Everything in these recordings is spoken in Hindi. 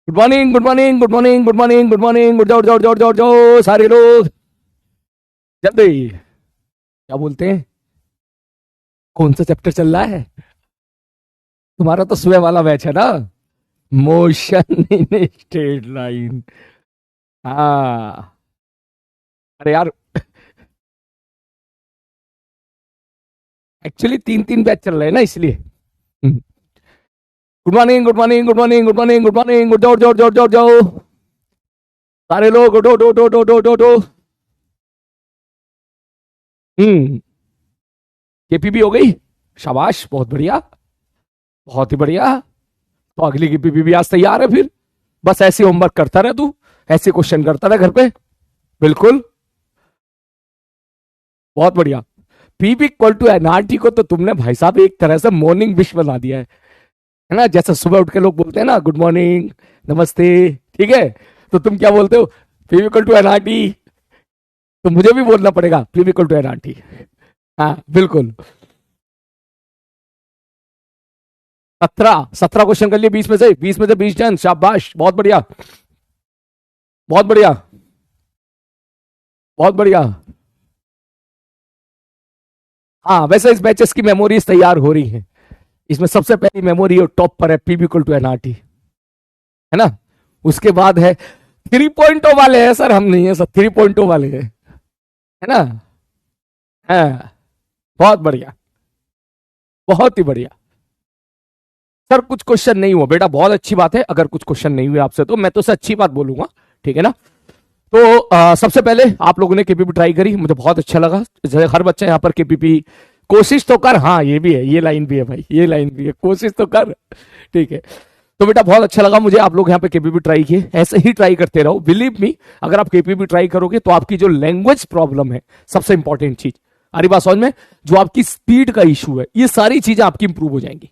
Good morning, good morning, good morning, good morning, good morning. उठ जाओ, उठ जाओ, उठ जाओ, उठ जाओ, उठ जाओ सारे लोग जल्दी। क्या बोलते हैं? कौन सा चैप्टर चल रहा है तुम्हारा? तो सुबह वाला बैच है ना, मोशन इन स्ट्रेट लाइन। हाँ। अरे यार, एक्चुअली तीन तीन बैच चल रहे हैं ना, इसलिए। Good morning, good morning, good morning, good morning, good morning. उठ जाओ, उठ जाओ, उठ जाओ, उठ जाओ, उठ जाओ सारे लोग। उठो, उठो, उठो, उठो, उठो, उठो, उठो। हम्म। केपीबी हो गई? शाबाश, बहुत बढ़िया, बहुत ही बढ़िया। तो अगली की पीपी भी आज तैयार है फिर। बस ऐसे होमवर्क करता रहे तू, ऐसे क्वेश्चन करता रहे घर पे। बिल्कुल, बहुत बढ़िया। पीबी इक्वल टू एनआरटी को तो तुमने भाई साहब एक तरह से मॉर्निंग विश बना दिया है ना? जैसे सुबह उठ के लोग बोलते हैं ना, गुड मॉर्निंग, नमस्ते, ठीक है? तो तुम क्या बोलते हो? PB equal to NRT. तो मुझे भी बोलना पड़ेगा पीबी इक्वल टू एनआरटी। हाँ बिल्कुल। 17 क्वेश्चन कर लिए, 20 में से 20 डन, शाबाश, बहुत बढ़िया, बहुत बढ़िया, बहुत बढ़िया। हाँ, वैसे इस बैचेस की मेमोरीज तैयार हो रही हैं। इसमें सबसे पहली मेमोरी और टॉप पर है पीबी इक्वल टू एनआरटी, है ना? उसके बाद है 3.0 वाले हैं सर, हम नहीं है सर, 3.0 वाले हैं, है ना? हाँ, बहुत बढ़िया, बहुत ही बढ़िया। सर कुछ क्वेश्चन नहीं हुआ बेटा, बहुत अच्छी बात है। अगर कुछ क्वेश्चन नहीं हुए आपसे तो मैं तो अच्छी बात बोलूंगा, ठीक है ना? तो सबसे पहले आप लोगों ने केपीपी ट्राई करी, मुझे बहुत अच्छा लगा। जैसे हर बच्चा यहाँ पर केपीपी कोशिश तो कर, हाँ ये भी है, ये लाइन भी है भाई, ये लाइन भी है, कोशिश तो कर, ठीक है? तो बेटा बहुत अच्छा लगा मुझे, आप लोग यहाँ पे केपीपी ट्राई किए, ऐसे ही ट्राई करते रहो। बिलीव मी, अगर आप केपीपी ट्राई करोगे तो आपकी जो लैंग्वेज प्रॉब्लम है, सबसे इंपॉर्टेंट चीज आ रही बात समझ में, जो आपकी स्पीड का इशू है, ये सारी चीजें आपकी इंप्रूव हो जाएंगी,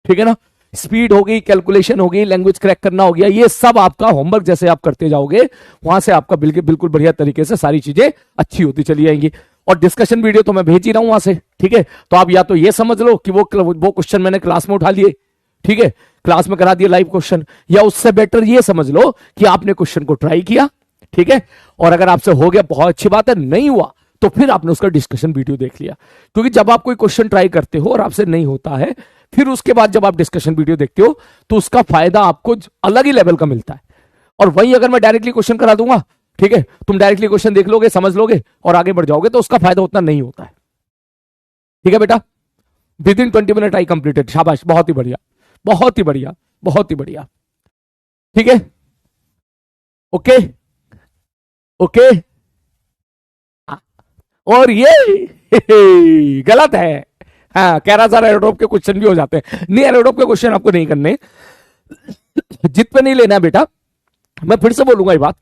ठीक है ना? स्पीड हो गई, कैलकुलेशन हो गई, लैंग्वेज क्रैक करना हो गया, ये सब आपका होमवर्क जैसे आप करते जाओगे वहां से आपका बिल्कुल बिल्कुल बढ़िया तरीके से सारी चीजें अच्छी होती चली जाएंगी। और डिस्कशन वीडियो तो मैं भेज ही रहा हूं वहां से, ठीक है? तो आप या तो ये समझ लो कि वो क्वेश्चन मैंने क्लास में उठा लिए, ठीक है, क्लास में करा दिए लाइव क्वेश्चन, या उससे बेटर ये समझ लो कि आपने क्वेश्चन को ट्राई किया, ठीक है? और अगर आपसे हो गया बहुत अच्छी बात है, नहीं हुआ तो फिर आपने उसका डिस्कशन वीडियो देख लिया। क्योंकि जब आप कोई क्वेश्चन ट्राई करते हो और आपसे नहीं होता है, फिर उसके बाद जब आप डिस्कशन वीडियो देखते हो तो उसका फायदा आपको अलग ही लेवल का मिलता है। और वही अगर मैं डायरेक्टली क्वेश्चन करा दूंगा, ठीक है, तुम डायरेक्टली क्वेश्चन देख लोगे, समझ लोगे और आगे बढ़ जाओगे, तो उसका फायदा उतना नहीं होता है, ठीक है बेटा? With in 20 minute I completed, शाबाश, बहुत ही बढ़िया, बहुत ही बढ़िया, बहुत ही बढ़िया, ठीक है? Okay, okay. और ये गलत है। हाँ, कह रहा सर एरोड्रॉप के क्वेश्चन भी हो जाते हैं, नहीं एरोड्रॉप के क्वेश्चन आपको नहीं करने, जित पे नहीं लेना है बेटा। मैं फिर से बोलूंगा ये बात,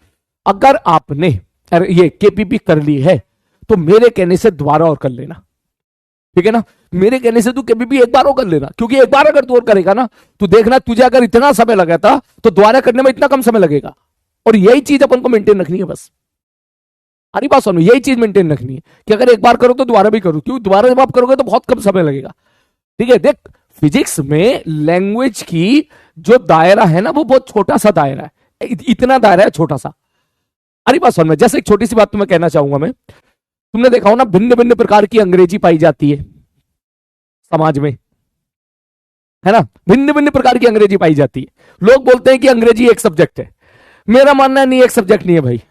अगर आपने ये केपीपी कर ली है तो मेरे कहने से दोबारा और कर लेना, ठीक है ना? मेरे कहने से तू केपीपी एक बार और कर लेना, क्योंकि एक बार अगर तू और करेगा ना, तू देखना तुझे अगर इतना समय लगा था तो दोबारा करने में इतना कम समय लगेगा। और यही चीज अपन को मेंटेन रखनी है बस। हमारी बात सुनो, यही चीज मेंटेन रखनी है कि अगर एक बार करो तो दोबारा भी करो, क्योंकि दोबारा जब आप करोगे तो बहुत कम समय लगेगा, ठीक है? देख, फिजिक्स में लैंग्वेज की जो दायरा है ना, वो बहुत छोटा सा दायरा है, इतना दायरा है छोटा सा। अरे बात सुन में, जैसे एक छोटी सी बात तुम्हें कहना चाहूंगा मैं, तुमने देखा हो ना, भिन्न भिन्न प्रकार की अंग्रेजी पाई जाती है समाज में, है ना? भिन्न भिन्न प्रकार की अंग्रेजी पाई जाती है। लोग बोलते हैं कि अंग्रेजी एक सब्जेक्ट है, मेरा मानना है नहीं, एक सब्जेक्ट नहीं है भाई,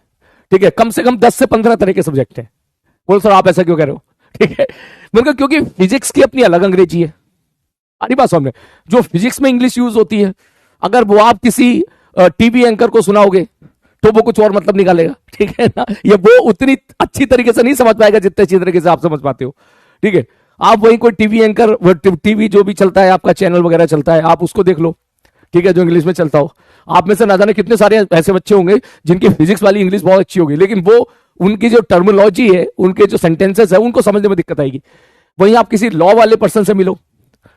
ठीक है? कम से कम 10 से 15 तरह के सब्जेक्ट हैं। बोल सर आप ऐसा क्यों कह रहे हो? ठीक है, मतलब क्योंकि फिजिक्स की अपनी अलग अंग्रेजी है। आरी बात समझ में, जो फिजिक्स में इंग्लिश यूज होती है, अगर वो आप किसी टीवी एंकर को सुनाओगे तो वो कुछ और मतलब निकालेगा, ठीक है ना? ये वो उतनी अच्छी तरीके से नहीं समझ पाएगा जितने अच्छी तरीके से आप समझ पाते हो, ठीक है? आप वही कोई टीवी एंकर, टीवी जो भी चलता है आपका, चैनल वगैरह चलता है, आप उसको देख लो, ठीक है, जो इंग्लिश में चलता हो। आप में से ना जाने कितने सारे ऐसे बच्चे होंगे जिनकी फिजिक्स वाली इंग्लिश बहुत अच्छी होगी, लेकिन वो उनकी जो टर्मिनोलॉजी है, उनके जो सेंटेंसेस है, उनको समझने में दिक्कत आएगी। वहीं आप किसी लॉ वाले पर्सन से मिलो,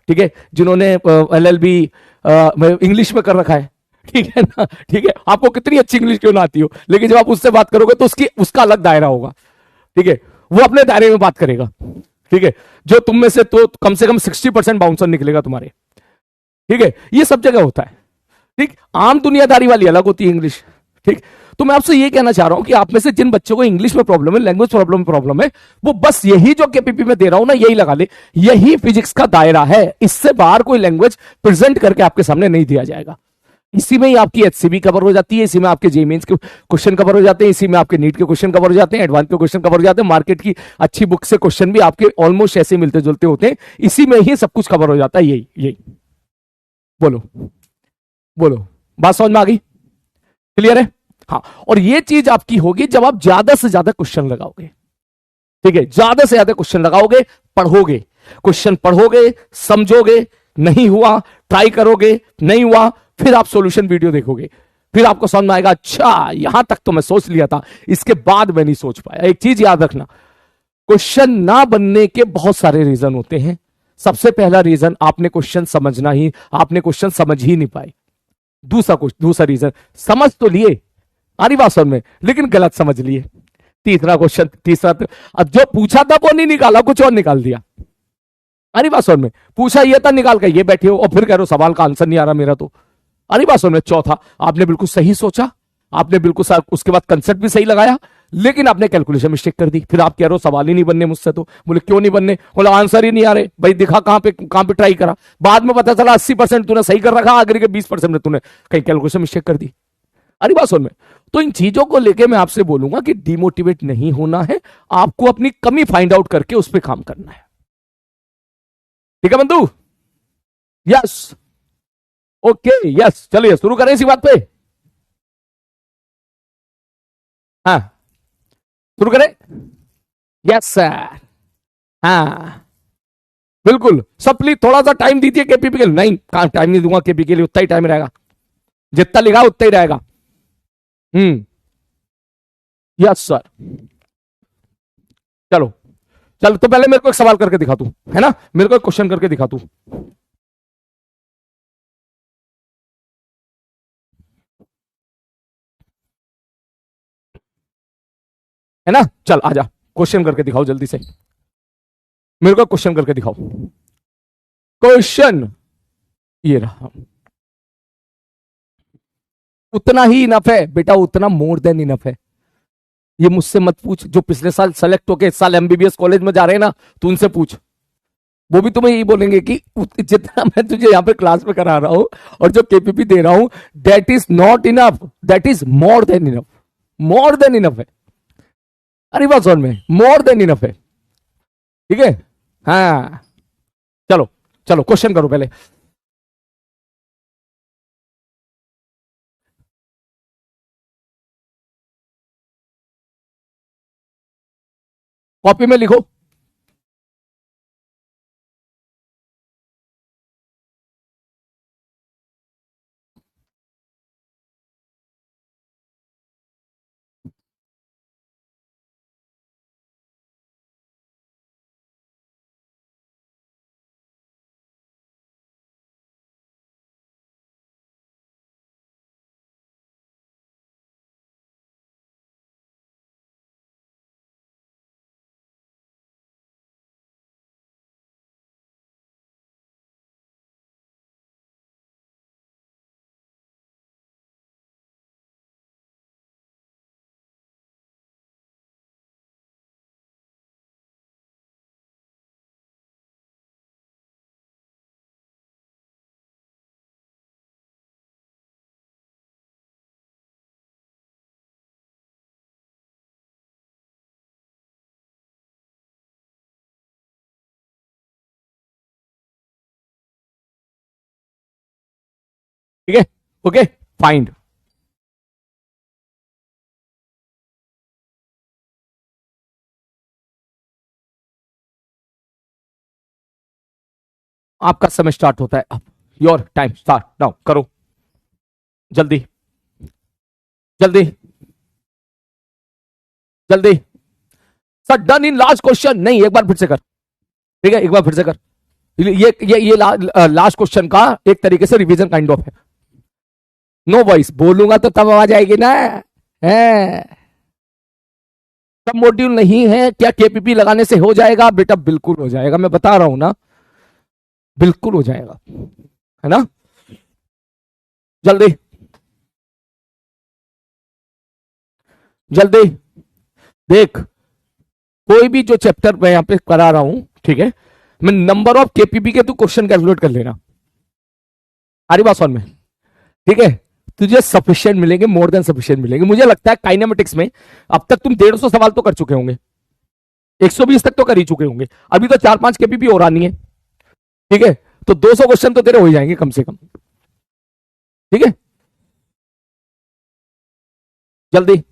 ठीक है, जिन्होंने LLB इंग्लिश में कर रखा है, ठीक है ना? ठीक है, आपको कितनी अच्छी इंग्लिश क्यों ना आती हो, लेकिन जब आप उससे बात करोगे तो उसका अलग दायरा होगा, ठीक है? वो अपने दायरे में बात करेगा, ठीक है? जो तुम में से तो कम 60% बाउंसर निकलेगा तुम्हारे, ठीक है? ये सब जगह होता है, ठीक, आम दुनियादारी वाली अलग होती है इंग्लिश। ठीक, तो मैं आपसे ये कहना चाह रहा हूं कि आप में से जिन बच्चों को इंग्लिश में प्रॉब्लम है, लैंग्वेज प्रॉब्लम है, वो बस यही जो केपीपी में दे रहा हूं ना, यही लगा ले, यही फिजिक्स का दायरा है। इससे बाहर कोई लैंग्वेज प्रेजेंट करके आपके सामने नहीं दिया जाएगा। इसी में ही आपकी एचसीबी कवर हो जाती है, इसी में आपके जेईई मेंस के क्वेश्चन कवर हो जाते हैं, इसी में आपके नीट के क्वेश्चन कवर हो जाते हैं, एडवांस के क्वेश्चन कवर हो जाते हैं, मार्केट की अच्छी बुक से क्वेश्चन भी आपके ऑलमोस्ट ऐसे मिलते जुलते होते हैं। इसी में ही सब कुछ कवर हो जाता है। यही यही बोलो बोलो, बात समझ में आ गई? क्लियर है? हाँ, और ये चीज आपकी होगी जब आप ज्यादा से ज्यादा क्वेश्चन लगाओगे। ठीक है, ज्यादा से ज्यादा क्वेश्चन लगाओगे, पढ़ोगे, क्वेश्चन पढ़ोगे, समझोगे, नहीं हुआ ट्राई करोगे, नहीं हुआ फिर आप सॉल्यूशन वीडियो देखोगे, फिर आपको समझ में आएगा अच्छा यहां तक तो मैं सोच लिया था, इसके बाद मैं नहीं सोच पाया। एक चीज याद रखना, क्वेश्चन ना बनने के बहुत सारे रीजन होते हैं। सबसे पहला रीजन, आपने क्वेश्चन समझ ही नहीं पाए। दूसरा रीजन, समझ तो लिए, आरी बात समझ में, लेकिन गलत समझ लिए। तीसरा अब जो पूछा था वो नहीं निकाला, कुछ और निकाल दिया। अरे बात समझ में, पूछा ये था, निकाल कर ये बैठे हो और फिर कह रहे हो सवाल का आंसर नहीं आ रहा मेरा तो। अरे बात समझ में। चौथा, आपने बिल्कुल सही सोचा, आपने बिल्कुल उसके बाद कंसेप्ट भी सही लगाया, लेकिन आपने कैलकुलेशन मिस्टेक कर दी। फिर आप कह रहे हो सवाल ही नहीं बनने मुझसे तो। बोले क्यों नहीं बनने? बोला आंसर ही नहीं आ रहे। भाई दिखा कहां पे ट्राई करा। बाद में पता चला 80% तूने सही कर रखा, आगे के 20% में तूने कहीं कैलकुलेशन मिस्टेक कर दी। अरे बात सुन में, तो इन चीजों को लेके मैं आपसे बोलूंगा कि डिमोटिवेट नहीं होना है, आपको अपनी कमी फाइंड आउट करके उस पर काम करना है। ठीक है बंधु? यस, ओके, यस, चलिए शुरू करें इसी बात पे। हाँ, शुरू करें। Yes sir. हाँ बिल्कुल, सब प्लीज थोड़ा सा टाइम दीजिए केपीपी के लिए। नहीं, कहां टाइम नहीं दूंगा केपी के लिए, उतना ही टाइम रहेगा, जितना लिखा उतना ही रहेगा। Yes sir. चलो चलो, तो पहले मेरे को एक सवाल करके दिखा तू, है ना, मेरे को एक क्वेश्चन करके दिखा तू। है ना, चल आजा, क्वेश्चन करके दिखाओ जल्दी से, मेरे को क्वेश्चन करके दिखाओ। क्वेश्चन ये रहा, उतना ही इनफ है बेटा, उतना मोर देन इनफ है। ये मुझसे मत पूछ, जो पिछले साल सेलेक्ट होके इस साल एमबीबीएस कॉलेज में जा रहे हैं ना, तू उनसे पूछ, वो भी तुम्हें यही बोलेंगे कि जितना मैं तुझे यहां पे क्लास में करा रहा हूं और जो केपीपी दे रहा हूं, that is not enough, that is more than enough. More than enough है। अरे बात समझ में, मोर देन इनफ है। ठीक है, हाँ चलो चलो, क्वेश्चन करो पहले। कॉपी में लिखो। ठीक है, ओके, फाइंड। आपका समय स्टार्ट होता है अब, योर टाइम स्टार्ट नाउ, करो जल्दी जल्दी जल्दी। Sir done in last question, नहीं एक बार फिर से कर। ठीक है, एक बार फिर से कर। ये लास्ट क्वेश्चन का एक तरीके से रिवीजन काइंड ऑफ है। नो वॉइस, बोलूंगा तो तब आवाज आएगी ना। है सब मॉड्यूल नहीं है क्या? केपीपी लगाने से हो जाएगा बेटा? बिल्कुल हो जाएगा, मैं बता रहा हूं ना, बिल्कुल हो जाएगा, है ना। जल्दी जल्दी देख, कोई भी जो चैप्टर मैं यहां पे करा रहा हूं, ठीक है, मैं नंबर ऑफ केपीपी के तू क्वेश्चन कैलकुलेट कर लेना, सारी बात समझ में, ठीक है। तुझे सफिशिएंट मिलेंगे, मोर देन सफिशिएंट मिलेंगे। मुझे लगता है काइनेमेटिक्स में अब तक तुम 150 सवाल तो कर चुके होंगे, 120 तक तो कर ही चुके होंगे, अभी तो 4-5 केपीपी और आनी है, ठीक है। तो 200 क्वेश्चन तो तेरे हो जाएंगे कम से कम, ठीक है। जल्दी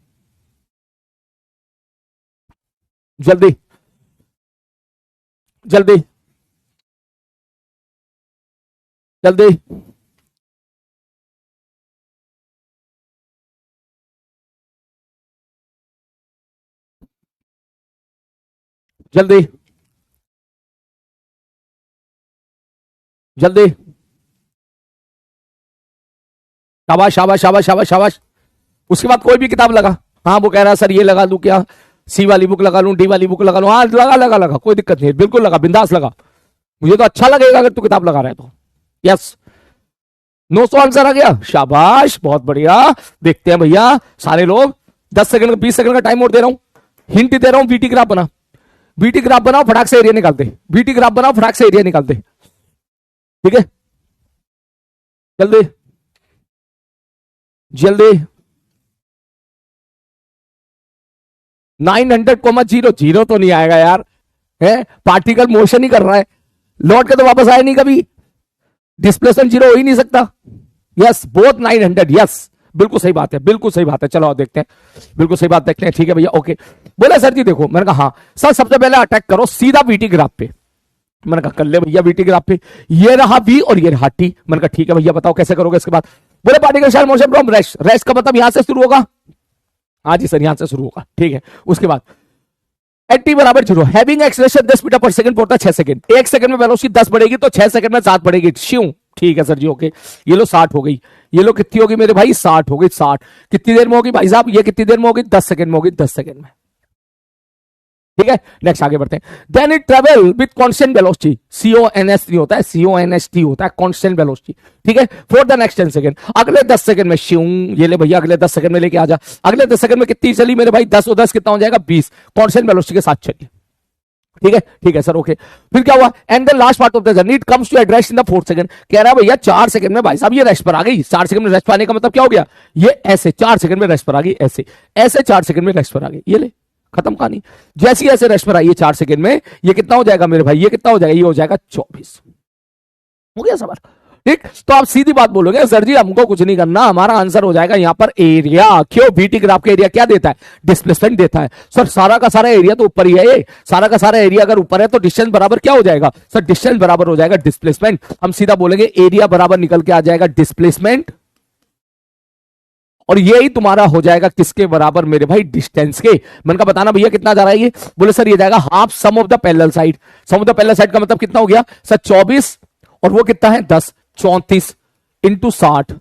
जल्दी जल्दी जल्दी जल्दी जल्दी, शाबाश शाबाश शाबाश शाबाश शाबाश। उसके बाद कोई भी किताब लगा, हाँ वो कह रहा है सर ये लगा लू क्या, सी वाली बुक लगा लूं, डी वाली बुक लगा लूं, हाँ लगा लगा लगा, कोई दिक्कत नहीं, बिल्कुल लगा, बिंदास लगा, मुझे तो अच्छा लगेगा अगर तू किताब लगा रहा है तो। यस, 900 आंसर आ गया, शाबाश, बहुत बढ़िया। देखते हैं भैया सारे लोग, 10 सेकंड 20 सेकंड का टाइम और दे रहा हूं, हिंट दे रहा हूं, बीटी ग्राफ बना, बीटी ग्राफ बनाओ, फटाक से एरिया निकालते, बीटी ग्राफ बनाओ, फटाक से एरिया निकालते, ठीक है। जल्दी जल्दी, 900,0 जीरो तो नहीं आएगा यार, है पार्टिकल मोशन ही कर रहा है, लौट के तो वापस आया नहीं कभी, डिस्प्लेसमेंट जीरो हो ही नहीं सकता। यस, बोथ 900, यस बिल्कुल सही बात है, बिल्कुल सही बात है। चलो और देखते हैं, बिल्कुल सही बात देखते हैं, ठीक है भैया, ओके। बोले सर जी देखो, मैंने कहा हाँ सर, सबसे पहले अटैक करो सीधा बीटी ग्राफ पे, मैंने कहा कर ले भैया बीटी ग्राफ पे, ये रहा बी और ये रहा टी, मैंने कहा ठीक है भैया बताओ कैसे करोगे। इसके बाद बोले particle shall motion from rest, rest का मतलब यहां से शुरू होगा, हाँ जी सर यहां से शुरू होगा, ठीक है। उसके बाद एट टी बराबर 0, having acceleration 10 metre per second पड़ता है 6 सेकंड, 1 सेकंड में वेलोसिटी 10 बढ़ेगी तो 6 सेकंड में 7 बढ़ेगी, श्यों, ठीक है सर जी, ओके। ये लो 60 हो गई, ये लो कितनी होगी मेरे भाई, 60 हो गई, 60 कितनी देर में होगी भाई साहब, ये कितनी देर में होगी, 10 सेकंड में होगी, 10 सेकंड में, ठीक है। नेक्स्ट आगे बढ़ते हैं, then it travel with constant velocity, CONS नहीं होता है, CONST होता है, कांस्टेंट वेलोसिटी, ठीक है, फॉर द नेक्स्ट 10 सेकंड, अगले 10 सेकंड में श्यूं, ये ले भैया अगले 10 सेकंड में लेके आ जा, अगले 10 सेकंड में कितनी चली मेरे भाई, 10 और 10 कितना हो जाएगा, 20, कांस्टेंट वेलोसिटी के साथ चलिए, ठीक है सर, ओके। फिर क्या हुआ, and the last part of the journey it comes to at rest in the 4th second, कह रहा है भैया 4 सेकंड में भाई साहब ये रेस्ट पर आ गई, 4 सेकंड में रेस्ट पाने का मतलब क्या हो गया, ये ऐसे 4 सेकंड में रेस्ट पर आ गई, ऐसे ऐसे 4 सेकंड में रेस्ट पर आ गई, ये ले खत्म कहानी। जैसी ऐसे रेस्ट पर आई है 4 सेकंड में, ये कितना हो जाएगा मेरे भाई, ये कितना हो जाएगा, ये हो जाएगा 24, हो गया सवाल, ठीक। तो आप सीधी बात बोलोगे सर जी हमको कुछ नहीं करना, हमारा आंसर हो जाएगा यहां पर एरिया, क्यों, बीटी ग्राफ का एरिया क्या देता है, डिस्प्लेसमेंट देता है सर, सारा का सारा एरिया तो ऊपर ही है, ये सारा का सारा एरिया अगर ऊपर है तो डिस्टेंस बराबर क्या हो जाएगा सर, डिस्टेंस बराबर हो जाएगा डिस्प्लेसमेंट, हम सीधा बोलेंगे एरिया बराबर निकल के आ जाएगा डिस्प्लेसमेंट, और यही तुम्हारा हो जाएगा किसके बराबर मेरे भाई, डिस्टेंस के। मैंने कहा बताना भैया कितना जा रहा है ये, बोले सर ये जाएगा half sum of the parallel side, sum of the parallel side का मतलब कितना हो गया सर 24, और वो कितना है 10, 34 इंटू 60,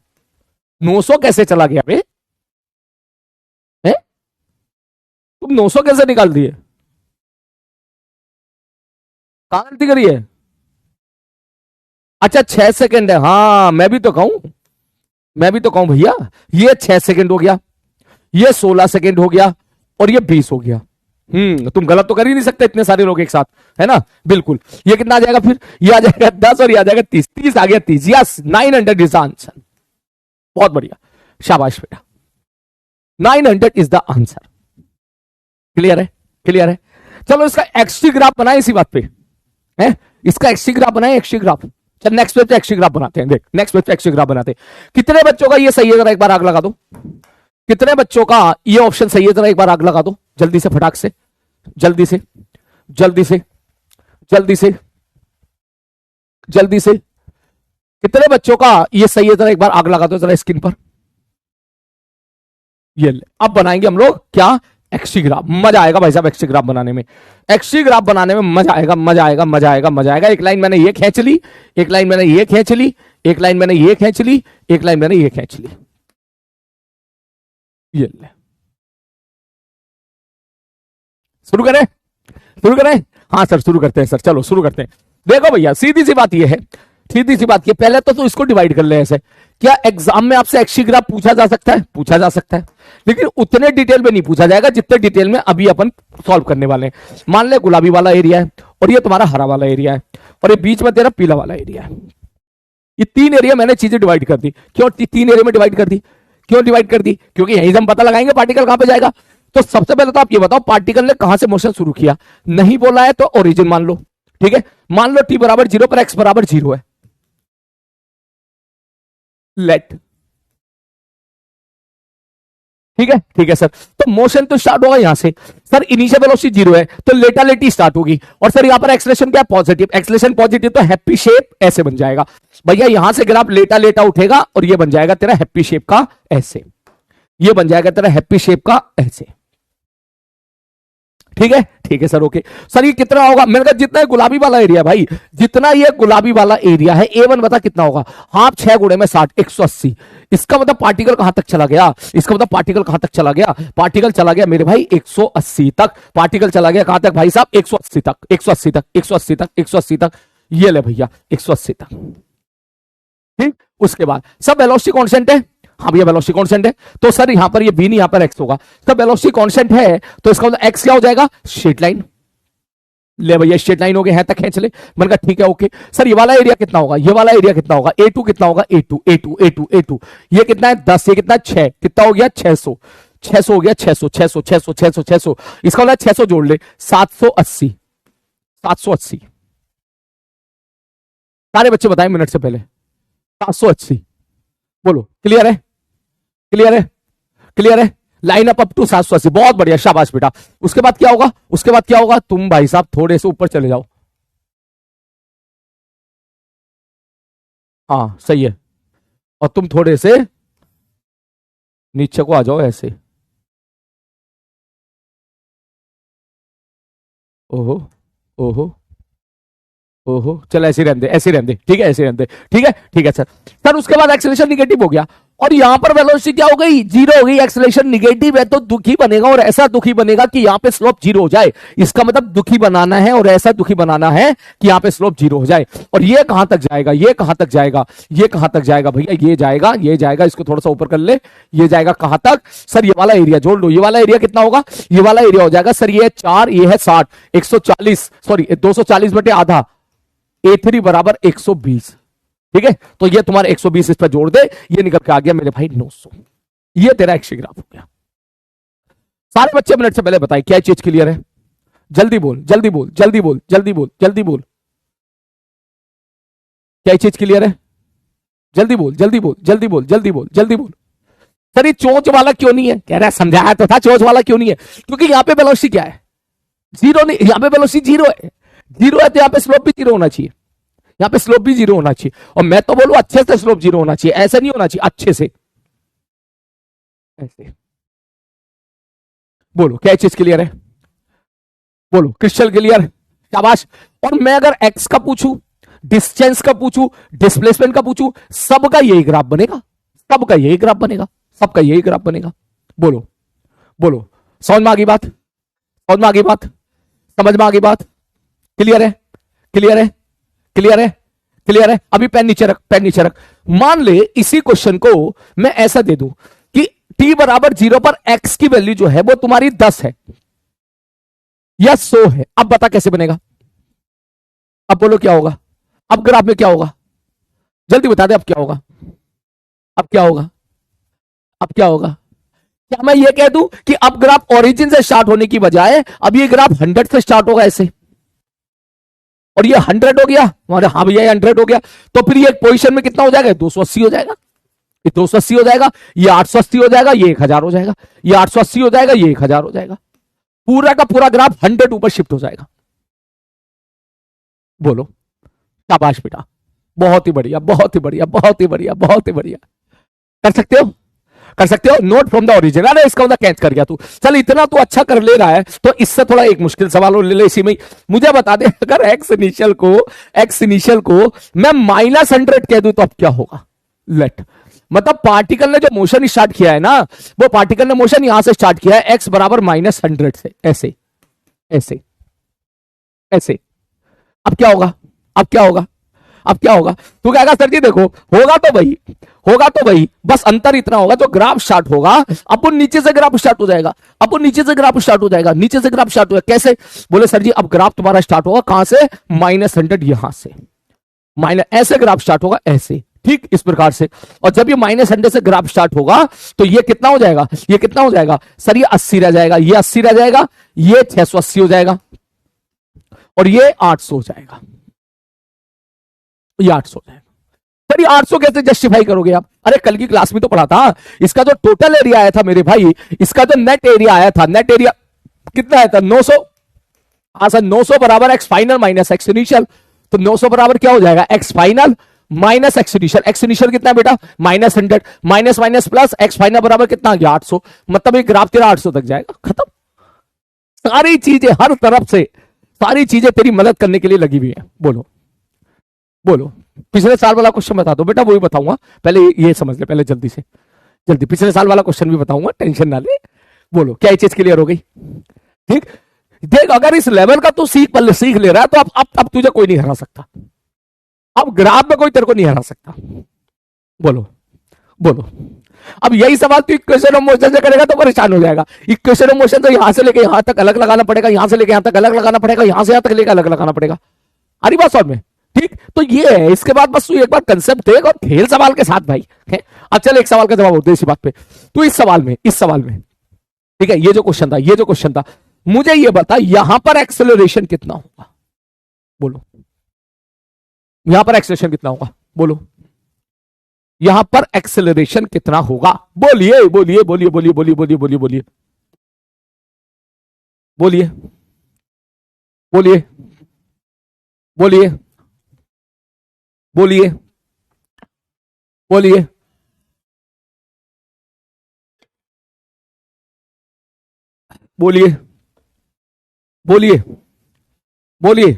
900 कैसे चला गया बे, तुम 900 कैसे निकाल दिए, कहां गलती करी है, अच्छा 6 सेकंड है, हाँ मैं भी तो कहूं भैया, ये 6 सेकंड हो गया, ये 16 सेकंड हो गया, और ये 20 हो गया, तुम गलत तो कर ही नहीं सकते इतने सारे लोग एक साथ, है ना, बिल्कुल। ये कितना आ जाएगा फिर, ये आ जाएगा 10 और ये आ जाएगा 30, 30 आ गया 30, यस 900 इज द आंसर, बहुत बढ़िया, शाबाश बेटा, 900 इज द आंसर, क्लियर है, क्लियर है। चलो इसका एक्सटी ग्राफ बनाए इसी बात पे, है इसका एक्सटी ग्राफ बनाए, एक्सटी ग्राफ, चल नेक्स्ट पेज पे एक्सटी ग्राफ बनाते हैं, देख नेक्स्ट पेज पे एक्सटी ग्राफ बनाते हैं। कितने बच्चों का ये सही है, जरा एक बार आग लगा दो, कितने बच्चों का ये ऑप्शन सही है, जरा एक बार आग लगा दो जल्दी से, फटाक से, जल्दी से जल्दी से जल्दी से जल्दी से, कितने बच्चों का ये सही है, जरा एक बार आग लगा दो जरा स्क्रीन पर, ये अब बनाएंगे हम लोग क्या, एक्सटी ग्राफ, मजा आएगा भाई साहब एक्सटी ग्राफ बनाने में, एक्सटी ग्राफ बनाने में मजा आएगा, मजा आएगा, मजा आएगा, मजा आएगा। एक लाइन मैंने ये खींच ली, एक लाइन मैंने ये खींच ली, एक लाइन मैंने ये खींच ली, एक लाइन मैंने ये खींच ली, ये ले, शुरू करें, शुरू करें, हाँ सर शुरू करते हैं सर, चलो शुरू करते हैं। देखो भैया सीधी सी बात ये है, सीधी सी बात की, पहले तो इसको डिवाइड कर ले ऐसे। क्या एग्जाम में आपसे एक्सी ग्राफ पूछा जा सकता है? पूछा जा सकता है, लेकिन उतने डिटेल में नहीं पूछा जाएगा जितने डिटेल में अभी अपन सॉल्व करने वाले हैं। मान ले गुलाबी वाला एरिया है, और ये तुम्हारा हरा वाला एरिया है, और ये बीच में तेरा पीला वाला एरिया है। ये 3 एरिया मैंने चीजें डिवाइड कर दी। क्यों 3 एरिया में डिवाइड कर दी? क्यों डिवाइड कर दी? क्योंकि यहीं से हम पता लगाएंगे पार्टिकल कहां पे जाएगा। तो सबसे पहले तो आप ये बताओ, पार्टिकल ने कहां से मोशन शुरू किया? नहीं बोला है तो ओरिजिन मान लो, ठीक है। मान लो t बराबर 0 पर x बराबर 0 है, लेट, ठीक है सर। तो मोशन तो स्टार्ट होगा यहां से। सर इनिशियल वेलोसिटी 0 है तो लेटालिटी स्टार्ट होगी, और सर यहां पर एक्सेलरेशन क्या? पॉजिटिव। एक्सेलरेशन पॉजिटिव तो हैप्पी शेप ऐसे बन जाएगा भैया। यहां से ग्राफ लेटा लेटा उठेगा और ये बन जाएगा तेरा हैप्पी शेप का ऐसे, ये बन जाएगा तेरा हैप्पी शेप का ऐसे। ठीक है सर, ओके। सर ये कितना होगा? मैंने कहा जितना गुलाबी वाला एरिया भाई, जितना ये गुलाबी वाला एरिया है, A1 बता कितना होगा? हाफ 6 गुणे में 60, 180। इसका मतलब पार्टिकल कहां तक चला गया? इसका मतलब पार्टिकल कहां तक चला गया? पार्टिकल चला गया मेरे भाई 180 तक। पार्टिकल चला गया कहां तक भाई साहब? 180 तक, 180 तक, 180 तक, 180 तक। ये ले भैया 180 तक, ठीक। उसके बाद सब वेलोसिटी कांस्टेंट है। हाँ भैया वेलोसिटी कांस्टेंट है, तो सर यहां पर ये v नहीं, यहां पर x होगा। तो वेलोसिटी कांस्टेंट है तो इसका मतलब x क्या हो जाएगा? Straight line. ले भैया स्ट्रेट लाइन हो गया, है तक खींच ले। मैंने कहा ठीक है, ओके। सर ये वाला एरिया कितना होगा? ये वाला एरिया कितना होगा? A2 कितना होगा? A2 ये कितना है? 10। ये कितना है? 6। कितना हो गया? 600। 600 हो गया, 600 600 600 600 600। इसका मतलब 600 जोड़ ले, 780। 780 सारे बच्चे बताएं मिनट से पहले। 780 बोलो। क्लियर है? क्लियर है? क्लियर है? Line up to 780। बहुत बढ़िया, शाबाश बेटा। उसके बाद क्या होगा? उसके बाद क्या होगा? तुम भाई साहब थोड़े से ऊपर चले जाओ। हाँ सही है, और तुम थोड़े से नीचे को आ जाओ ऐसे। ओहो ओहो ओहो, चल ऐसे रहने दे, ऐसे रहने दे, ठीक है, ऐसे रहने दे, ठीक है सर। सर उसके बाद एक्सेलरेशन निगेटिव हो गया, और यहां पर वेलोसिटी क्या हो गई? 0 हो गई। एक्सेलरेशन निगेटिव है तो दुखी बनेगा, और ऐसा दुखी बनेगा कि यहां पे स्लोप 0 हो जाए। इसका मतलब दुखी बनाना है, और ऐसा दुखी बनाना है कि यहां पे स्लोप 0 हो जाए। और ये कहां तक जाएगा? ये कहां तक जाएगा? ये कहां तक जाएगा भैया? ये जाएगा, इसको थोड़ा सा ऊपर कर ले। ये जाएगा कहां तक? सर ये वाला एरिया जोड़ लो। ये वाला एरिया कितना होगा? ये वाला एरिया हो जाएगा सर, ये 4, ये है 60, 140, सॉरी 240 बटे आधा, A3 बराबर 120। ठीक है, तो ये तुम्हारा 120 इस पर जोड़ दे, ये निकल के आ गया मेरे भाई 900। ये तेरा एक्सी ग्राफ हो गया। सारे बच्चे मिनट से पहले बताए क्या चीज क्लियर है? जल्दी बोल, जल्दी बोल, जल्दी बोल, जल्दी बोल, जल्दी बोल। क्या चीज क्लियर है? जल्दी बोल, जल्दी बोल, जल्दी बोल, जल्दी बोल, जल्दी बोल। सर ये चोंच वाला क्यों नहीं है? कह रहा है समझाया तो था, चोंच वाला क्यों नहीं है? क्योंकि यहां पे वेलोसिटी क्या है? 0 नहीं, यहां पे वेलोसिटी 0 है। 0 है तो यहां पे स्लोप भी 0 होना चाहिए, यहां पे स्लोप भी 0 होना चाहिए। और मैं तो बोलूं अच्छे से स्लोप 0 होना चाहिए, ऐसा नहीं होना चाहिए, अच्छे से ऐसे। बोलो क्या चीज क्लियर है? बोलो क्रिस्टल क्लियर, शाबाश। और मैं अगर एक्स का पूछूं, डिस्टेंस का पूछूं, डिस्प्लेसमेंट का पूछूं, सबका यही ग्राफ बनेगा, सबका यही ग्राफ बनेगा, सबका यही ग्राफ बनेगा। बोलो बोलो, समझ में आ गई बात? समझ में आ गई बात? समझ में आ गई बात? क्लियर है? क्लियर है? क्लियर है? क्लियर है? अभी पेन नीचे रख, पेन नीचे रख। मान ले इसी क्वेश्चन को मैं ऐसा दे दूं कि t बराबर 0 पर x की वैल्यू जो है वो तुम्हारी 10 है या 100 है। अब बता कैसे बनेगा? अब बोलो क्या होगा? अब ग्राफ में क्या होगा? जल्दी बता दे, अब क्या होगा? अब क्या होगा? अब क्या होगा? क्या मैं ये कह दूं कि अब ग्राफ ओरिजिन से स्टार्ट होने की बजाय अब ये ग्राफ 100 से स्टार्ट होगा ऐसे, और ये 100 हो गया हमारे? हाँ भैया 100 हो गया, तो फिर ये पोजीशन में कितना हो जाएगा? 280 हो जाएगा, ये 280 हो जाएगा, ये 880 हो जाएगा, ये 1000 हो जाएगा, ये 880 हो जाएगा, ये 1000 हो जाएगा। पूरा का पूरा ग्राफ 100 ऊपर शिफ्ट हो जाएगा। बोलो शाबाश बेटा, बहुत ही बढ़िया, बहुत ही बढ़िया, बहुत ही बढ़िया, बहुत ही बढ़िया। कर सकते हो, कर सकते हो। Note from the origin. अरे इसका मतलब कैच कर गया तू, चल इतना तू अच्छा कर ले रहा है तो इससे थोड़ा एक मुश्किल सवाल ले ले इसी में। मुझे बता दे, अगर एक्स इनिशियल को मैं -100 कह दूं तो अब क्या होगा? लेट, मतलब पार्टिकल ने जो मोशन स्टार्ट किया है ना, वो पार्टिकल ने मोशन यहां से स्टार्ट किया है एक्स बराबर -100 से, ऐसे ऐसे ऐसे। अब क्या होगा? अब क्या होगा? अब क्या होगा, तू कहेगा सर जी देखो होगा तो वही, होगा तो वही, बस अंतर इतना होगा जो ग्राफ स्टार्ट होगा अपन नीचे से ग्राफ स्टार्ट हो जाएगा, अपन नीचे से ग्राफ स्टार्ट हो जाएगा, नीचे से ग्राफ स्टार्ट हो जाएगा। कैसे? बोले सर जी अब ग्राफ तुम्हारा स्टार्ट होगा कहां से, -100 यहां से, माइनस ऐसे ग्राफ स्टार्ट होगा ऐसे, ठीक इस प्रकार से। और जब ये -100 से ग्राफ स्टार्ट होगा तो ये कितना हो जाएगा, ये कितना हो जाएगा सर, ये 80 रह जाएगा, ये 80 रह जाएगा, ये 680 हो जाएगा और ये 800 हो जाएगा, ये 800 हो जाएगा। सर ये 800 कैसे जस्टिफाई करोगे आप? अरे कल की क्लास में तो पढ़ा था, इसका जो टोटल एरिया आया था मेरे भाई, इसका जो नेट एरिया आया था, नेट एरिया कितना आया था 900। हाँ सर 900 बराबर x final minus x initial, तो 900 बराबर क्या हो जाएगा, x final minus x initial. X initial कितना है बेटा, -100, minus minus plus x final बराबर कितना आ गया 800, मतलब ये ग्राफ तेरा 800 तक जाएगा, खत्म। सारी चीजें हर तरफ से, सारी चीजें तेरी मदद करने के लिए लगी हुई है। बोलो बोलो, पिछले साल वाला क्वेश्चन बता दो बेटा, वो भी बताऊंगा, पहले ये समझ ले, पहले जल्दी से जल्दी पिछले साल वाला क्वेश्चन भी बताऊंगा, टेंशन ना ले। बोलो क्या चीज क्लियर हो गई? ठीक, देख अगर इस लेवल का तू सीख ले रहा है तो अब तुझे कोई नहीं हरा सकता, अब ग्राफ में कोई तेरे को नहीं हरा सकता। बोलो बोलो, अब यही सवाल तू इक्वेशन ऑफ मोशन से करेगा तो परेशान हो जाएगा। इक्वेशन ऑफ मोशन तो यहां से लेके यहां तक अलग लगाना पड़ेगा, यहां से लेके यहां तक अलग लगाना पड़ेगा, यहां से यहां तक लेके अलग लगाना पड़ेगा। हरी बात समझ में? ठीक, तो ये है। इसके बाद बस तू एक बार कंसेप्ट देख और खेल सवाल के साथ भाई है। अब चल एक सवाल का जवाब होते इसी बात पे। तू इस सवाल में ठीक है, ये जो क्वेश्चन था, मुझे ये बता यहां पर एक्सेलरेशन कितना होगा? बोलो यहां पर एक्सेलरेशन कितना होगा? बोलो यहां पर एक्सेलरेशन कितना होगा? बोलिए बोलिए बोलिए बोलिए बोलिए बोलिए बोलिए बोलिए बोलिए बोलिए बोलिए बोलिए बोलिए बोलिए बोलिए बोलिए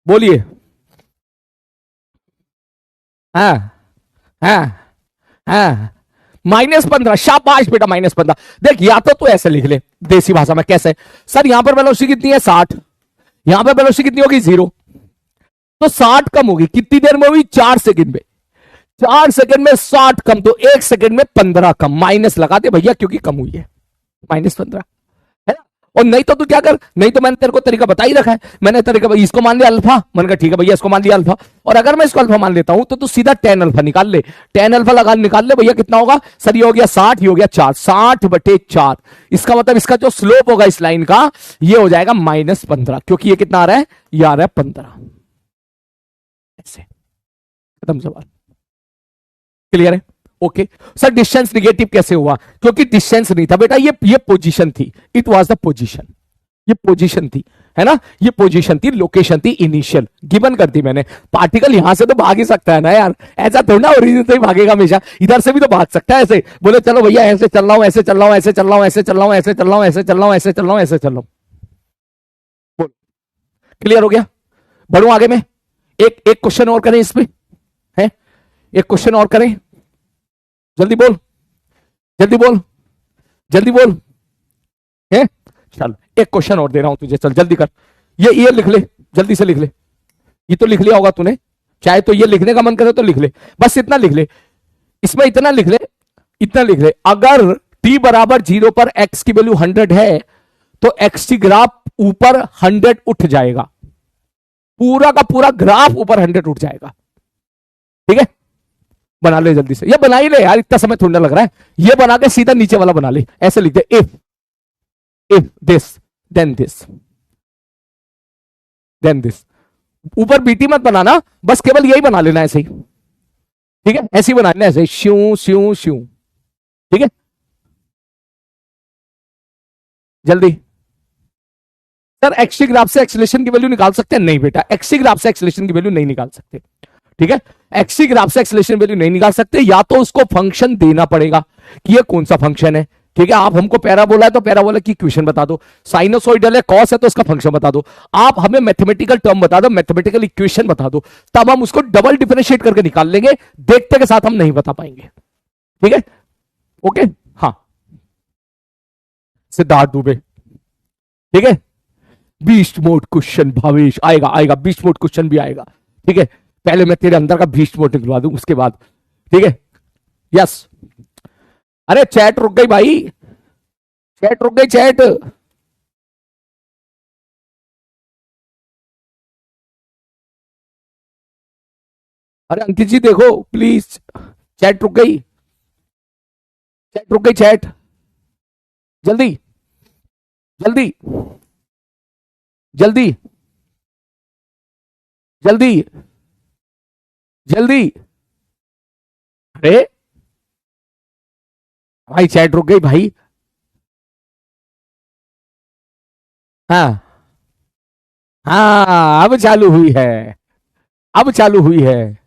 बोलिए। हाँ हाँ हाँ, -15, शाबाश बेटा -15। देख या तो तू ऐसे लिख ले देसी भाषा में, कैसे सर यहां पर वेलोसिटी कितनी है 60, यहां पर वेलोसिटी कितनी होगी 0, तो 60 कम होगी कितनी देर में होगी 4 सेकंड में, 4 सेकंड में 60 कम, तो 1 सेकंड में 15 कम, माइनस लगा दे भैया क्योंकि कम हुई है -15 है ना। और नहीं तो तू क्या कर, नहीं तो मैंने तेरे को तरीका बता ही रखा है, मैंने तरीका इसको मान लिया अल्फा, मैंने कहा ठीक है भैया इसको मान लिया अल्फा, और अगर मैं इसको अल्फा मान लेता हूं तो तू सीधा tan अल्फा निकाल ले, tan अल्फा लगा निकाल ले भैया कितना होगा सर, ये हो गया 60, ये हो गया 4, 60/4। इसका मतलब इसका जो स्लोप होगा इस लाइन का ये हो जाएगा -15, क्योंकि ये कितना आ रहा है, ये आ रहा है 15। ऐसे खत्म सवाल, क्लियर है? ओके सर डिस्टेंस निगेटिव कैसे हुआ? क्योंकि डिस्टेंस नहीं था बेटा, ये पोजीशन थी, इट वाज द पोजीशन, ये पोजीशन थी है ना, ये पोजीशन थी, लोकेशन थी, इनिशियल गिवन कर दी मैंने। पार्टिकल यहां से तो भाग ही सकता है ना यार, ऐसा थोड़ा ना ओरिजिन से ही भागेगा हमेशा, इधर से भी तो भाग सकता है। ऐसे बोले चलो भैया ऐसे चल रहा हूं, ऐसे चल रहा हूं, ऐसे चल रहा हूं, ऐसे चल रहा हूं, ऐसे चल रहा हूं, ऐसे चल रहा हूं, ऐसे चल रहा हूं, ऐसे चल रहा हूं। क्लियर हो गया? बढ़ू आगे में, एक एक क्वेश्चन और करें इसमें, है एक क्वेश्चन और करें, जल्दी बोल जल्दी बोल जल्दी बोल, है चल एक क्वेश्चन और दे रहा हूं तुझे, चल जल्दी कर, ये लिख ले, जल्दी से लिख ले, ये तो लिख लिया होगा तूने, चाहे तो ये लिखने का मन करे तो लिख ले, बस इतना लिख ले, इसमें इतना लिख ले, इतना लिख ले, अगर t बराबर 0 पर x की वैल्यू 100 है तो x की ग्राफ ऊपर 100 उठ जाएगा, पूरा का पूरा ग्राफ ऊपर 100 उठ जाएगा। ठीक है, बना ले जल्दी से, ये बना ही ले यार, इतना समय थोड़ा लग रहा है, ये बना के सीधा नीचे वाला बना ले, ऐसे लिख दे, if this then this then this, ऊपर बीटी मत बनाना, बस केवल यही बना लेना ऐसे ही, ठीक है, ऐसे ही बना लेना, ऐसे श्यू श्यू श्यू, ठीक है जल्दी। सर एक्स ग्राफ से एक्सीलरेशन की वैल्यू निकाल सकते हैं? नहीं बेटा, एक्स ग्राफ से एक्सीलरेशन की वैल्यू नहीं निकाल सकते, ठीक है, एक्स ग्राफ से एक्सीलरेशन वैल्यू नहीं निकाल सकते, या तो उसको फंक्शन देना पड़ेगा कि ये कौन सा फंक्शन है, ठीक है, आप हमको पैराबोला है तो पैराबोला की इक्वेशन बता दो, साइनोसॉइडल है कॉस है तो उसका फंक्शन बता दो, आप हमें मैथमेटिकल टर्म बता दो, मैथमेटिकल इक्वेशन बता दो, तब हम उसको डबल डिफरेंशिएट करके निकाल लेंगे, देखते के साथ हम नहीं बता पाएंगे, ठीक है, ओके। हाँ सिद्धार्थ दुबे, ठीक है, बीस्ट मोड क्वेश्चन भावेश आएगा, आएगा बीस्ट मोड क्वेश्चन भी आएगा। ठीक है, पहले मैं तेरे अंदर का बीस्ट मोड निकलवा दूं उसके बाद। ठीक है, यस। अरे चैट रुक गई भाई, चैट रुक गई, चैट। अरे अंकित जी देखो प्लीज, चैट रुक गई, चैट रुक गई, चैट जल्दी जल्दी जल्दी जल्दी जल्दी। अरे भाई चैट रुक गई भाई। हाँ हाँ, अब चालू हुई है, अब चालू हुई है,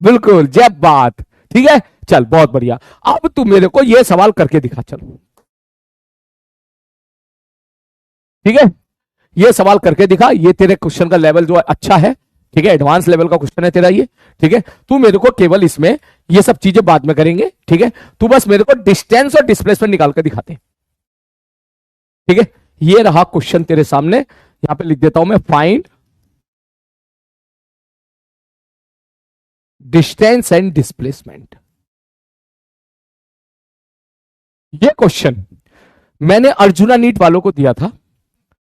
बिल्कुल जब बात। ठीक है, चल बहुत बढ़िया। अब तू मेरे को ये सवाल करके दिखा, चल। ठीक है, ये सवाल करके दिखा, ये तेरे क्वेश्चन का लेवल जो है अच्छा है। ठीक है, एडवांस लेवल का क्वेश्चन है तेरा ये। ठीक है, तू मेरे को केवल इसमें ये सब चीजें बाद में करेंगे। ठीक है, तू बस मेरे को डिस्टेंस और डिस्प्लेसमेंट निकाल कर दिखाते। ठीक है, ये रहा क्वेश्चन तेरे सामने, यहां पे लिख देता हूं मैं, फाइंड डिस्टेंस एंड डिस्प्लेसमेंट। ये क्वेश्चन मैंने अर्जुना नीट वालों को दिया था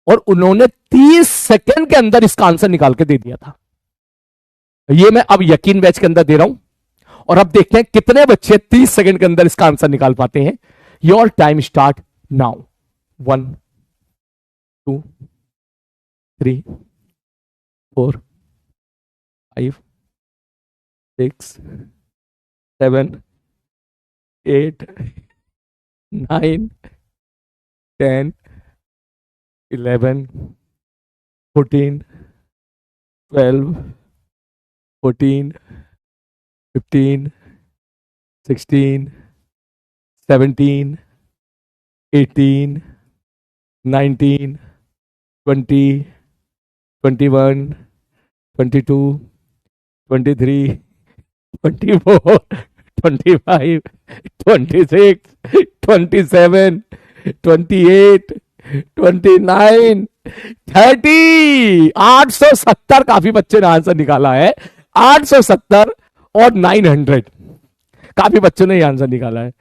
और उन्होंने 30 सेकंड के अंदर इसका आंसर निकाल के दे दिया था। ये मैं अब यकीन बैच के अंदर दे रहा हूं और अब देखते हैं कितने बच्चे 30 सेकंड के अंदर इसका आंसर निकाल पाते हैं। Your time start now. 1 2 3 4 5 6 7 8 9 10 11 14 12 14 15 16 17 18 19 20 21 22 23 24 25 26 27 28 29 30। 870 काफी बच्चे ने आंसर निकाला है। 870 और 900 काफी बच्चों ने आंसर निकाला है।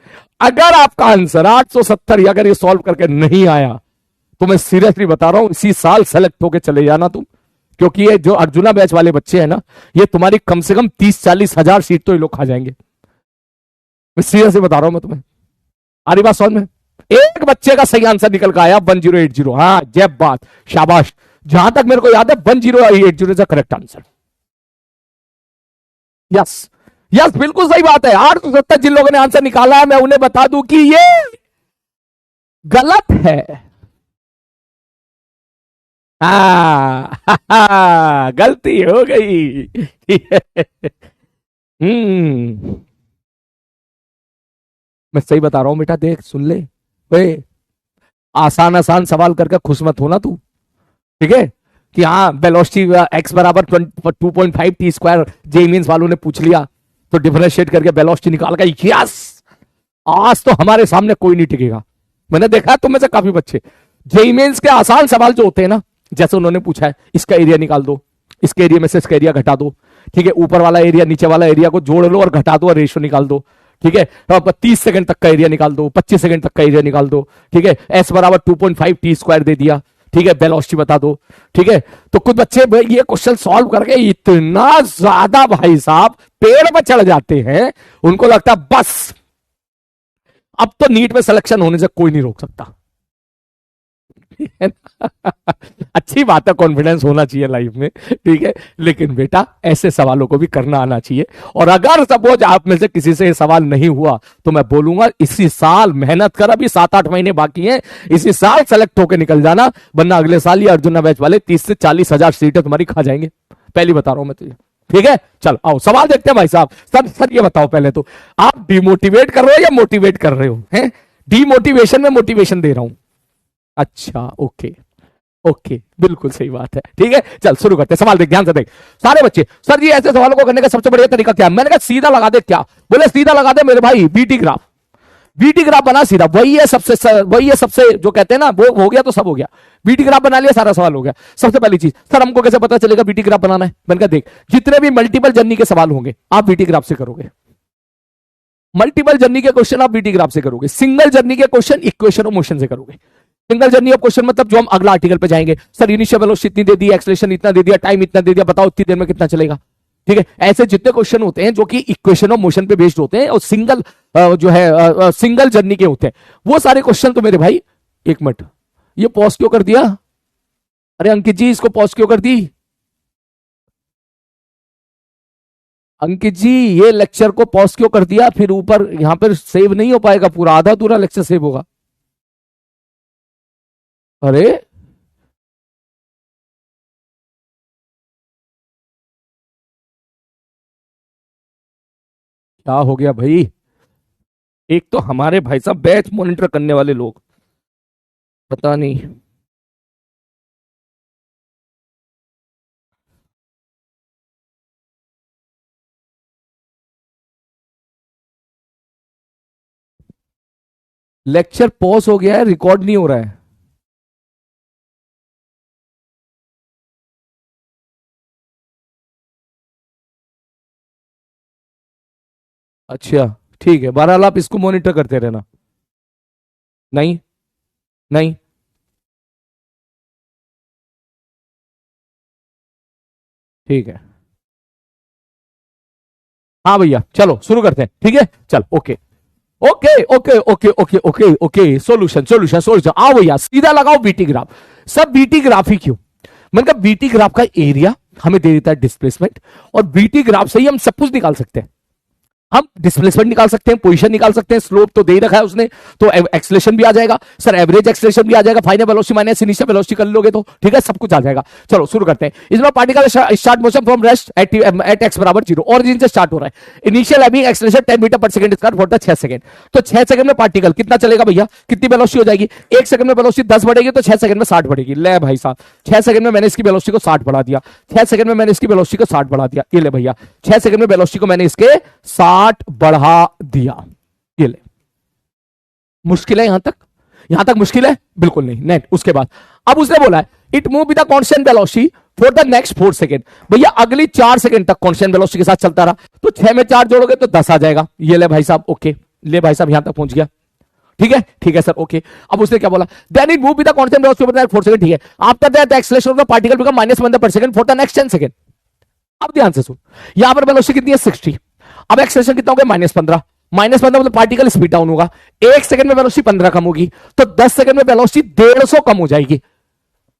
अगर आपका आंसर 870 अगर ये सॉल्व करके नहीं आया तो मैं सीरियसली बता रहा हूं, इसी साल सेलेक्ट होके चले जाना तुम, क्योंकि ये जो अर्जुना बैच वाले बच्चे हैं ना, ये तुम्हारी कम से कम 30-40 हजार सीट तो ये लोग खा जाएंगे। मैं सीरियसली बता रहा हूं मैं तुम्हें। आ रही बात समझ में? एक बच्चे का सही आंसर निकल कर आया 1080। हाँ जय बात, शाबाश। जहां तक मेरे को याद है 1080 is correct answer. Yes yes, बिल्कुल सही बात है। 870 जिन लोगों ने आंसर निकाला है, मैं उन्हें बता दूं कि ये गलत है। गलती हो गई। मैं सही बता रहा हूं बेटा, देख सुन ले। वे आसान आसान सवाल करके खुश मत होना तू। ठीक है, कि हाँ वेलोसिटी एक्स बराबर 2.5 टी स्क्वायर जे मीन्स वालों ने पूछ लिया तो डिफरेंशिएट करके वेलोसिटी निकाल गया। यस, आज तो हमारे सामने कोई नहीं टिकेगा। मैंने देखा तुम में से काफी बच्चे जे मीन्स के आसान सवाल जो होते हैं ना, जैसे उन्होंने पूछा है इसका एरिया निकाल दो, इसके एरिया में से इसका एरिया घटा दो। ठीक है, ऊपर वाला एरिया नीचे वाला एरिया को जोड़ लो और घटा दो और रेशियो निकाल दो। ठीक है, 30 सेकंड तक का एरिया निकाल दो, 25 सेकंड तक का एरिया निकाल दो। ठीक है, एस बराबर 2.5 टी स्क्वायर दे दिया। ठीक है, वेलोसिटी बता दो। ठीक है, तो कुछ बच्चे ये क्वेश्चन सॉल्व करके इतना ज्यादा भाई साहब पेड़ पर चढ़ जाते हैं, उनको लगता है बस अब तो नीट में सिलेक्शन होने से कोई नहीं रोक सकता। अच्छी बात है, कॉन्फिडेंस होना चाहिए लाइफ में। ठीक है, लेकिन बेटा ऐसे सवालों को भी करना आना चाहिए। और अगर सपोज आप में से किसी से ये सवाल नहीं हुआ तो मैं बोलूंगा इसी साल मेहनत कर, अभी 7-8 महीने बाकी हैं, इसी साल सेलेक्ट होकर निकल जाना, वरना अगले साल ये अर्जुना बैच वाले 30 से 40 हजार सीटें तुम्हारी खा जाएंगे। पहली बता रहा हूं मैं तुझे। ठीक है, चल आओ सवाल देखते हैं भाई साहब। सर ये बताओ पहले तो, आप डिमोटिवेट कर रहे हो या मोटिवेट कर रहे हो? हैं, डिमोटिवेशन में मोटिवेशन दे रहा हूं। अच्छा ओके ओके, बिल्कुल सही बात है। ठीक है, चल शुरू करते हैं। सवाल देख, ध्यान से देख सारे बच्चे। सर जी ऐसे सवालों को करने का सबसे बढ़िया तरीका क्या है? मैंने कहा सीधा लगा दे। क्या बोले? सीधा लगा दे मेरे भाई, बीटी ग्राफ। वीटी ग्राफ बना सीधा, वही है सबसे जो कहते हैं ना, वो हो गया तो सब हो गया। वीटी ग्राफ बना लिया, सारा सवाल हो गया। सबसे पहली चीज, सर हमको कैसे पता चलेगा वीटी ग्राफ बनाना है? मैंने कहा देख, जितने भी मल्टीपल जर्नी के सवाल होंगे आप वीटी ग्राफ से करोगे। मल्टीपल जर्नी के क्वेश्चन आप वीटी ग्राफ से करोगे। सिंगल जर्नी के क्वेश्चन इक्वेशन ऑफ मोशन से करोगे। सिंगल जर्नी ऑफ क्वेश्चन मतलब जो हम अगला आर्टिकल पे जाएंगे, सर इनिशियल वेलोसिटी इतनी दे दी, एक्सेलरेशन इतना दे दिया, टाइम इतना दे दिया, बताओ इतनी देर में कितना चलेगा। ठीक है, ऐसे जितने क्वेश्चन होते हैं जो कि इक्वेशन ऑफ मोशन पे बेस्ड होते हैं और सिंगल जो है सिंगल जर्नी के होते हैं, वो सारे क्वेश्चन तो मेरे भाई, एक मिनट ये पॉज क्यों कर दिया? अरे अंकित जी इसको पॉज क्यों कर दी? अंकित जी ये लेक्चर को पॉज क्यों कर दिया? फिर ऊपर यहां पर सेव नहीं हो पाएगा, पूरा आधा पूरा लेक्चर सेव होगा। अरे क्या हो गया भाई? एक तो हमारे भाई साहब बैच मॉनिटर करने वाले लोग, पता नहीं। लेक्चर पॉज हो गया है, रिकॉर्ड नहीं हो रहा है। अच्छा ठीक है, बहरहाल आप इसको मॉनिटर करते रहना। नहीं, नहीं, ठीक है। हाँ भैया चलो शुरू करते हैं, ठीक है, चल okay. Okay okay okay okay okay okay, solution solution solution, आओ भैया सीधा लगाओ बीटी ग्राफ। सब बीटी ग्राफ ही क्यों? मैंने कहा बीटी ग्राफ का एरिया हमें दे देता है डिस्प्लेसमेंट, और बीटी ग्राफ से ही हम सब कुछ निकाल सकते हैं। हम डिस्प्लेसमेंट निकाल सकते हैं, पोजीशन निकाल सकते हैं, स्लोप तो दे ही रखा है उसने, तो एक्सलेशन भी आ जाएगा सर, एवरेज एक्सलेशन भी आ जाएगा, final velocity minus initial velocity कर लोगे तो ठीक है, सब कुछ आ जाएगा। चलो शुरू करते हैं। इसमें particle start motion from rest at x बराबर 0, ओरिजिन से स्टार्ट हो रहा है। Initial having acceleration 10 metre per second square for the 6 second. तो 6 सेकंड में पार्टिकल कितना चलेगा भैया? कितनी वेलोसिटी हो जाएगी? 1 सेकंड में वेलोसिटी 10 बढ़ेगी तो 6 सेकंड में 60 बढ़ेगी। ले भाई साहब, 6 सेकंड में मैंने इसकी वेलोसिटी को 60 बढ़ा दिया, 6 सेकंड में मैंने इसकी वेलोसिटी को 60 बढ़ा दिया। ये ले भैया, 6 सेकंड में वेलोसिटी को मैंने इसके 60 बढ़ा दिया। ये ले, मुश्किल है यहां तक? यहां तक मुश्किल है? बिल्कुल नहीं। नेट उसके बाद अब उसने बोला है it move with the constant velocity for the next 4 second. भैया अगली 4 सेकंड तक कांस्टेंट वेलोसिटी के साथ चलता रहा, तो 6 में 4 जोड़ोगे तो 10 आ जाएगा। ये ले भाई साहब, ओके, ले भाई साहब यहां तक पहुंच गया। ठीक है, ठीक है सर, ओके। अब उसने क्या बोला? Then it move with the constant velocity for the next 4 second. ठीक है, after that the acceleration of the particle become -1 per second for the next 10 second. अब ध्यान से सुन, यहां पर वेलोसिटी कितनी है? 60। अब एक्सेलरेशन कितना हो गया? -15। -15 मतलब पार्टिकल स्पीड डाउन होगा। 1 सेकंड में वेलोसिटी 15 कम होगी, तो 10 सेकंड में वेलोसिटी 150 कम हो जाएगी।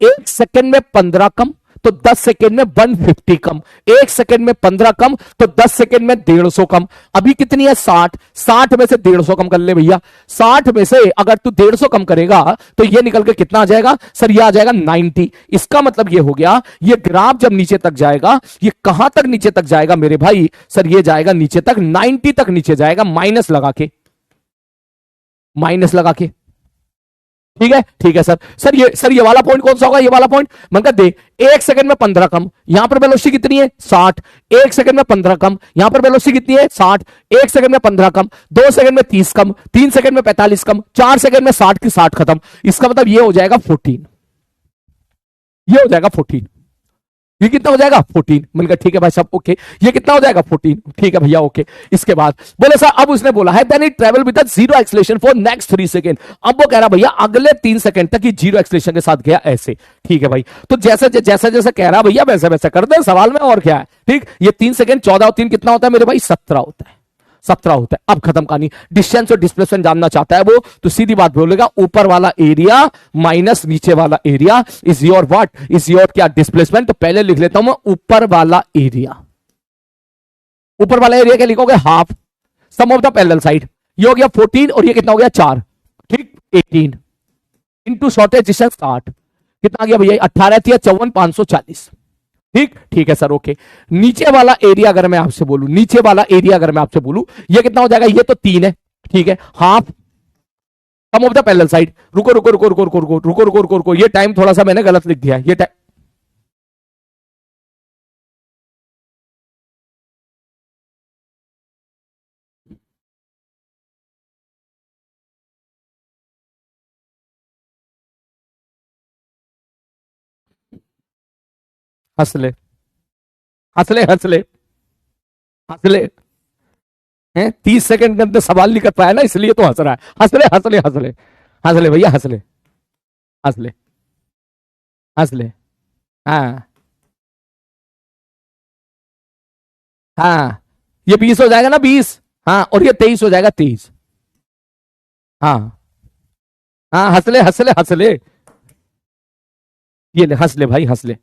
1 सेकंड में 15 कम तो 10 सेकंड में 150 कम, 1 सेकंड में 15 कम तो 10 सेकंड में 150 कम। अभी कितनी है? 60। 60 में से 150 कम कर ले भैया। 60 में से अगर तू 150 कम करेगा तो ये निकल के कितना आ जाएगा सर? ये आ जाएगा 90। इसका मतलब ये हो गया, ये ग्राफ जब नीचे तक जाएगा, ये कहां तक नीचे तक जाएगा मेरे भाई? सर ये जाएगा नीचे तक, 90 तक नीचे जाएगा, माइनस लगा के, माइनस लगा के। ठीक है, ठीक है सर। सर ये वाला पॉइंट कौन सा होगा? ये वाला पॉइंट मतलब देख, 1 सेकंड में 15 कम, यहां पर वेलोसिटी कितनी है? 60। 1 सेकंड में 15 कम, यहां पर वेलोसिटी कितनी है? 60। 1 सेकंड में 15 कम, 2 सेकंड में 30 कम, 3 सेकंड में 45 कम, 4 सेकंड में 60 की 60 खत्म। इसका मतलब ये हो जाएगा 14। ये हो जाएगा 14। ये कितना हो जाएगा? 14। मैंने कहा ठीक है भाई साहब, ओके। ये कितना हो जाएगा? 14। ठीक है भैया, ओके। इसके बाद बोले सर, अब उसने बोला है then it travel with zero acceleration for next 3 second. अब वो कह रहा भैया अगले 3 सेकंड तक ही जीरो एक्सलेशन के साथ गया ऐसे। ठीक है भाई, तो जैसे जैसे जैसे कह रहा भैया वैसे वैसे कर दे सवाल में, और क्या है। ठीक, ये 3 सेकंड 14 और 3 कितना होता है मेरे भाई? 17 होता है। 17 होता है। अब खत्म कहानी। डिस्टेंस और डिस्प्लेसमेंट जानना चाहता है वो, तो सीधी बात बोलेगा, ऊपर वाला एरिया माइनस नीचे वाला area is your what? Is your क्या? डिस्प्लेसमेंट। तो पहले लिख लेता हूं मैं ऊपर वाला एरिया। ऊपर वाला एरिया क्या लिखोगे? Half sum of the parallel side. ये हो गया 14 और ये कितना हो गया? 4। ठीक, 18 इंटू शॉर्टेज डिस्टेंस 60। कितना आ गया भैया? 18 या 54 540। ठीक, ठीक है सर, ओके। नीचे वाला एरिया अगर मैं आपसे बोलूं, नीचे वाला एरिया अगर मैं आपसे बोलूं, ये कितना हो जाएगा? ये तो 3 है। ठीक है, half sum of the parallel side. रुको रुको रुको रुको रुको रुको रुको रुको रुको रुको, ये टाइम थोड़ा सा मैंने गलत लिख दिया है। ये टाइम हंसले हंसले हंसले हंसले हैं, 30 सेकंड के अंदर सवाल नहीं कर पाया ना, इसलिए तो हंस रहा है। हंसले हंसले हंसले हंसले भैया, हंसले हंसले हंसले। हाँ हाँ, ये 20 हो जाएगा ना, 20। हाँ, और ये 23 हो जाएगा, 23। हाँ हाँ, हंसले हंसले हंसले। ये ले, हंस ले भाई, हंस ले।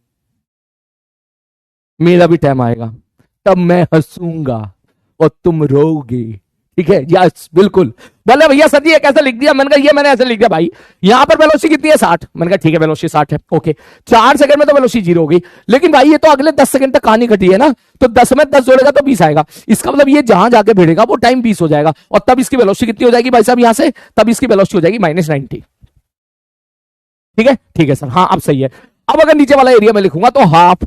मेरा भी टाइम आएगा, तब मैं हंसूंगा और तुम रोओगे। ठीक है, यस बिल्कुल। बोले भैया सर जी ये कैसे लिख दिया? मैंने कहा ये मैंने ऐसे लिख दिया भाई, यहां पर वेलोसिटी कितनी है? 60। मैंने कहा ठीक है, वेलोसिटी 60 है, ओके। 4 सेकंड में तो वेलोसिटी 0 होगी, लेकिन भाई ये तो अगले 10 सेकंड तक कहानी घटी है ना, तो 10 में 10 जोड़ेगा तो 20 आएगा। इसका मतलब ये जहां जाके भिड़ेगा वो टाइम 20 हो जाएगा, और तब इसकी वेलोसिटी कितनी हो जाएगी भाई साहब? यहां से तब इसकी वेलोसिटी हो जाएगी -90। ठीक है सर, हाँ अब सही है। अब अगर नीचे वाला एरिया में लिखूंगा तो हाफ,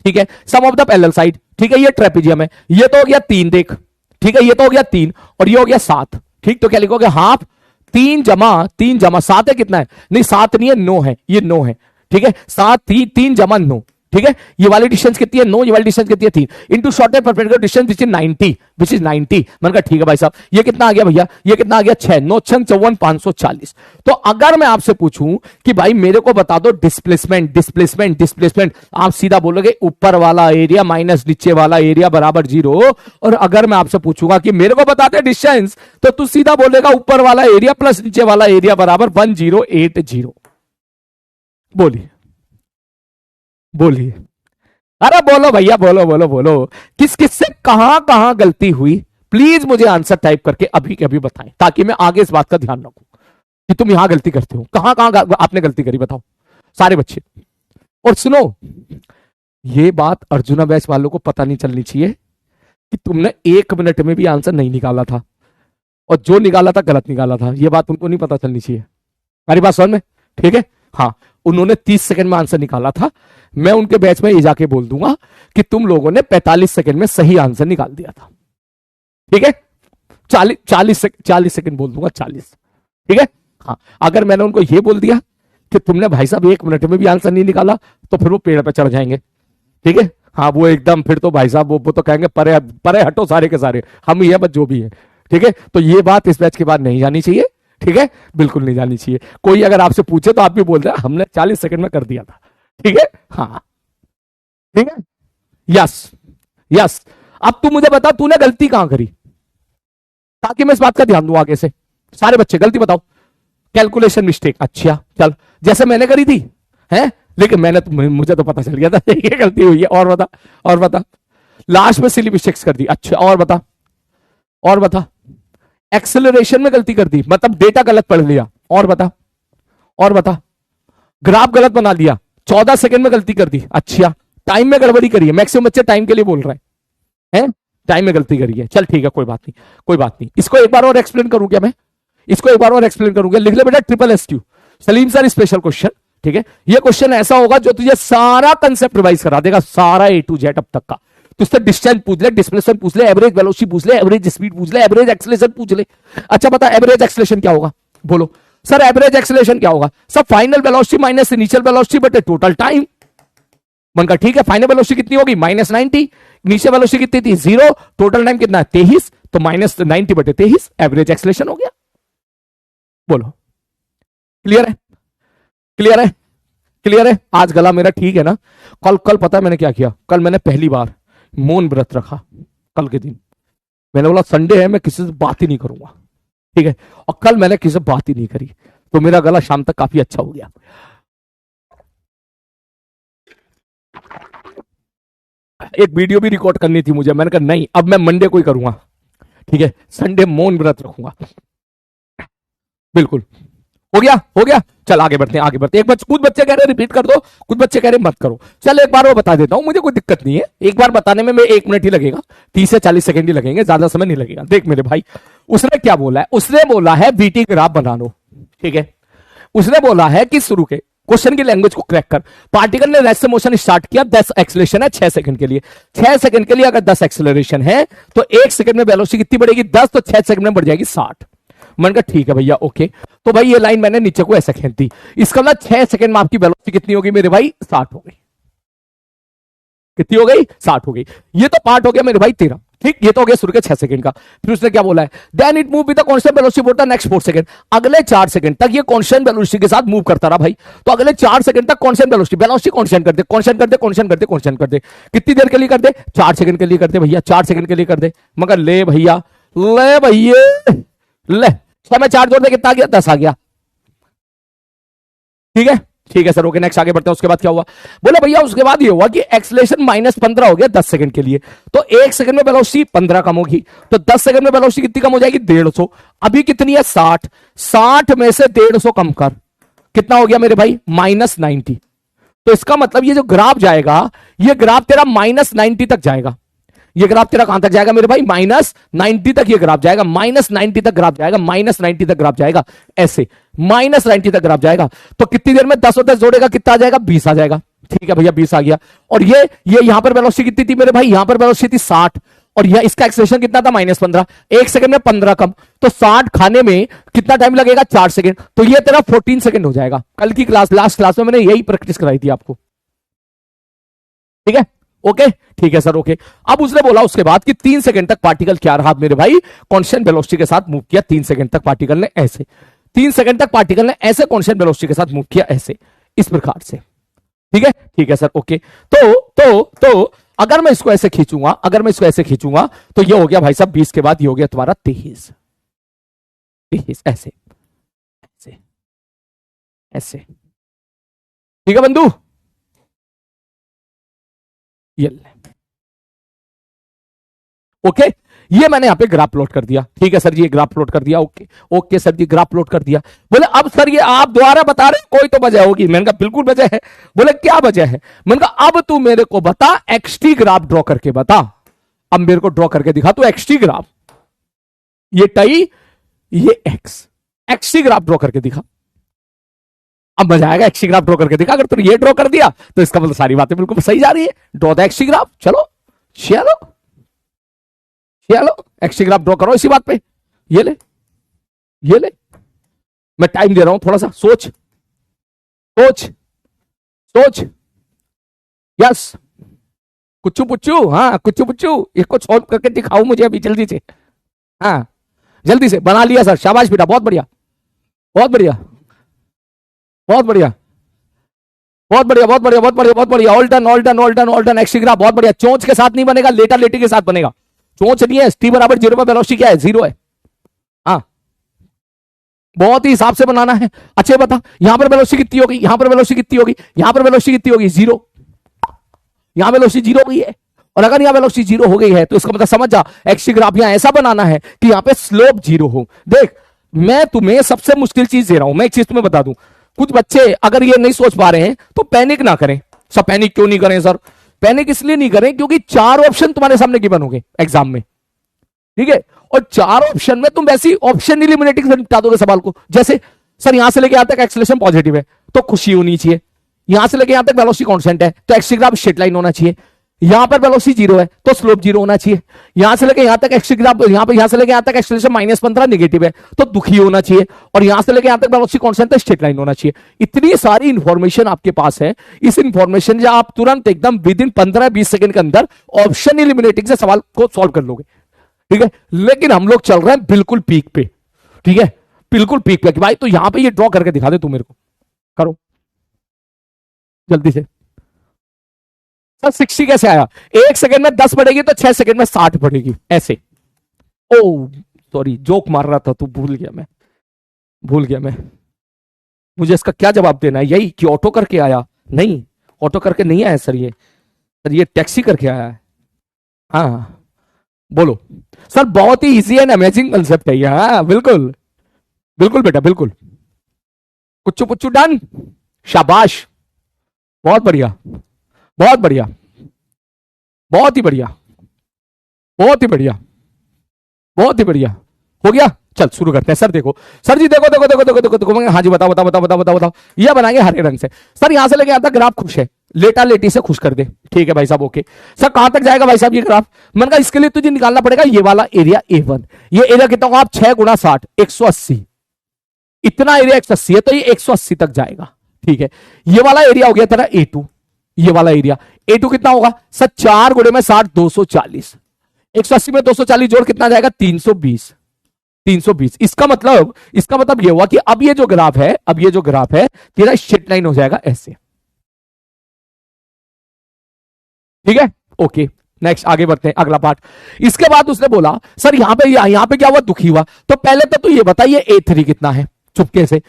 ठीक है, सम ऑफ द पैरेलल साइड, ठीक है, ये ट्रेपेजियम है, ये तो हो गया 3, देख, ठीक है, ये तो हो गया 3 और ये हो गया 7। ठीक, तो क्या लिखोगे? हाफ 3 जमा 7 है, कितना है? नहीं 7 नहीं है, 9 है, ये 9 है। ठीक है, 7 3 जमा 9। ठीक है, ये वाली डिस्टेंस कितनी है? 9। ये वाली डिस्टेंस कितनी है? 3 into shortest perpendicular distance which is 90, which is 90। मैंने कहा ठीक है भाई साहब, ये कितना आ गया भैया? ये कितना आ गया? 6 9 6 54 540। तो अगर मैं आपसे पूछूं कि भाई मेरे को बता दो डिस्प्लेसमेंट डिस्प्लेसमेंट डिस्प्लेसमेंट, आप सीधा बोलोगे ऊपर वाला एरिया माइनस नीचे वाला एरिया बराबर 0। और अगर मैं आपसे पूछूंगा कि मेरे को बता दे डिस्टेंस, तो तू सीधा बोलेगा ऊपर वाला एरिया प्लस नीचे वाला एरिया बराबर 1080। बोलिए बोलिए, अरे बोलो भैया, बोलो बोलो बोलो, किस किस से कहां कहां गलती हुई? प्लीज मुझे आंसर टाइप करके अभी के अभी बताएं, ताकि मैं आगे इस बात का ध्यान रखूं कि तुम यहां गलती करते हो। कहां कहां आपने गलती करी, बताओ सारे बच्चे। और सुनो, ये बात अर्जुना बैच वालों को पता नहीं चलनी चाहिए कि तुमने 1 मिनट में भी आंसर नहीं निकाला था, और जो निकाला था गलत निकाला था। ये बात उनको नहीं पता चलनी चाहिए। हमारी बात समझ में? ठीक है, हाँ, उन्होंने 30 सेकंड में आंसर निकाला था, मैं उनके बैच में ये जाके बोल दूंगा कि तुम लोगों ने 45 सेकंड में सही आंसर निकाल दिया था। ठीक है, 40 सेकंड बोल दूंगा, 40। ठीक है, हाँ, अगर मैंने उनको ये बोल दिया कि तुमने भाई साहब 1 मिनट में भी आंसर नहीं निकाला, तो फिर वो पेड़ पे चढ़ जाएंगे। ठीक है, हाँ, वो एकदम फिर तो भाई साहब वो तो कहेंगे परे परे हटो सारे के सारे, हम ये बस जो भी है। ठीक है, तो ये बात इस बैच के बाद नहीं जानी चाहिए। ठीक है, बिल्कुल नहीं जानी चाहिए। कोई अगर आपसे पूछे तो आप भी बोल रहे हैं हमने 40 सेकंड में कर दिया था। ठीक है, हाँ, ठीक है, यस यस। अब तू मुझे बता तूने गलती कहां करी, ताकि मैं इस बात का ध्यान दूं आगे से। सारे बच्चे गलती बताओ। कैलकुलेशन मिस्टेक, अच्छा चल, जैसे मैंने करी थी है, लेकिन मैंने तो मुझे तो पता चल गया था ये गलती हुई है। और बता, और बता। लास्ट में सिली मिस्टेक्स कर दी, अच्छा और बता, और बता। एक्सेलरेशन में गलती कर दी, मतलब डेटा गलत पढ़ लिया, और बता, और बता। ग्राफ गलत बना लिया, 14 सेकंड में गलती कर दी, अच्छा। टाइम में गड़बड़ी करी है, मैक्सिमम बच्चे टाइम के लिए बोल रहे हैं, टाइम में गलती करी है, चल ठीक है, कोई बात नहीं, कोई बात नहीं। इसको एक बार और एक्सप्लेन करूं क्या मैं? इसको एक बार और एक्सप्लेन करूंगा, लिख ले बेटा, SSQ Salim sir special question. ठीक है, ये क्वेश्चन ऐसा होगा जो तुझे सारा कंसेप्ट रिवाइज करा देगा, सारा A to Z अब तक का। तुझसे डिस्टेंस पूछ ले, डिस्प्लेसमेंट पूछ ले, एवरेज वेलोसिटी पूछ ले, एवरेज स्पीड पूछ ले, एवरेज एक्सेलरेशन पूछ ले। अच्छा बता, एवरेज एक्सेलरेशन क्या होगा? बोलो सर, एवरेज एक्सेलरेशन क्या होगा? सब final velocity minus initial velocity बटे टोटल टाइम। मन का ठीक है, फाइनल वेलोसिटी कितनी होगी? -90। इनिशियल वेलोसिटी कितनी थी? 0। टोटल टाइम कितना है? 23। तो -90 बटे 23 एवरेज एक्सेलरेशन हो गया। बोलो, क्लियर है? क्लियर है? क्लियर है? आज गला मेरा ठीक है ना? कल पता है मैंने क्या किया? कल मैंने पहली बार मौन व्रत रखा। कल के दिन मैंने बोला संडे है, मैं किसी से बात ही नहीं करूंगा। ठीक है, और कल मैंने किसी से बात ही नहीं करी, तो मेरा गला शाम तक काफी अच्छा हो गया। एक वीडियो भी रिकॉर्ड करनी थी मुझे, मैंने कहा नहीं, अब मैं मंडे को ही करूंगा। ठीक है, संडे मौन व्रत रखूंगा। बिल्कुल, हो गया, हो गया। चल आगे बढ़ते हैं, आगे बढ़ते हैं। कुछ बच्चे कह रहे रिपीट कर दो, कुछ बच्चे कह रहे मत करो। चल एक बार वो बता देता हूं, मुझे कोई दिक्कत नहीं है, एक बार बताने में मैं 1 मिनट ही लगेगा, 30 से 40 सेकंड ही लगेंगे, ज्यादा समय नहीं लगेगा। देख मेरे भाई, उसने क्या बोला है? उसने बोला है VT ग्राफ बना लो। ठीक है, उसने बोला है कि शुरू के क्वेश्चन की लैंग्वेज को क्रैक कर। पार्टिकल ने रेस्ट से मोशन स्टार्ट किया, 10 एक्सेलरेशन है 6 सेकंड के लिए। 6 सेकंड के लिए अगर 10 एक्सेलरेशन है तो 1 सेकंड में वेलोसिटी कितनी बढ़ेगी? 10। तो 6 सेकंड में बढ़ जाएगी 60। मैंने कहा ठीक है भैया, ओके। तो भाई ये लाइन मैंने नीचे को ऐसे खींच दी, इसका मतलब 6 सेकंड में आपकी वेलोसिटी कितनी होगी मेरे भाई? 60 होगी। कितनी हो गई? 60 हो गई। ये तो पार्ट हो गया मेरे भाई तेरा, ठीक। ये तो हो गया शुरू के 6 सेकंड का। फिर उसने क्या बोला है? Then it move with the constant velocity for the next 4 second. अगले 4 सेकंड तक ये कांस्टेंट वेलोसिटी के साथ मूव करता रहा भाई। तो अगले 4 सेकंड तक कांस्टेंट वेलोसिटी, वेलोसिटी कांस्टेंट कर दे, कांस्टेंट कर दे, कांस्टेंट कर दे, कांस्टेंट कर दे। कितनी देर के लिए कर दे? 4 सेकंड के लिए कर दे भैया, 4 सेकंड के लिए कर दे। मगर ले भैया, ले भैया, ले 6 में 4 जोड़ दे, कितना आ गया? 10 आ गया। ठीक है, ठीक है सर, ओके। नेक्स्ट आगे बढ़ते हैं। उसके बाद क्या हुआ? बोले भैया उसके बाद ये हुआ कि एक्सलेशन -15 हो गया 10 सेकंड के लिए। तो 1 सेकंड में वेलोसिटी 15 कम होगी, तो 10 सेकंड में वेलोसिटी कितनी कम हो जाएगी? 150। अभी कितनी है? 60। 60 में से 150 कम कर, कितना हो गया मेरे भाई? -90। तो इसका मतलब ये जो ग्राफ जाएगा, ये ग्राफ तेरा -90 तक जाएगा। ये ग्राफ तेरा कहां तक जाएगा मेरे भाई? -90 तक ये ग्राफ जाएगा, -90 तक ग्राफ जाएगा, -90 तक ग्राफ जाएगा, ऐसे -90 तक ग्राफ जाएगा। तो कितनी देर में 10 और 10 जोड़ेगा, कितना आ जाएगा? 20 आ जाएगा। ठीक है भैया, 20 आ गया। और ये यहां पर वेलोसिटी कितनी थी मेरे भाई? यहां पर वेलोसिटी थी 60, और यह इसका एक्सेलरेशन कितना था? -15। 1 सेकंड में 15 कम, तो 60 खाने में कितना टाइम लगेगा? 4 सेकंड। तो ये तेरा 14 सेकंड हो जाएगा। कल की क्लास, लास्ट क्लास में मैंने यही प्रैक्टिस कराई थी आपको। ठीक है, ओके, ठीक है सर, ओके। अब उसने बोला उसके बाद कि 3 सेकंड तक पार्टिकल क्या रहा मेरे भाई? कांस्टेंट वेलोसिटी के साथ मूव किया 3 सेकंड तक पार्टिकल ने, ऐसे 3 सेकंड तक पार्टिकल ने ऐसे कांस्टेंट वेलोसिटी के साथ मूव किया, ऐसे, इस प्रकार से। ठीक है सर, ओके। तो अगर मैं इसको ऐसे खींचूंगा, अगर मैं इसको ऐसे खींचूंगा, तो ये हो गया भाई साहब 20 के बाद ये हो गया तुम्हारा 23, ऐसे ऐसे ऐसे। ठीक है बंधु, ये ओके। ये मैंने यहां पे ग्राफ प्लॉट कर दिया। ठीक है सर जी, ये ग्राफ प्लॉट कर दिया। ओके ओके सर जी, ग्राफ प्लॉट कर दिया। बोले अब सर ये आप दोबारा बता रहे, कोई तो वजह होगी। मैंने कहा बिल्कुल वजह है। बोले क्या वजह है? मैंने कहा अब तू मेरे को बता, एक्सटी ग्राफ ड्रॉ करके बता। अब मेरे को ड्रॉ करके दिखा तू एक्सटी ग्राफ। ये टाई, ये एक्स, एक्सटी ग्राफ ड्रॉ करके दिखा। अब मजा आएगा। एक्सटी ग्राफ ड्रॉ करके दिखा। अगर तूने ये ड्रॉ कर दिया तो इसका मतलब सारी बातें बिल्कुल सही जा रही है। Draw the XT graph. चलो चलो चलो, एक्सटी ग्राफ ड्रॉ करो इसी बात पे। ये ले, ये ले, मैं टाइम दे रहा हूं, थोड़ा सा सोच सोच सोच। यस, कुच्चू पुच्चू, हाँ कुच्चू पुच्चू, इसको सॉल्व करके दिखाओ मुझे अभी जल्दी से। हाँ जल्दी से बना लिया सर, शाबाश बेटा, बहुत बढ़िया, बहुत बढ़िया, बहुत बढ़िया, बहुत बढ़िया, बहुत बढ़िया, बहुत बढ़िया, बहुत बढ़िया। All done, all done, all done, all done. XT graph बहुत बढ़िया। चोंच के साथ नहीं बनेगा, लेटा लेटी के साथ बनेगा। चोंच नहीं है, टी बराबर 0 पर वेलोसिटी क्या है? 0 है। हाँ, बहुत ही हिसाब से बनाना है। अच्छे बता, यहां पर वेलोसिटी कितनी होगी? यहां पर वेलोसिटी कितनी होगी? यहां पर वेलोसिटी कितनी होगी? 0। यहां वेलोसिटी 0 हो गई है। और अगर यहां वेलोसिटी 0 हो गई है तो इसका मतलब समझ जा, एक्सटी ग्राफ यहां ऐसा बनाना है कि यहां पे स्लोप 0 हो। देख, मैं तुम्हें सबसे मुश्किल चीज दे रहा हूं। मैं एक चीज तुम्हें बता दूं, कुछ बच्चे अगर ये नहीं सोच पा रहे हैं तो पैनिक ना करें। सब पैनिक क्यों नहीं करें सर? पैनिक इसलिए नहीं करें क्योंकि 4 ऑप्शन तुम्हारे सामने गिवन होंगे एग्जाम में। ठीक है, और 4 ऑप्शन में तुम वैसी ऑप्शन इलिमिनेटिंग से निपटा दोगे सवाल को। जैसे सर यहां से लेके यहां तक एक्सेलरेशन पॉजिटिव है तो खुशी होनी चाहिए। यहां से लेके यहां तक वेलोसिटी कांस्टेंट है तो एक्सटी ग्राफ स्ट्रेट लाइन होना चाहिए। यहां पर वेलोसिटी 0 है तो स्लोप 0 होना चाहिए। यहां से लेके यहां तक एक्सटी ग्राफ, यहां से लेके यहां तक एक्सेलरेशन -15 नेगेटिव है तो दुखी होना चाहिए। और यहां से लेके यहां तक वेलोसिटी कांस्टेंट है, स्ट्रेट लाइन होना चाहिए। इतनी सारी इंफॉर्मेशन आपके पास है। इस इंफॉर्मेशन से आप तुरंत एकदम विद इन 15-20 सेकंड के अंदर ऑप्शन इलिमिनेटिंग से सवाल को सॉल्व कर लोगे। ठीक है, लेकिन हम लोग चल रहे हैं बिल्कुल पीक पे। ठीक है, बिल्कुल पीक पे कि भाई तो यहां पे ये ड्रॉ करके दिखा दे तू मेरे को। करो जल्दी से। सर 60 कैसे आया? 1 सेकंड में 10 बढ़ेगी तो 6 सेकंड में 60 बढ़ेगी, ऐसे। ओ सॉरी, जोक मार रहा था तू, भूल गया मैं। मुझे इसका क्या जवाब देना है? यही कि ऑटो करके आया? नहीं, ऑटो करके नहीं आया सर, ये टैक्सी करके आया है। हाँ बोलो सर, बहुत ही इजी एंड अमेजिंग कंसेप्ट है ये। हाँ बिल्कुल बिल्कुल बेटा, बिल्कुल। कुच्चू पुच्चू डन, शाबाश, बहुत बढ़िया, बहुत बढ़िया, बहुत ही बढ़िया, बहुत ही बढ़िया, बहुत ही बढ़िया। हो गया, चल शुरू करते हैं। सर देखो, सर जी देखो देखो देखो देखो देखो देखो। हाँ जी बताओ बताओ बताओ बताओ बताओ बताओ। ये बनाएंगे हरे रंग से। सर यहां से लेके आता ग्राफ खुश है, लेटा लेटी से खुश कर दे। ठीक है भाई साहब, ओके। सर कहां तक जाएगा भाई साहब ये ग्राफ? मैंने कहा इसके लिए तुझे निकालना पड़ेगा ये वाला एरिया A1। ये एरिया कितना होगा आप? 6 गुना 60, 180। इतना एरिया 180 है तो ये 180 तक जाएगा। ठीक है, ये वाला एरिया हो गया तेरा A2। ये वाला एरिया A2 कितना होगा सर 4 गुणे में 60 240, 180 में 240 जोड़ कितना जाएगा 320, 320। इसका मतलब ये हुआ कि अब ये जो ग्राफ है तेरा स्ट्रेट लाइन हो जाएगा ऐसे। ठीक है ओके नेक्स्ट आगे बढ़ते हैं अगला पार्ट। इसके बाद उसने बोला सर यहां पे क्या हुआ दुखी हुआ, तो पहले तो ये बताइए A3 कितना है, चुपके से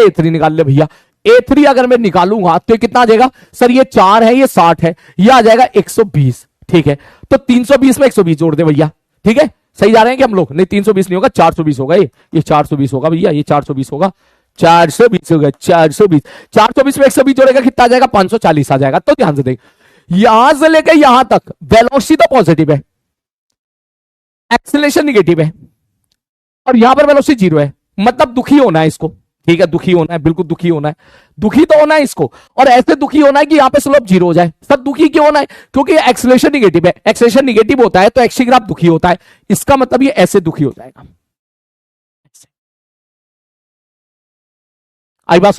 A3 निकाल ले भैया। A3 अगर मैं निकालूंगा तो ये कितना आ जाएगा सर, ये 4 है ये 60 है, ये आ जाएगा 120। ठीक है तो 320 में 120 जोड़ दे भैया। ठीक है सही जा रहे हैं कि हम लोग, नहीं 320 नहीं होगा 420 होगा, ये 420 होगा भैया, ये 420 होगा, 420 होगा, 420 में 120 जोड़ेगा कितना आ जाएगा 540 आ जाएगा। तो ध्यान से देख यहां से लेकर यहां तक वेलोसिटी तो पॉजिटिव है, एक्सेलरेशन निगेटिव है, और यहां पर वेलोसिटी जीरो है, मतलब दुखी होना है इसको। ठीक है दुखी होना है, बिल्कुल दुखी होना है, दुखी तो होना है इसको, और ऐसे दुखी होना है कि यहां पे स्लोप जीरो हो जाए। सब दुखी क्यों होना है, क्योंकि एक्सेलरेशन निगेटिव है, एक्सेलरेशन निगेटिव होता है तो एक्सी ग्राफ दुखी होता है, इसका मतलब ये ऐसे दुखी हो जाएगा। आई बात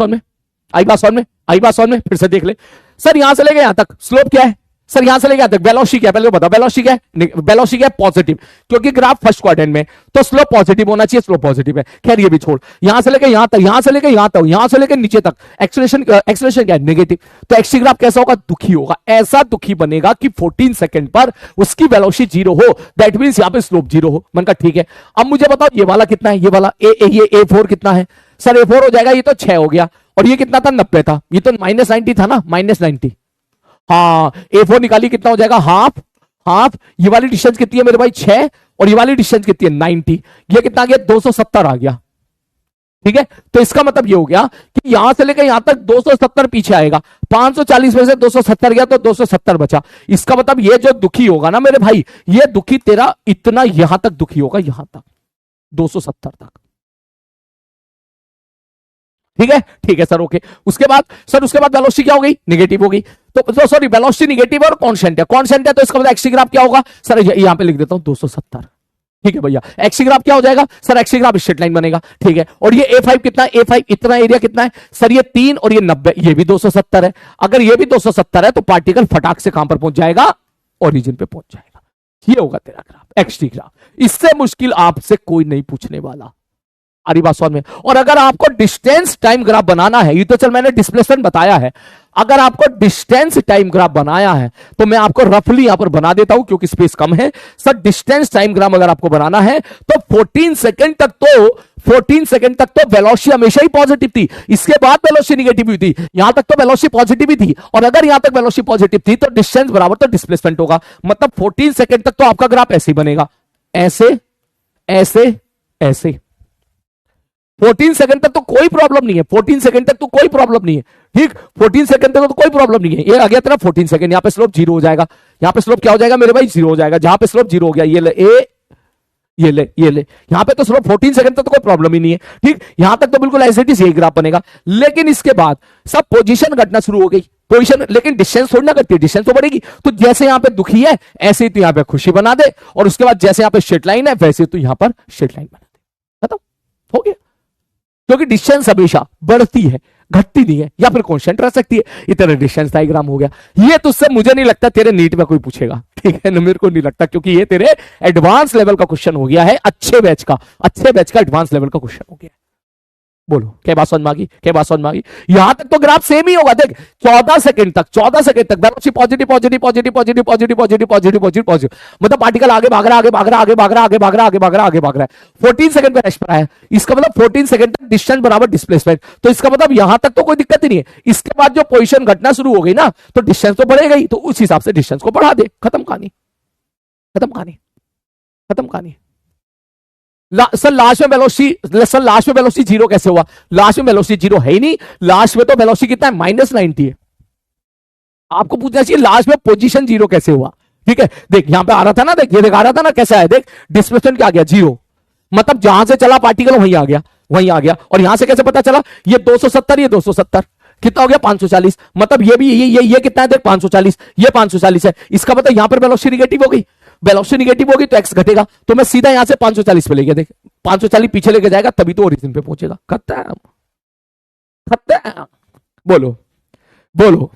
समझ में, फिर से देख ले। सर यहां से लेके यहां तक स्लोप क्या है, सर यहां से लेके यहां तक वेलोसिटी क्या है, पहले बताओ वेलोसिटी क्या है, वेलोसिटी क्या है पॉजिटिव, क्योंकि ग्राफ फर्स्ट क्वाड्रेंट में, तो स्लोप पॉजिटिव होना चाहिए, स्लोप पॉजिटिव है। खैर ये भी छोड़, यहां से लेके यहां तक, यहां से लेके यहां तक, यहां से लेके नीचे तक एक्सेलरेशन क्या है नेगेटिव, तो एक्सी ग्राफ कैसा होगा दुखी होगा, ऐसा दुखी बनेगा कि 14 सेकंड पर उसकी वेलोसिटी जीरो हो, दैट मींस यहां पे स्लोप जीरो हो। मन का ठीक है। अब मुझे बताओ ये वाला कितना है, ये वाला ये A4 कितना है, सर A4 हो जाएगा, ये तो 6 हो गया, और ये कितना था 90 था, ये तो -90 था ना, -90। हाँ A4 निकाली कितना हो जाएगा हाफ, ये वाली डिस्टेंस कितनी है मेरे भाई 6, और ये वाली डिस्टेंस कितनी है 90, ये कितना आ गया 270 आ गया। ठीक है तो इसका मतलब ये हो गया कि यहां से लेकर यहां तक 270 पीछे आएगा, 540 में से 270 गया तो 270 बचा। इसका मतलब ये जो दुखी होगा ना मेरे भाई, ये दुखी तेरा इतना यहां तक दुखी होगा, यहां तक 270 तक। ठीक है सर ओके। उसके बाद वेलोसिटी क्या हो गई नेगेटिव हो गई, तो सॉरी वेलोसिटी नेगेटिव और कांस्टेंट है तो इसका मतलब एक्सी ग्राफ क्या होगा सर, यहां पे लिख देता हूं 270। ठीक है भैया एक्सी ग्राफ क्या हो जाएगा सर, एक्सी ग्राफ स्ट्रेट लाइन बनेगा। ठीक है और ये A5 कितना है, A5 इतना एरिया कितना है सर, ये 3 और ये 90, ये भी 270 है। अगर ये भी 270 है तो पार्टिकल फटाक से कहां पर पहुंच जाएगा, ओरिजिन पे पहुंच जाएगा। ये होगा तेरा ग्राफ एक्सटी ग्राफ, इससे मुश्किल आपसे कोई नहीं पूछने वाला। आरी बात समझ में। और अगर आपको डिस्टेंस टाइम ग्राफ बनाना है, ये तो चल मैंने डिस्प्लेसमेंट बताया है, अगर आपको डिस्टेंस टाइम ग्राफ बनाया है तो मैं आपको रफली यहां पर बना देता हूं क्योंकि स्पेस कम है। सर डिस्टेंस टाइम ग्राफ अगर आपको बनाना है तो 14 सेकंड तक तो वेलोसिटी हमेशा ही पॉजिटिव थी, इसके बाद वेलोसिटी नेगेटिव हुई थी, यहां तक तो वेलोसिटी पॉजिटिव ही थी, और अगर यहां तक वेलोसिटी पॉजिटिव थी तो डिस्टेंस बराबर तो डिस्प्लेसमेंट होगा। मतलब 14 सेकंड तक तो आपका ग्राफ ऐसे ही बनेगा, ऐसे ऐसे ऐसे। 14 सेकंड तक तो कोई प्रॉब्लम नहीं है, 14 सेकंड तक तो कोई प्रॉब्लम नहीं है। ठीक 14 सेकंड तक तो कोई प्रॉब्लम नहीं है। ये आ गया तेरा 14 सेकंड, यहां पे स्लोप जीरो हो जाएगा, यहां पे स्लोप क्या हो जाएगा मेरे भाई जीरो हो जाएगा। जहां पे स्लोप जीरो हो गया ये ले ये ले यहां पे तो स्लोप 14 सेकंड तक तो कोई प्रॉब्लम ही नहीं है। ठीक यहां तक तो बिल्कुल ऐसे यही ग्राफ बनेगा, लेकिन इसके बाद सब पोजीशन घटना शुरू हो गई, पोजीशन, लेकिन डिस्टेंस थोड़ी ना घटती है, डिस्टेंस तो बढ़ेगी। तो जैसे यहां पे दुखी है ऐसे ही तो यहां पे खुशी बना दे, और उसके बाद जैसे यहां पे स्ट्रेट लाइन है वैसे तो यहां पर स्ट्रेट लाइन बना दे, खत्म हो गया। क्योंकि डिस्टेंस हमेशा बढ़ती है, घटती नहीं है, या फिर कांस्टेंट रह सकती है। इतना डिस्टेंस डायग्राम हो गया। ये तुझसे मुझे नहीं लगता तेरे नीट में कोई पूछेगा, ठीक है ना, मेरे को नहीं लगता, क्योंकि ये तेरे एडवांस लेवल का क्वेश्चन हो गया है, अच्छे बैच का एडवांस लेवल का क्वेश्चन हो गया। बोलो क्या बात समझ में आ गई? यहां तक तो ग्राफ सेम ही होगा। देख 14 सेकंड तक वेलोसिटी पॉजिटिव, मतलब पार्टिकल आगे भाग रहा है, 14 सेकंड पे रेस्ट पर आया, इसका मतलब 14 सेकंड तक डिस्टेंस बराबर डिस्प्लेसमेंट। तो इसका मतलब यहां तक तो कोई दिक्कत ही नहीं है। इसके बाद जो पोजीशन घटना शुरू हो गई ना, तो डिस्टेंस तो बढ़ेगा ही, तो उस हिसाब से डिस्टेंस को बढ़ा दे, खत्म कहानी। सर लास्ट में वेलोसिटी जीरो कैसे हुआ? लास्ट में वेलोसिटी जीरो है ही नहीं, लास्ट में तो वेलोसिटी कितना है -90 है। आपको पूछना चाहिए लास्ट में पोजीशन जीरो कैसे हुआ। ठीक है देख यहां पे आ रहा था ना, देख ये दिखा रहा था ना कैसे आया, देख डिस्प्लेसमेंट क्या आ गया जीरो, मतलब जहां से चला पार्टिकल वहीं आ गया। और यहां से कैसे पता चला, ये 270 कितना हो गया 540, मतलब ये भी ये कितना है देख 540, ये 540 है। इसका मतलब यहां पर वेलोसिटी निगेटिव हो गई, तो एक्स घटेगा, तो मैं सीधा यहां से 540 पे ले गया, देख 540 पीछे लेके जाएगा तभी तो ओरिजिन पे पहुंचेगा। खत्म। बोलो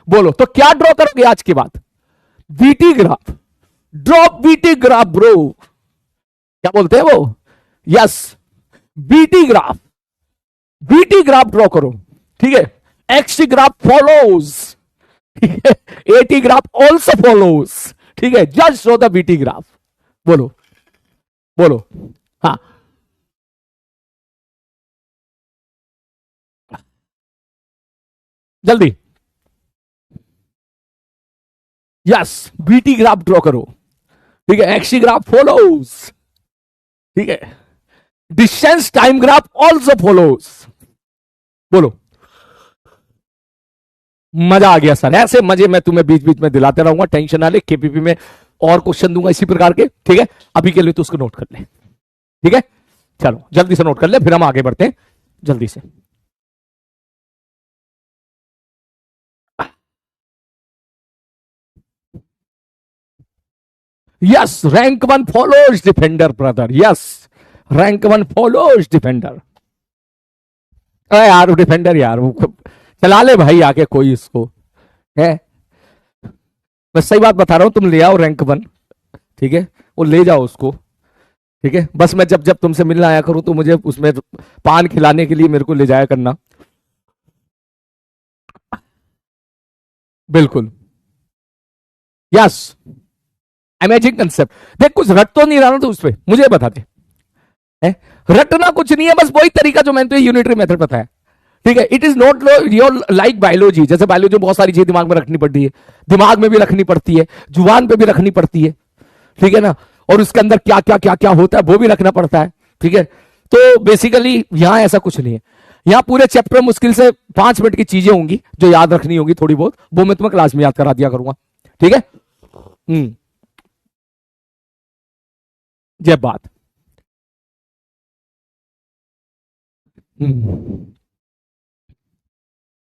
बोलो तो क्या ड्रॉ करोगे आज के बाद? BT graph, drop BT graph bro, क्या बोलते हैं वो? Yes, BT graph, BT graph draw करो, ठीक है। एक्सटी ग्राफ फॉलोज, ठीक है, एटी ग्राफ ऑल्सो फॉलोज, ठीक है। Just show the BT graph, बोलो बोलो, हाँ जल्दी, यस बीटी ग्राफ ड्रॉ करो, ठीक है। एक्सटी ग्राफ फॉलोज, ठीक है। Distance time graph also follows, बोलो। मजा आ गया सर, ऐसे मजे मैं तुम्हें बीच बीच में दिलाते रहूंगा, टेंशन ना ले। केपीपी में और क्वेश्चन दूंगा इसी प्रकार के, ठीक है। अभी के लिए तो उसको नोट कर ले, ठीक है। चलो जल्दी से नोट कर ले, फिर हम आगे बढ़ते हैं जल्दी से। Yes, rank one follows defender brother, yes, rank one follows defender. अरे यार डिफेंडर यार, वो चला ले भाई आके कोई इसको, है। मैं सही बात बता रहा हूं, तुम ले आओ रैंक वन, ठीक है। वो ले जाओ उसको, ठीक है। बस मैं जब जब तुमसे मिलने आया करूं तो मुझे उसमें पान खिलाने के लिए मेरे को ले जाया करना, बिल्कुल। Yes, amazing concept. देख कुछ रट तो नहीं रहा ना तो उस पर मुझे बता दे, है? रटना कुछ नहीं है, बस वही तरीका जो मैंने तो यूनिटरी मेथड बताया, ठीक है। It is not your like biology, जैसे बायोलॉजी बहुत सारी चीजें दिमाग में रखनी पड़ती है, दिमाग में भी रखनी पड़ती है, जुबान पे भी रखनी पड़ती है, ठीक है ना। और उसके अंदर क्या क्या क्या क्या होता है वो भी रखना पड़ता है, ठीक है। तो बेसिकली यहां ऐसा कुछ नहीं है। यहां पूरे चैप्टर में मुश्किल से 5 मिनट की चीजें होंगी जो याद रखनी होगी थोड़ी बहुत, वो मैं तुम्हें क्लास में याद करा दिया करूंगा, ठीक है। जय बात।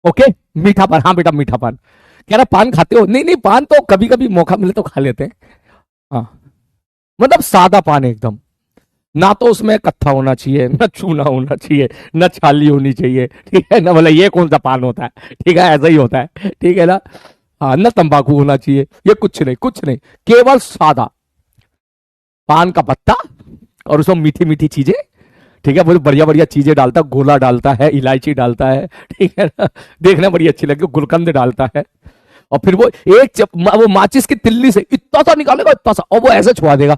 ओके, मीठा पान, हाँ बेटा मीठा पान कह रहा। पान खाते हो? नहीं नहीं, पान तो कभी कभी मौका मिले तो खा लेते हैं, हाँ। मतलब सादा पान एकदम, ना तो उसमें कत्था होना चाहिए, ना चूना होना चाहिए, ना छाली होनी चाहिए, ठीक है ना। बोला ये कौन सा पान होता है, ठीक है, ऐसा ही होता है, ठीक है ना। हाँ, ना तंबाकू होना चाहिए, ये कुछ नहीं, कुछ नहीं, केवल सादा पान का पत्ता और उसमें मीठी मीठी चीजें, ठीक है। वो बढ़िया बढ़िया चीजें डालता है, गोला डालता है, इलायची डालता है, ठीक है ना। देखने बड़ी अच्छी लगी, गुलकंद डालता है, और फिर वो वो माचिस की तिल्ली से इतना सा निकालेगा, इतना सा, और वो ऐसे छुआ देगा,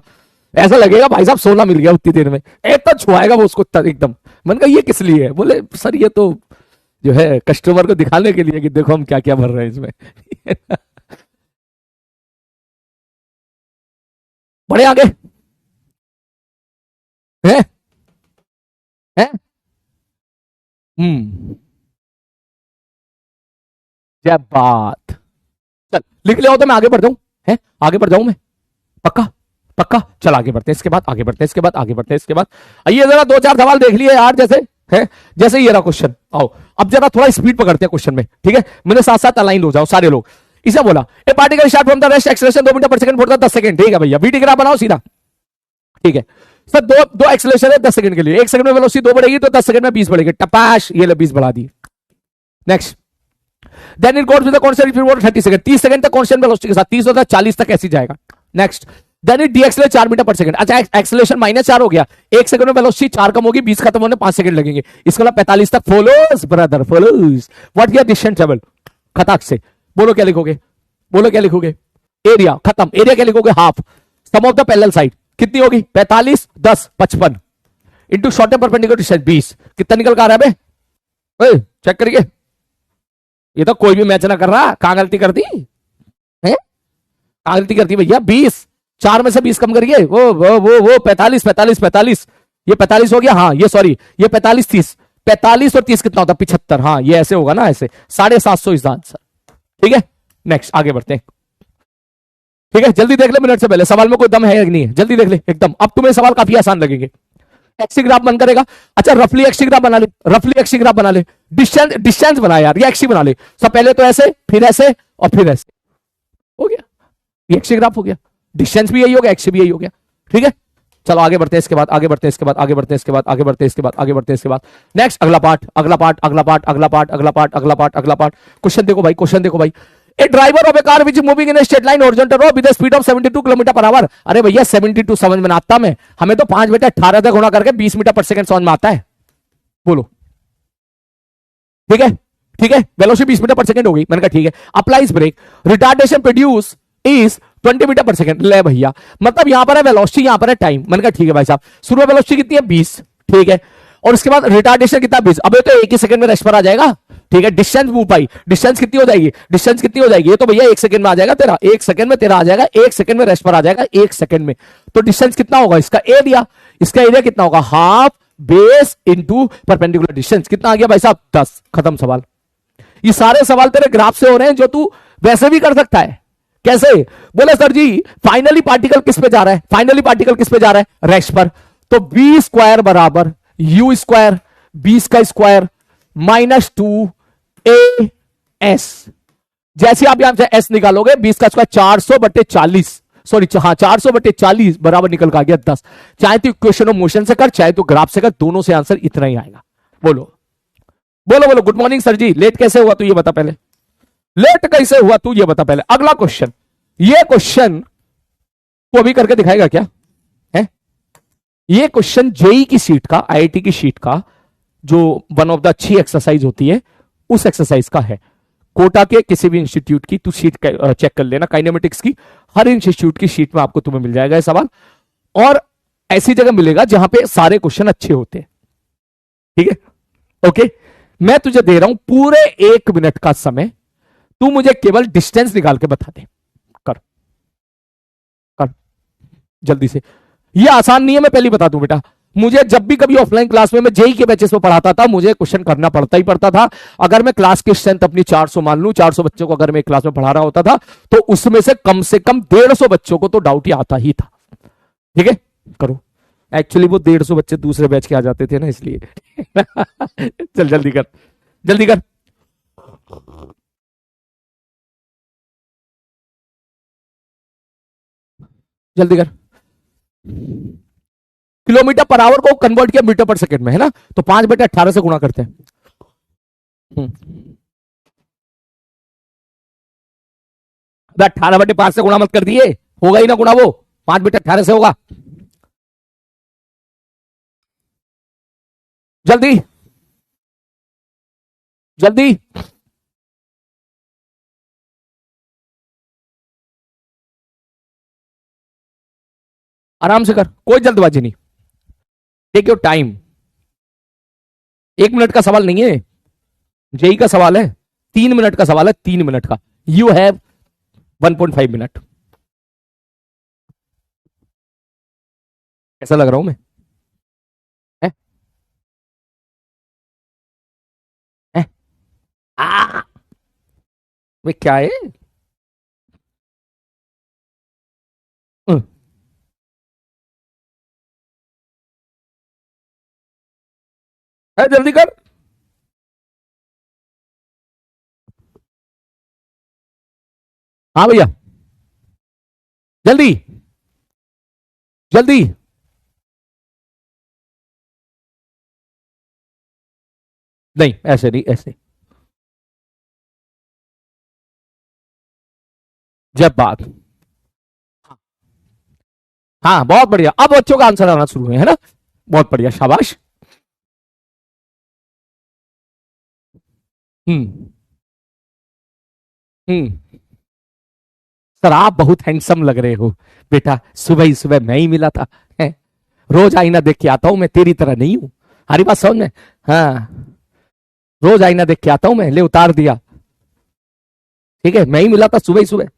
ऐसा लगेगा भाई साहब सोना मिल गया उतनी देर में, इतना छुआएगा वो उसको एकदम। मन का ये किस लिए है? बोले सर ये तो जो है कस्टमर को दिखाने के लिए कि देखो हम क्या क्या भर रहे हैं इसमें। बड़े आगे है, है? क्या बात। चल लिख ले, तो मैं आगे बढ़ जाऊं, है आगे बढ़ जाऊं मैं, पक्का पक्का। चल आगे बढ़ते हैं, इसके बाद आगे बढ़ते हैं, इसके बाद आगे बढ़ते हैं, इसके बाद आइए जरा 2-4 सवाल देख लिए यार, जैसे है, जैसे ये रहा क्वेश्चन। आओ अब जरा थोड़ा स्पीड पकड़ते हैं क्वेश्चन में, ठीक है। मेरे साथ साथ अलाइन हो जाओ सारे लोग। इसे बोला a particle start from the rest acceleration 2 metre per second for 10 second, ठीक है भैया। बीटी ग्राफ बनाओ सीधा, ठीक है सर। दो एक्सेलरेशन है 10 सेकंड के लिए, 1 सेकंड में वेलोसिटी 2 बढ़ेगी तो 10 सेकंड में 20 बढ़ेगी, टपाश, ये ले 20 बढ़ा दी। Next, then it goes with the constant for 30 second, 30 second तक कांस्टेंट वेलोसिटी के साथ, 30 होता है 40 तक ऐसे जाएगा। Next, then it decelerate 4 metre per second. अच्छा एक्सेलरेशन -4 हो गया, 1 सेकंड में वेलोसिटी 4 कम होगी, 20 खत्म होने 5 सेकंड लगेंगे, इसका मतलब 45 तक फॉलोज ब्रदर, फॉलोज। व्हाट किया डिस्टेंस ट्रेवल, खटाक से बोलो क्या लिखोगे, बोलो क्या लिखोगे? एरिया खत्म, एरिया क्या लिखोगे? Half sum of the parallel side कितनी होगी? 45 10 55 इंटू शॉर्ट परपेंडिकुलर डिस्टेंस 20, कितना निकल कर आ रहा है बे? चेक करिए, ये तो कोई भी मैच ना कर रहा, कहां गलती कर दी है, कहां गलती करती भैया? 20, 4 में से 20 कम करिए, वो 45 45 45, ये 45 हो गया, हाँ ये सॉरी ये 45 30, 45 और 30 कितना होता है? 75, हाँ ये ऐसे होगा ना, ऐसे 750 इसका आंसर, ठीक है। नेक्स्ट आगे बढ़ते हैं, ठीक है। जल्दी देख ले, मिनट से पहले सवाल में कोई दम है या नहीं है, जल्दी देख ले एकदम। अब तुम्हें सवाल काफी आसान लगेंगे। एक्सी ग्राफ बन करेगा, अच्छा रफली एक्सी ग्राफ बना ले, रफली एक्सी ग्राफ बना ले, डिस्टेंस बना यार, ये एक्सी बना ले। सब पहले तो ऐसे, फिर ऐसे और फिर ऐसे, हो गया ये एक्सी ग्राफ हो गया। डिस्टेंस भी यही हो गया, एक्सी भी यही हो गया, ठीक है। चलो आगे बढ़ते हैं, इसके बाद आगे बढ़ते हैं, इसके बाद आगे बढ़ते हैं, इसके बाद आगे बढ़ते हैं, इसके बाद आगे बढ़ते हैं, इसके बाद नेक्स्ट अगला पार्ट, अगला पार्ट, अगला पार्ट, अगला पार्ट, अगला पार्ट, अगला पार्ट, अगला पार्ट। क्वेश्चन देखो भाई, क्वेश्चन देखो भाई। A driver of a car which moving in straight line horizontal road with speed of 72 kilometre per hour. अरे भैया 72 समझ में आता में, हमें तो 5/18 तक गुणा करके 20 मीटर पर सेकंड समझ में आता है। बोलो ठीक है, ठीक है, वेलोसिटी 20 मीटर पर सेकंड हो गई। मैंने कहा ठीक है, applies brake, retardation produce is 20 metre per second. ले भैया, मतलब यहां पर है वेलोसिटी, यहां पर है टाइम। मैंने कहा ठीक है भाई साहब, शुरू में वेलोसिटी कितनी है 20, ठीक है, और उसके बाद रिटार्डेशन कितना 20। अब ये तो एक ही सेकंड में रेस्ट पर आ जाएगा, ठीक है। डिस्टेंस मूव पाई, डिस्टेंस कितनी हो जाएगी, डिस्टेंस कितनी हो जाएगी, ये तो भैया 1 सेकंड में आ जाएगा तेरा, 1 सेकंड में तेरा आ जाएगा, 1 सेकंड में रेस्ट पर आ जाएगा, 1 सेकंड में। तो डिस्टेंस कितना होगा, इसका एरिया, इसका एरिया कितना होगा, half base into perpendicular distance. कितना आ गया भाई साहब 10। खत्म सवाल। ये सारे सवाल तेरे ग्राफ से हो रहे हैं जो तू वैसे भी कर सकता है। कैसे? बोले सर जी फाइनली पार्टिकल किस पे जा रहा है, फाइनली पार्टिकल किस पे जा रहा है, रेस्ट पर। तो बी स्क्वायर बराबर यू स्क्वायर, बीस का स्क्वायर माइनस 2 AS। जैसे आप यहां से एस निकालोगे, 20 का स्क्वायर 400/40, सॉरी हाँ 400/40 बराबर निकल का गया 10। चाहे तो इक्वेशन ऑफ मोशन से कर, चाहे तो ग्राफ से कर, दोनों से आंसर इतना ही आएगा। बोलो बोलो बोलो। गुड मॉर्निंग सर जी, लेट कैसे हुआ तू ये बता पहले, लेट कैसे हुआ तू ये बता पहले। अगला क्वेश्चन, ये क्वेश्चन तू अभी करके दिखाएगा क्या है? ये क्वेश्चन जेई की शीट का, आईआईटी की शीट का, जो वन ऑफ द अच्छी एक्सरसाइज होती है उस एक्सरसाइज का है। कोटा के किसी भी इंस्टीट्यूट की तू शीट चेक कर लेना, काइनेमेटिक्स की हर इंस्टीट्यूट की शीट में आपको तुम्हें मिल जाएगा ये सवाल, और ऐसी जगह मिलेगा जहां पे सारे क्वेश्चन अच्छे होते हैं। ठीक है, ओके। मैं तुझे दे रहा हूं पूरे 1 मिनट का समय, तू मुझे केवल डिस्टेंस निकाल के बता दे। कर कर जल्दी से, ये आसान नहीं है, मैं पहले बता दूं बेटा। मुझे जब भी कभी ऑफलाइन क्लास में मैं जेई के बैचेस में पढ़ाता था, मुझे क्वेश्चन करना पड़ता ही पड़ता था। अगर मैं क्लास की स्ट्रेंथ अपनी 400 मान लूं, 400 बच्चों को अगर मैं क्लास में पढ़ा रहा होता था, तो उसमें से कम 150 बच्चों को तो डाउट ही आता ही था। ठीक है, करो। एक्चुअली वो 150 बच्चे दूसरे बैच के आ जाते थे ना, इसलिए चल जल्दी कर, जल्दी कर। जल्दी कर। किलोमीटर पर आवर को कन्वर्ट किया मीटर पर सेकंड में, है ना, तो 5/18 से गुणा करते हैं। 18/5 से गुणा मत कर दिए, होगा ही ना गुणा, वो 5/18 से होगा। जल्दी जल्दी। आराम से कर, कोई जल्दबाजी नहीं, टेक योर टाइम। 1 मिनट का सवाल नहीं है, जेई का सवाल है, 3 मिनट का सवाल है, 3 मिनट का। You have 1.5 minute. कैसा लग रहा हूं मैं? है? है? वे क्या है? जल्दी कर। हाँ भैया, जल्दी जल्दी। नहीं ऐसे नहीं, ऐसे। जब बात, हाँ बहुत बढ़िया, अब बच्चों का आंसर आना शुरू है ना, बहुत बढ़िया, शाबाश। हम्म हम्म। सर आप बहुत हैंडसम लग रहे हो बेटा, सुबह ही सुबह मैं ही मिला था, है? रोज आईना देख के आता हूं मैं, तेरी तरह नहीं हूं। हमारी बात समझ में? हाँ, रोज आईना देख के आता हूं मैं, ले उतार दिया। ठीक है, मैं ही मिला था सुबह ही सुबह।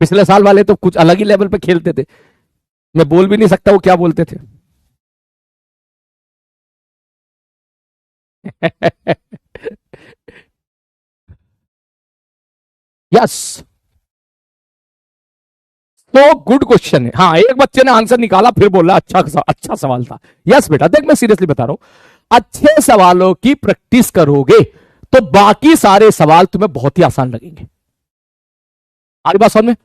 पिछले साल वाले तो कुछ अलग ही लेवल पे खेलते थे, मैं बोल भी नहीं सकता वो क्या बोलते थे। यस, तो गुड क्वेश्चन है। हाँ, एक बच्चे ने आंसर निकाला फिर बोला अच्छा सवाल था। यस बेटा, देख मैं सीरियसली बता रहा हूं, अच्छे सवालों की प्रैक्टिस करोगे तो बाकी सारे सवाल तुम्हें बहुत ही आसान लगेंगे। आरी बात समझ में?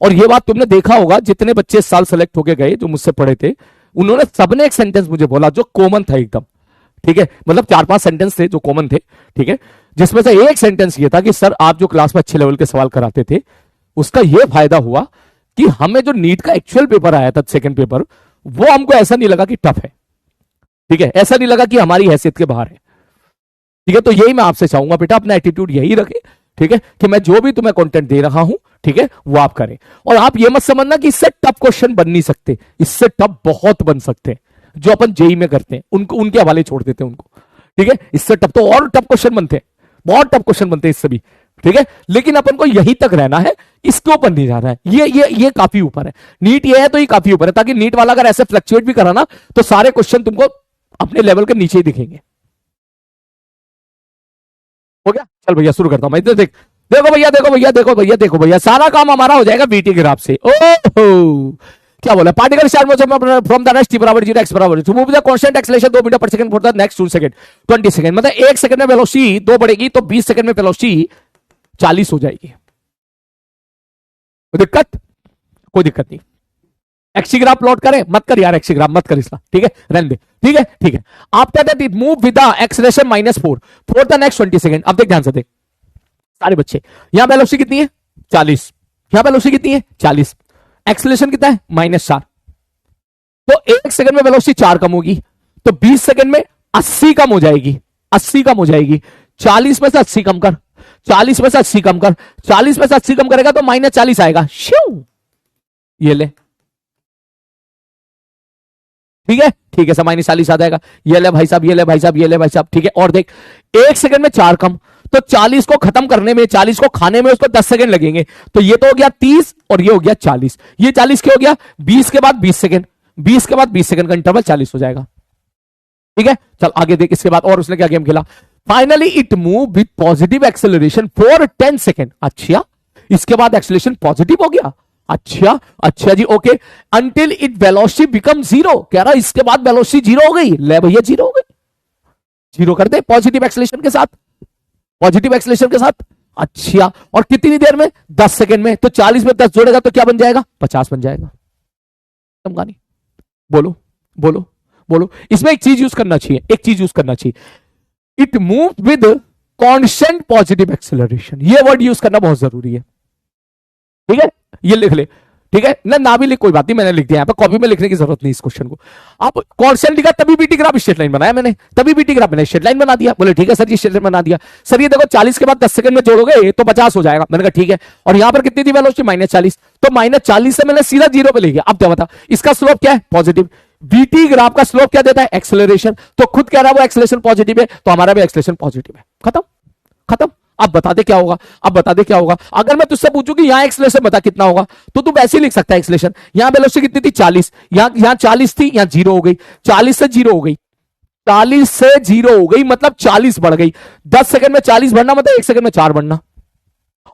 और ये बात तुमने देखा होगा, जितने बच्चे इस साल सेलेक्ट होके गए जो मुझसे पढ़े थे, उन्होंने सबने एक सेंटेंस मुझे बोला जो कॉमन था एकदम, ठीक है, मतलब 4-5 सेंटेंस थे जो कॉमन थे, ठीक है, जिसमें से एक सेंटेंस ये था कि सर आप जो क्लास में अच्छे लेवल के सवाल कराते थे उसका ये फायदा हुआ कि हमें जो नीट का एक्चुअल पेपर आया था, सेकंड पेपर, वो हमको ऐसा नहीं लगा कि टफ है, ठीक है, ऐसा नहीं लगा कि हमारी हैसियत के बाहर है, ठीक है। तो यही मैं आपसे चाहूंगा बेटा, अपना एटीट्यूड यही रखें, ठीक है, कि मैं जो भी तुम्हें कंटेंट दे रहा हूं, ठीक है, वो आप करें। और आप ये मत समझना कि इससे टफ क्वेश्चन बन नहीं सकते, इससे टफ बहुत बन सकते हैं, जो अपन जेई में करते हैं उनको उनके हवाले छोड़ देते हैं उनको, ठीक है। इससे टफ तो और टफ क्वेश्चन बनते हैं, बहुत टफ क्वेश्चन बनते हैं इससे भी, ठीक है, लेकिन अपन को यहीं तक रहना है, इसके ऊपर नहीं जाना है, ये काफी ऊपर है, नीट ये है तो ये काफी ऊपर है, ताकि नीट वाला अगर ऐसे फ्लक्चुएट भी करा ना तो सारे क्वेश्चन तुमको अपने लेवल के नीचे ही दिखेंगे। हो गया, चल भैया शुरू करता हूं मैं, इधर देख, देखो भैया, देखो भैया, देखो भैया, देखो भैया, सारा काम हमारा हो जाएगा बीटी ग्राफ से। ओहो, क्या बोला, particle charge motion from the rest T बराबर 0 x बराबर to move the constant acceleration 2 metre per second for the next 2 second 20 second, मतलब 1 सेकंड में वेलोसिटी 2 बढ़ेगी तो 20 सेकंड में वेलोसिटी 40 हो जाएगी। कोई दिक्कत? कोई दिक्कत नहीं। एक्सीग्राफ प्लॉट करें, मत कर यार, एक्सीग्राफ मत कर इसका, ठीक है, रहने दे, ठीक है, ठीक है। After that it move with the acceleration -4 for the next 20 second. अब देख ध्यान से देख सारे बच्चे, यहां वेलोसिटी कितनी है 40, यहां वेलोसिटी कितनी है 40, एक्सेलरेशन कितना है -4, तो 1 सेकंड में वेलोसिटी 4 कम होगी, तो 20 सेकंड में 80 कम हो जाएगी, 80 कम हो जाएगी, 40 में से 80 कम कर, 40 में से 80 कम कर, 40 में से 80 कम करेगा तो -40 आएगा, श्यू, ये ले, ठीक है, ठीक है, -40 आ जाएगा, ये ले भाई साहब, ये ले भाई साहब, ये ले भाई साहब, ठीक है। और देख 1 सेकंड में 4 कम, तो 40 को खत्म करने में, 40 को खाने में उसको 10 सेकंड लगेंगे, तो ये तो हो गया 30 और ये हो गया 40, ये 40 क्या हो गया 20 के बाद 20 सेकंड, 20 के बाद 20 सेकंड का इंटरवल 40 हो जाएगा, ठीक है। चल आगे देख, इसके बाद और उसने क्या गेम खेला, finally it move with positive acceleration for 10 second. अच्छा, इसके बाद एक्सेलरेशन पॉजिटिव हो गया, अच्छा अच्छा जी, okay, until it velocity become 0, कह रहा इसके बाद वेलोसिटी 0 हो गई, ले भैया 0 हो गई, 0 कर दे पॉजिटिव एक्सेलरेशन के साथ, पॉजिटिव एक्सेलरेशन के साथ, अच्छा, और कितनी देर में 10 सेकंड में, तो 40 में 10 जोड़ेगा तो क्या बन जाएगा 50 बन जाएगा। कहानी बोलो बोलो बोलो, इसमें एक चीज यूज करना चाहिए, एक चीज यूज करना चाहिए, it move with constant positive acceleration, ये वर्ड यूज करना बहुत जरूरी है, ठीक है, ये लिख ले, ठीक है ना भी लिख, कोई बात नहीं, मैंने लिख दिया यहाँ पे, कॉपी में लिखने की जरूरत नहीं इस क्वेश्चन को। आप कांस्टेंट लिखा तभी बीटी ग्राफ स्ट्रेट लाइन बनाया मैंने, तभी बीटी ग्राफ मैंने स्ट्रेट लाइन बना दिया, बोले ठीक है सर ये स्ट्रेट लाइन बना दिया, सर ये देखो 40 के बाद 10 सेकंड में जोड़ोगे तो 50 हो जाएगा, मैंने कहा ठीक है, और यहां पर कितनी थी वेलोसिटी -40, तो -40 से मैंने सीधा 0 पे ले गया। अब क्या बता, इसका स्लोप क्या है पॉजिटिव, बीटी ग्राफ का स्लोप क्या देता है एक्सेलरेशन, तो खुद कह रहा है वो एक्सेलरेशन पॉजिटिव है, तो हमारा भी एक्सेलरेशन पॉजिटिव है, खत्म खत्म। अब बता दे क्या होगा, अब बता दे क्या होगा, अगर मैं तुझसे पूछूं कि यहां एक्सेलरेशन बता कितना होगा, तो तू वैसे ही लिख सकता है एक्सेलरेशन, यहां वेलोसिटी कितनी थी 40, यहां 40 थी, यहां 0 हो गई, 40 से 0 हो गई, 40 से 0 हो गई, मतलब 40 बढ़ गई, 10 सेकंड में 40 बढ़ना मतलब 1 सेकंड में 4 बढ़ना,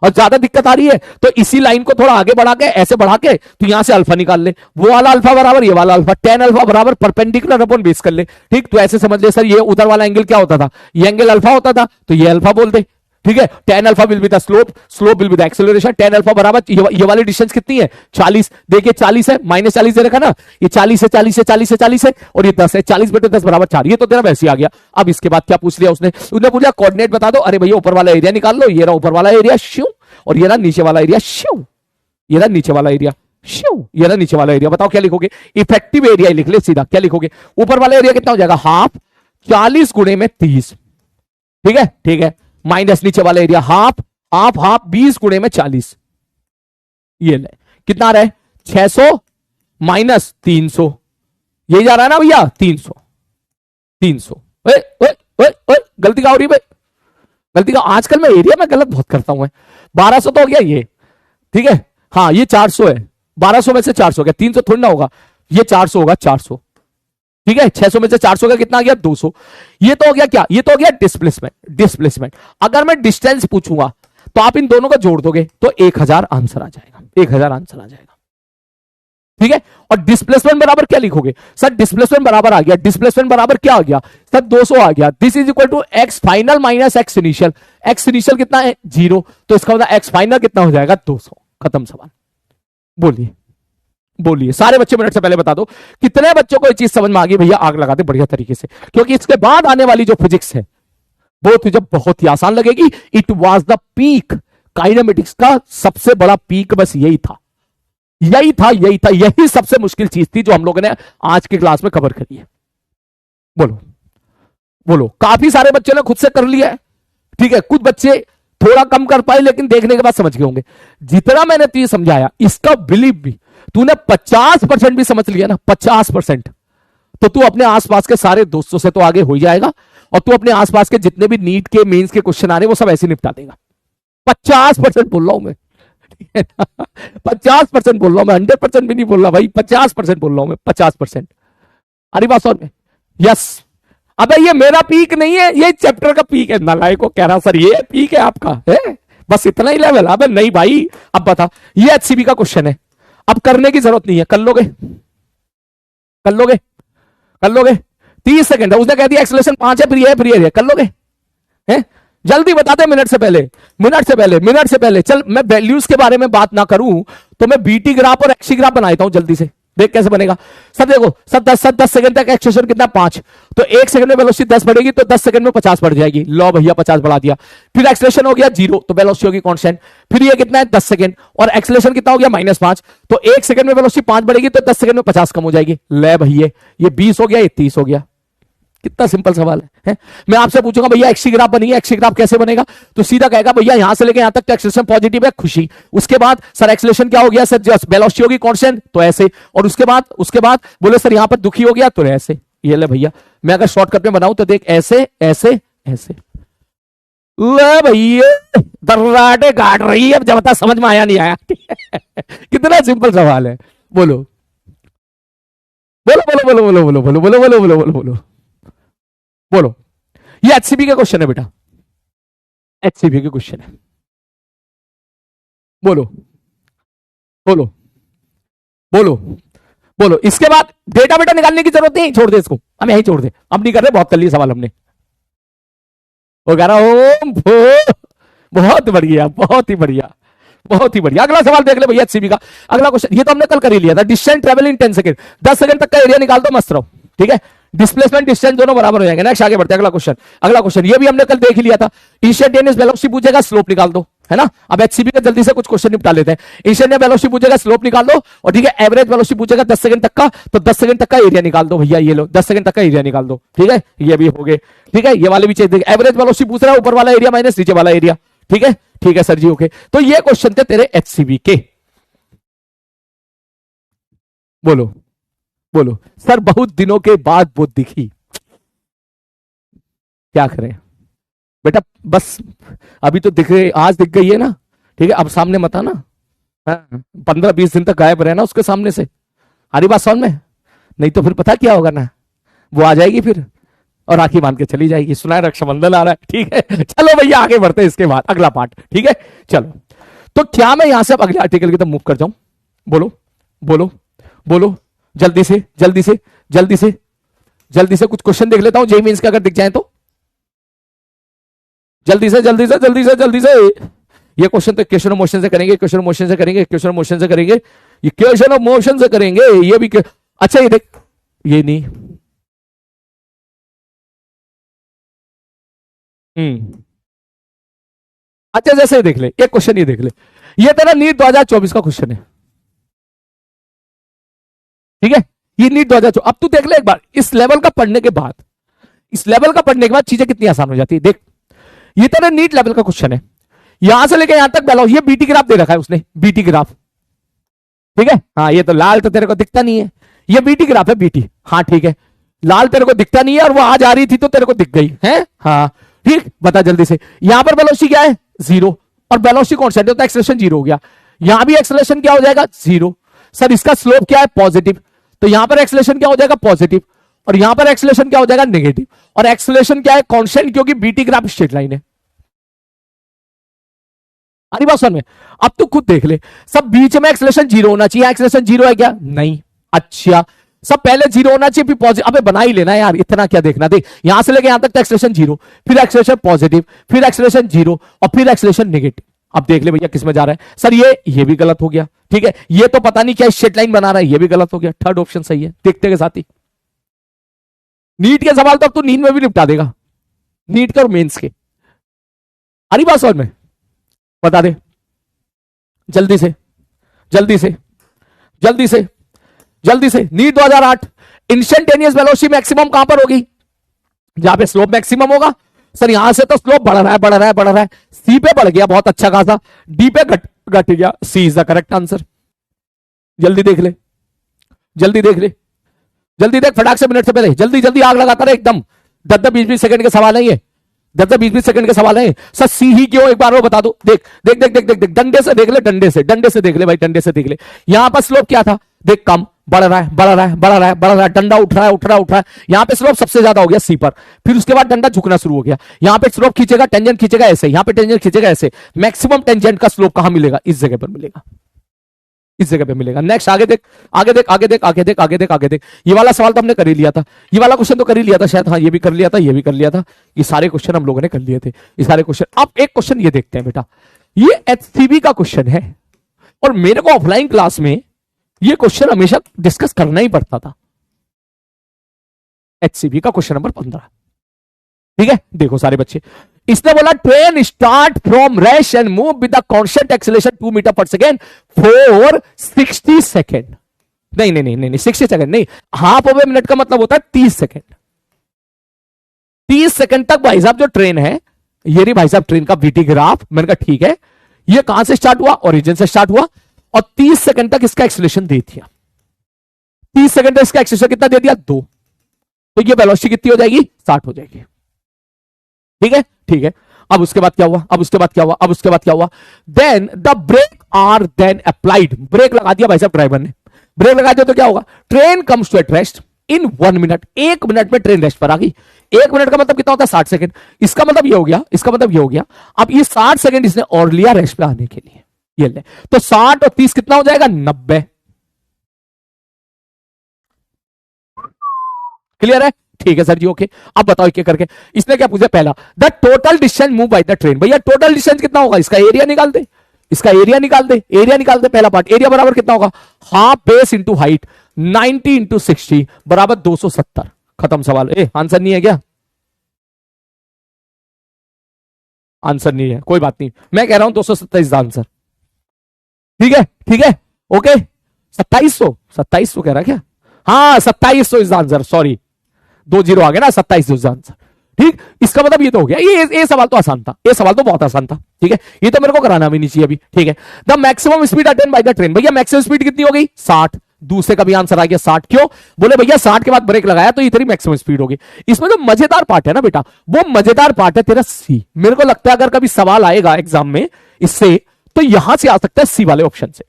और ज्यादा दिक्कत आ रही है तो इसी लाइन को थोड़ा आगे बढ़ा के, ऐसे बढ़ा के, तो यहां से अल्फा निकाल ले, वो वाला अल्फा बराबर ये वाला अल्फा, tan अल्फा बराबर परपेंडिकुलर अपॉन बेस कर ले, ठीक, तो ऐसे समझ ले सर ये उधर वाला एंगल क्या होता था, ये एंगल अल्फा होता था, तो ये अल्फा बोल दे, ठीक है, tan alpha will be the slope, slope will be the acceleration, tan alpha बराबर ये वाली डिस्टेंस कितनी है 40, देखिए 40 है, -40 दे रखा ना, ये 40 है 40 है 40 है 40 है, और ये 10 है, 40 बटे 10 बराबर 4, ये तो तेरा वैसे ही आ गया। अब इसके बाद क्या पूछ लिया उसने पूछा कोऑर्डिनेट बता दो, अरे भैया ऊपर वाला एरिया निकाल लो, ये रहा ऊपर वाला एरिया श्यू, और ये रहा नीचे वाला एरिया श्यू, ये रहा नीचे वाला एरिया श्यू, ये रहा नीचे वाला एरिया, बताओ क्या लिखोगे, इफेक्टिव एरिया लिख ले सीधा, क्या लिखोगे, ऊपर वाला एरिया कितना हो जाएगा हाफ, 40 गुणे में 30, ठीक है ठीक है, माइनस नीचे वाला एरिया हाफ हाफ हाफ 20 गुणे में 40, ये ले कितना रहे 600 माइनस 300, ये जा रहा है ना भैया 300, 300, गलती का हो रही भाई, गलती का, आजकल मैं एरिया में गलत बहुत करता हूं, 1200 तो हो गया ये, ठीक है, हाँ ये 400 है, 1200 में से 400 गया, 300 थोड़ी ना होगा, ये 400 होगा 400, ठीक है, 600 में से 400 का कितना आ गया 200, ये तो हो गया क्या, ये तो हो गया डिस्प्लेसमेंट, डिस्प्लेसमेंट। अगर मैं डिस्टेंस पूछूंगा तो आप इन दोनों को जोड़ दोगे तो 1000 आंसर आ जाएगा, 1000 आंसर आ जाएगा, ठीक है। और डिस्प्लेसमेंट बराबर क्या लिखोगे सर, डिस्प्लेसमेंट बराबर आ गया, डिस्प्लेसमेंट बराबर क्या आ गया सर 200 आ गया, this is equal to x final minus x initial, x initial कितना है 0, तो इसका मतलब एक्स फाइनल कितना हो जाएगा 200, खत्म सवाल, बोलिए बोलिए सारे बच्चे मिनट से पहले बता दो कितने बच्चों को ये चीज समझ में आ गई भैया आग लगा दे बढ़िया तरीके से, क्योंकि इसके बाद आने वाली जो फिजिक्स है वो तुझे बहुत ही आसान लगेगी। It was the peak, kinematics का सबसे बड़ा पीक बस यही था, यही था, यही था, यही सबसे मुश्किल चीज थी जो हम लोगों ने आज की क्लास में कवर करी है। बोलो बोलो, काफी सारे बच्चों ने खुद से कर लिया है, ठीक है, कुछ बच्चे थोड़ा कम कर पाए लेकिन देखने के बाद समझ गए होंगे। जितना मैंने तुझे समझाया इसका बिलीव भी तूने 50% भी समझ लिया ना, 50%, तो तू अपने आसपास के सारे दोस्तों से तो आगे हो ही जाएगा, और तू अपने आसपास के जितने भी नीट के मेंस के क्वेश्चन आ रहे वो सब ऐसे निपटा देगा। 50% बोल रहा हूं मैं, 50% बोल रहा हूं मैं, 100% भी नहीं बोल रहा भाई, 50% बोल रहा हूं मैं, 50%। अरे बात समझ में? यस। अबे ये मेरा पीक नहीं है, ये चैप्टर का पीक है। नालायक को कह रहा सर ये पीक है आपका, है बस इतना ही लेवल। अबे नहीं भाई, अब बता, ये एचसीबी का क्वेश्चन है, अब करने की जरूरत नहीं है, कर लोगे, कर लोगे, कर लोगे। 30 सेकंड है, उसने कह दिया एक्सेलरेशन 5 है, फिर ये है, फिर ये है, कर लोगे? हैं? जल्दी बताते, मिनट से पहले, मिनट से पहले, मिनट से पहले। चल मैं वैल्यूज के बारे में बात ना करूं तो मैं बीटी ग्राफ और एक्सी ग्राफ बनाता हूं जल्दी से, देख कैसे बनेगा। सब देखो, सब 10 सेकंड तक एक्सेलरेशन कितना 5, तो 1 सेकंड में वेलोसिटी 10 बढ़ेगी तो 10 सेकंड में 50 बढ़ जाएगी। लो भैया 50 बढ़ा दिया। फिर एक्सेलरेशन हो गया 0 तो वेलोसिटी होगी कांस्टेंट। फिर ये कितना है 10 सेकंड, और एक्सेलरेशन कितना हो गया -5, तो 1 सेकंड में वेलोसिटी 5 बढ़ेगी तो 10 सेकंड में 50 कम हो जाएगी। ले भैया ये 20 हो गया, ये 30 हो गया। कितना सिंपल सवाल है? मैं आपसे पूछूंगा भैया एक्सी ग्राफ बनी है, एक्सी ग्राफ कैसे बनेगा, तो सीधा कहेगा भैया यहां से लेके यहां तक तो एक्सेलरेशन पॉजिटिव है, खुशी। उसके बाद सर एक्सेलरेशन क्या हो गया सर, वेलोसिटी होगी कांस्टेंट, तो ऐसे। और उसके बाद बोले सर यहां पर दुखी हो गया, तो ऐसे। ये ले भैया, मैं अगर शॉर्टकट में बनाऊं तो देख, ऐसे ऐसे ऐसे। ले भैया दर्राटे काट रही है, अब जब बता समझ में आया नहीं आया। कितना सिंपल सवाल है। बोलो बोलो बोलो बोलो बोलो बोलो बोलो बोलो बोलो बोलो बोलो बोलो बोलो। ये एचसीबी का क्वेश्चन है बेटा, एचसीबी का क्वेश्चन है। बोलो बोलो बोलो बोलो। इसके बाद डेटा बेटा निकालने की जरूरत नहीं, छोड़ दे इसको, हम यही छोड़ दे, अब नहीं कर रहे, बहुत कर लिए सवाल हमने। वो कह रहा ओम बहुत बढ़िया, बहुत ही बढ़िया, बहुत ही बढ़िया। अगला सवाल देख ले भैया एचसीबी का। अगला क्वेश्चन ये तो हमने कल कर ही लिया था, distance travel in 10 second, 10 second तक का एरिया निकाल दो, मस्त रहो, ठीक है। डिस्प्लेसमेंट डिस्टेंस दोनों बराबर हो जाएंगे। नेक्स्ट आगे बढ़ते हैं, अगला क्वेश्चन, अगला क्वेश्चन ये भी हमने कल देख ही लिया था। इंस्टेंटेनियस वेलोसिटी पूछेगा, स्लोप निकाल दो, है ना। अब एचसीबी का जल्दी से कुछ क्वेश्चन निपटा लेते हैं। इंस्टेंटेनियस वेलोसिटी पूछेगा, स्लोप निकाल दो, और ठीक है एवरेज वेलोसिटी पूछेगा 10 सेकंड तक का, तो 10 सेकंड तक का एरिया निकाल दो भैया, ये लो 10 सेकंड तक का एरिया निकाल दो, ठीक है। ये भी हो गए, ठीक है। ये वाले भी चाहिए, एवरेज वेलोसिटी पूछ रहा है, ऊपर वाला एरिया माइनस नीचे वाला एरिया, ठीक है, ठीक है सर जी, ओके। तो ये क्वेश्चन थे तेरे एचसीबी के। बोलो बोलो सर बहुत दिनों के बाद वो दिखी, क्या करें बेटा, बस अभी तो दिख रहे, आज दिख गई है ना, ठीक है, अब सामने मत आना, 15-20 दिन तक गायब रहना उसके सामने से। हरी बात समझ में? नहीं तो फिर पता क्या होगा ना, वो आ जाएगी फिर और राखी बांध के चली जाएगी। सुना है रक्षाबंधन आ रहा है, ठीक है। चलो भैया आगे बढ़ते हैं, इसके बाद अगला पार्ट, ठीक है। चलो तो क्या मैं यहां से अब अगले आर्टिकल की तरफ मूव कर जाऊं? बोलो बोलो बोलो, जल्दी से जल्दी से जल्दी से जल्दी से कुछ क्वेश्चन देख लेता हूं, जेई मींस के अगर दिख जाए तो जल्दी से जल्दी से जल्दी से जल्दी से। ये क्वेश्चन तो क्वेश्चन ऑफ मोशन से करेंगे, क्वेश्चन ऑफ मोशन से करेंगे, क्वेश्चन ऑफ मोशन से करेंगे, ये क्वेश्चन ऑफ मोशन से करेंगे, ये भी अच्छा ये देख, ये नहीं, अच्छा जैसे देख ले, एक क्वेश्चन ये देख ले, ये तेरा नीट 2024 का क्वेश्चन है, ठीक है। ये नीट 2024, अब तू देख ले एक बार, इस लेवल का पढ़ने के बाद, इस लेवल का पढ़ने के बाद चीजें कितनी आसान हो जाती है। देख ये तेरा नीट लेवल का क्वेश्चन है, यहां से लेकर यहां तक बैलो, ये बीटी ग्राफ दे रखा है उसने, बीटी ग्राफ, ठीक है। हाँ ये तो लाल तो तेरे को दिखता नहीं है, ये बीटी ग्राफ है, बीटी, हाँ ठीक है। लाल तेरे को दिखता नहीं है, और वो आज आ रही थी तो तेरे को दिख गई है, हाँ ठीक। बता जल्दी से, यहां पर वेलोसिटी क्या है 0, और वेलोसिटी कांस्टेंट है तो एक्सेलरेशन 0 हो गया। यहां भी एक्सेलरेशन क्या हो जाएगा 0। सर इसका स्लोप क्या है पॉजिटिव, तो यहां पर एक्सेलरेशन क्या हो जाएगा पॉजिटिव, और यहां पर एक्सेलरेशन क्या हो जाएगा नेगेटिव, और एक्सेलरेशन क्या है कांस्टेंट, क्योंकि बीटी ग्राफ स्ट्रेट लाइन है। अरे बात समझ में? अब तू खुद देख ले, सब बीच में एक्सेलरेशन 0 होना चाहिए, एक्सेलरेशन 0 है क्या? नहीं। अच्छा सब पहले 0 होना चाहिए फिर पॉजिटिव, अबे बना ही लेना यार, इतना क्या देखना। देख यहां से लेके यहां तक एक्सेलरेशन 0, फिर एक्सेलरेशन पॉजिटिव, फिर एक्सेलरेशन 0, और फिर एक्सेलरेशन नेगेटिव, अब देख ले भैया किस में जा रहा है। सर ये भी गलत हो गया, ठीक है। ये तो पता नहीं क्या स्ट्रेट लाइन बना रहा है, ये भी गलत हो गया। थर्ड ऑप्शन सही है, देखते के साथ ही। नीट के सवाल तो अब तू नींद में भी निपटा देगा, नीट के और मेंस के। अरे बात समझ में, बता दे जल्दी से जल्दी से जल्दी से जल्दी से। नीट 2008 इंस्टेंटेनियस वेलोसिटी मैक्सिमम कहां पर होगी? जहां पे स्लोप मैक्सिमम होगा। सर यहां से तो स्लोप बढ़ रहा है बढ़ रहा है बढ़ रहा है, सी पे बढ़ गया बहुत अच्छा खासा, डी पे घट गया, सी इज द करेक्ट आंसर। जल्दी देख ले जल्दी देख ले जल्दी देख, फटाक से मिनट से पहले जल्दी जल्दी आग लगाता रहे एकदम। 10-20 सेकंड के सवाल है ये, 10-20 सेकंड के सवाल है। सर सी ही क्यों, एक बार वो बता दो। देख देख देख देख देख देख, डंडे से देख ले, डंडे से देख ले भाई, डंडे से देख ले। यहां पर स्लोप क्या था, देख कम, बढ़ रहा है बढ़ रहा है बढ़ रहा है बढ़ रहा है, डंडा उठ रहा है उठ रहा है उठ रहा है। यहां पे स्लोप सबसे ज्यादा हो गया सी पर, फिर उसके बाद डंडा झुकना शुरू हो गया। यहां पे स्लोप खींचेगा, टेंजेंट खींचेगा ऐसे, यहां पे टेंजेंट खींचेगा ऐसे। मैक्सिमम टेंजेंट का स्लोप कहां मिलेगा? इस जगह पर मिलेगा, इस जगह पे मिलेगा। नेक्स्ट आगे देख आगे देख आगे देख आगे देख आगे देख आगे देख। ये वाला सवाल तो हमने कर ही लिया था, ये वाला क्वेश्चन तो कर ही लिया था शायद, हाँ ये भी कर लिया था, ये भी कर लिया था। ये सारे क्वेश्चन हम लोगों ने कर लिए थे, ये सारे क्वेश्चन। अब एक क्वेश्चन ये देखते हैं बेटा, ये एचसीबी का क्वेश्चन है और मेरे को ऑफलाइन क्लास में ये क्वेश्चन हमेशा डिस्कस करना ही पड़ता था। एचसीबी का क्वेश्चन नंबर 15, ठीक है। देखो सारे बच्चे, इसने बोला train start from rest and move with the constant acceleration 2 metre per second for 60 second. नहीं नहीं नहीं नहीं 60 सेकेंड नहीं, हाफ ऑफ ए मिनट का मतलब होता है 30 सेकेंड। 30 सेकेंड तक भाई साहब जो ट्रेन है, ये रही भाई साहब ट्रेन का वीटी ग्राफ। मैंने कहा ठीक है, ये कहां से स्टार्ट हुआ? ओरिजिन से स्टार्ट हुआ और 30 सेकेंड तक इसका एक्सीलरेशन दे दिया। 30 सेकेंड तक इसका एक्सीलरेशन कितना दे दिया? 2। तो ये वेलोसिटी कितनी हो जाएगी? 60 हो जाएगी, ठीक है ठीक है। अब उसके बाद क्या हुआ? अब उसके बाद क्या हुआ? अब उसके बाद क्या हुआ? Then the brake are then applied. Brake लगा दिया भाई साहब ड्राइवर ने, ब्रेक लगा दिया तो क्या होगा? Train comes to at rest in 1 minute. 1 minute में ट्रेन रेस्ट पर आ गई। 1 मिनट का मतलब कितना होता है? 60 सेकंड। इसका मतलब ये हो गया, इसका मतलब ये हो गया। अब ये 60 सेकंड इसने और लिया रेस्ट पे आने के लिए, ये ले। तो 60 और 30 कितना हो जाएगा? 90। क्लियर है? ठीक है सर जी, ओके। अब बताओ क्या करके। इसने क्या पूछा? पहला the total distance move by the train. भैया टोटल डिस्टेंस कितना होगा? इसका एरिया निकाल दे, इसका एरिया निकाल दे, एरिया निकाल दे। पहला पार्ट एरिया बराबर कितना होगा? Half base into height, 90 into 60 बराबर 270। खत्म सवाल। आंसर नहीं है क्या? आंसर नहीं है, कोई बात नहीं, मैं कह रहा हूं 227 आंसर। ठीक है ठीक है, ओके। 2700 कह रहा क्या? हाँ 2700 इज आंसर, सॉरी 2 जीरो आ गया ना, 2700 आंसर। ठीक, इसका मतलब ये तो हो गया। ये सवाल तो आसान था, ये सवाल तो बहुत आसान था। ठीक है, ये तो मेरे को कराना भी नहीं चाहिए अभी। ठीक है, the maximum speed attain by the train. भैया मैक्सिमम स्पीड कितनी हो गई? 60। दूसरे का भी आंसर आ गया 60। क्यों? बोले भैया 60 के बाद ब्रेक लगाया तो इतनी मैक्सिमम स्पीड होगी। इसमें जो मजेदार पार्ट है ना बेटा, वो मजेदार पार्ट है तेरा सी। मेरे को लगता है अगर कभी सवाल आएगा एग्जाम में इससे, तो यहां से आ सकता है सी वाले ऑप्शन से,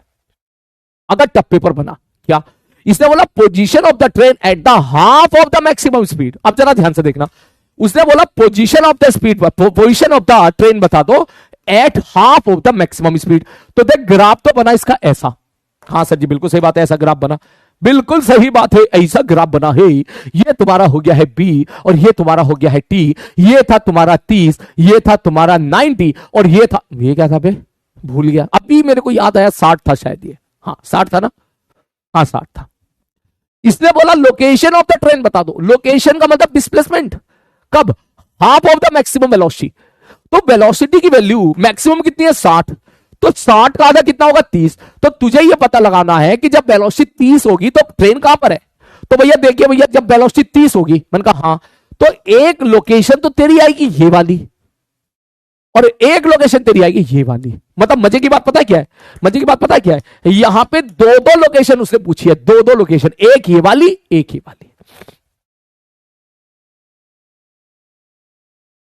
अगर टफ पेपर बना। क्या इसने बोला? Position of the train at the half of the maximum speed. अब जरा ध्यान से देखना, उसने बोला position of the speed, position of the train बता दो at half of the maximum speed. तो देख ग्राफ तो बना इसका ऐसा। हाँ सर जी बिल्कुल सही बात है, ऐसा ग्राफ बना, बिल्कुल सही बात है, ऐसा ग्राफ बना है। ये तुम्हारा हो गया है बी और ये तुम्हारा हो गया है टी। ये था तुम्हारा 30, ये था तुम्हारा 90 और ये था, ये क्या था बे? भूल गया अभी, मेरे को याद आया 60 था शायद ये। हाँ 60 था ना? हाँ 60 था। इसने बोला लोकेशन ऑफ द ट्रेन बता दो। लोकेशन का मतलब डिस्प्लेसमेंट। कब? Half of the maximum velocity. तो वेलोसिटी की वैल्यू मैक्सिमम कितनी है? 60। तो 60 का आधा कितना होगा? 30। तो तुझे ये पता लगाना है कि जब वेलोसिटी 30 होगी तो ट्रेन कहां पर है। तो भैया देखिए भैया, जब वेलोसिटी 30 होगी, मैंने कहा हाँ, तो एक लोकेशन तो तेरी आएगी ये वाली और एक लोकेशन तेरी आएगी ये वाली। मतलब मजे की बात पता है क्या है? मजे की बात पता है क्या है? यहां पे दो लोकेशन उसने पूछी है, दो लोकेशन, एक ये वाली एक ये वाली।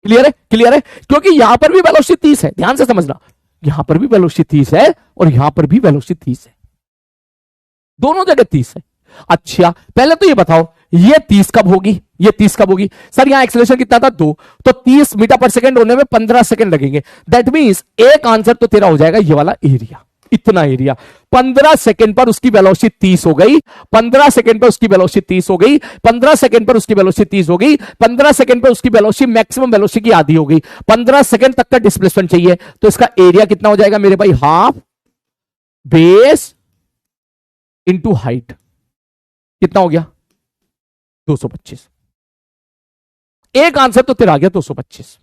क्लियर है? क्लियर है? क्योंकि यहां पर भी वेलोसिटी 30 है, ध्यान से समझना, यहां पर भी वेलोसिटी 30 है और यहां पर भी वेलोसिटी 30 है, दोनों जगह 30 है। अच्छा पहले तो ये बताओ, ये 30 कब होगी? ये 30 कब होगी? सर यहां एक्सेलरेशन कितना था? 2। तो 30 मीटर पर सेकंड होने में 15 सेकंड लगेंगे। दैट मींस एक आंसर तो तेरा हो जाएगा ये वाला एरिया। इतना एरिया। 15 सेकंड पर उसकी वेलोसिटी 30 हो गई, 15 सेकंड पर उसकी वेलोसिटी 30 हो गई, 15 सेकंड पर उसकी वेलोसिटी 30 हो गई, 15 सेकंड पर उसकी वेलोसिटी मैक्सिमम वेलोसिटी की आधी हो गई, 15 सेकंड तक का डिस्प्लेसमेंट चाहिए, तो इसका एरिया कितना हो जाएगा मेरे भाई? Half base into height. कितना हो गया? 225। एक आंसर तो तेरा आ गया 225।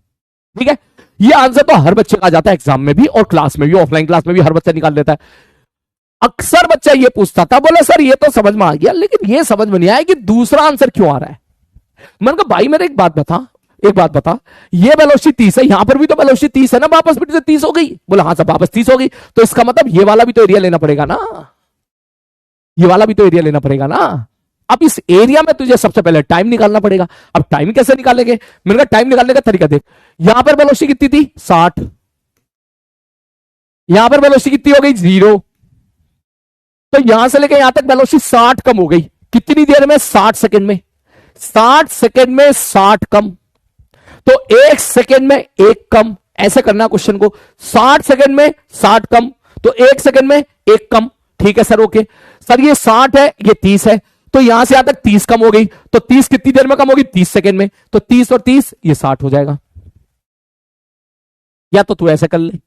ठीक है, ये आंसर तो हर बच्चे का आ जाता है एग्जाम में भी और क्लास में भी, ऑफलाइन क्लास में भी हर बच्चा निकाल लेता है। अक्सर बच्चा ये पूछता था, बोला सर ये तो समझ में आ गया, लेकिन ये समझ में नहीं आया कि दूसरा आंसर क्यों आ रहा है। मैंने कहा भाई मेरे एक बात बता, ये वेलोसिटी 30 है, यहां पर भी तो वेलोसिटी 30 है ना, वापस भी तो 30 हो गई। बोला हाँ सब वापस 30 हो गई, तो इसका मतलब ये वाला भी तो एरिया लेना पड़ेगा ना, ये वाला भी तो एरिया लेना पड़ेगा ना। अब इस एरिया में तुझे सबसे पहले टाइम निकालना पड़ेगा। अब टाइम कैसे निकालेंगे? मैंने कहा टाइम निकालने का तरीका देख, यहां पर वेलोसिटी कितनी थी? 60, यहां पर वेलोसिटी कितनी हो गई? 0, तो यहां से लेकर यहां तक वेलोसिटी 60 कम हो गई। कितनी देर में? 60 सेकंड में। 60 सेकंड में 60 कम, तो 1 सेकंड में 1 कम। ऐसे करना क्वेश्चन को, 60 सेकंड में 60 कम, तो 1 सेकंड में 1 कम। ठीक है सर, ओके सर, ये 60 है, ये 30 है, तो यहां से यहां तक 30 कम हो गई, तो 30 कितनी देर में कम होगी? 30 सेकंड में, तो 30 और 30 ये 60 हो जाएगा। या तो तू ऐसे कर ले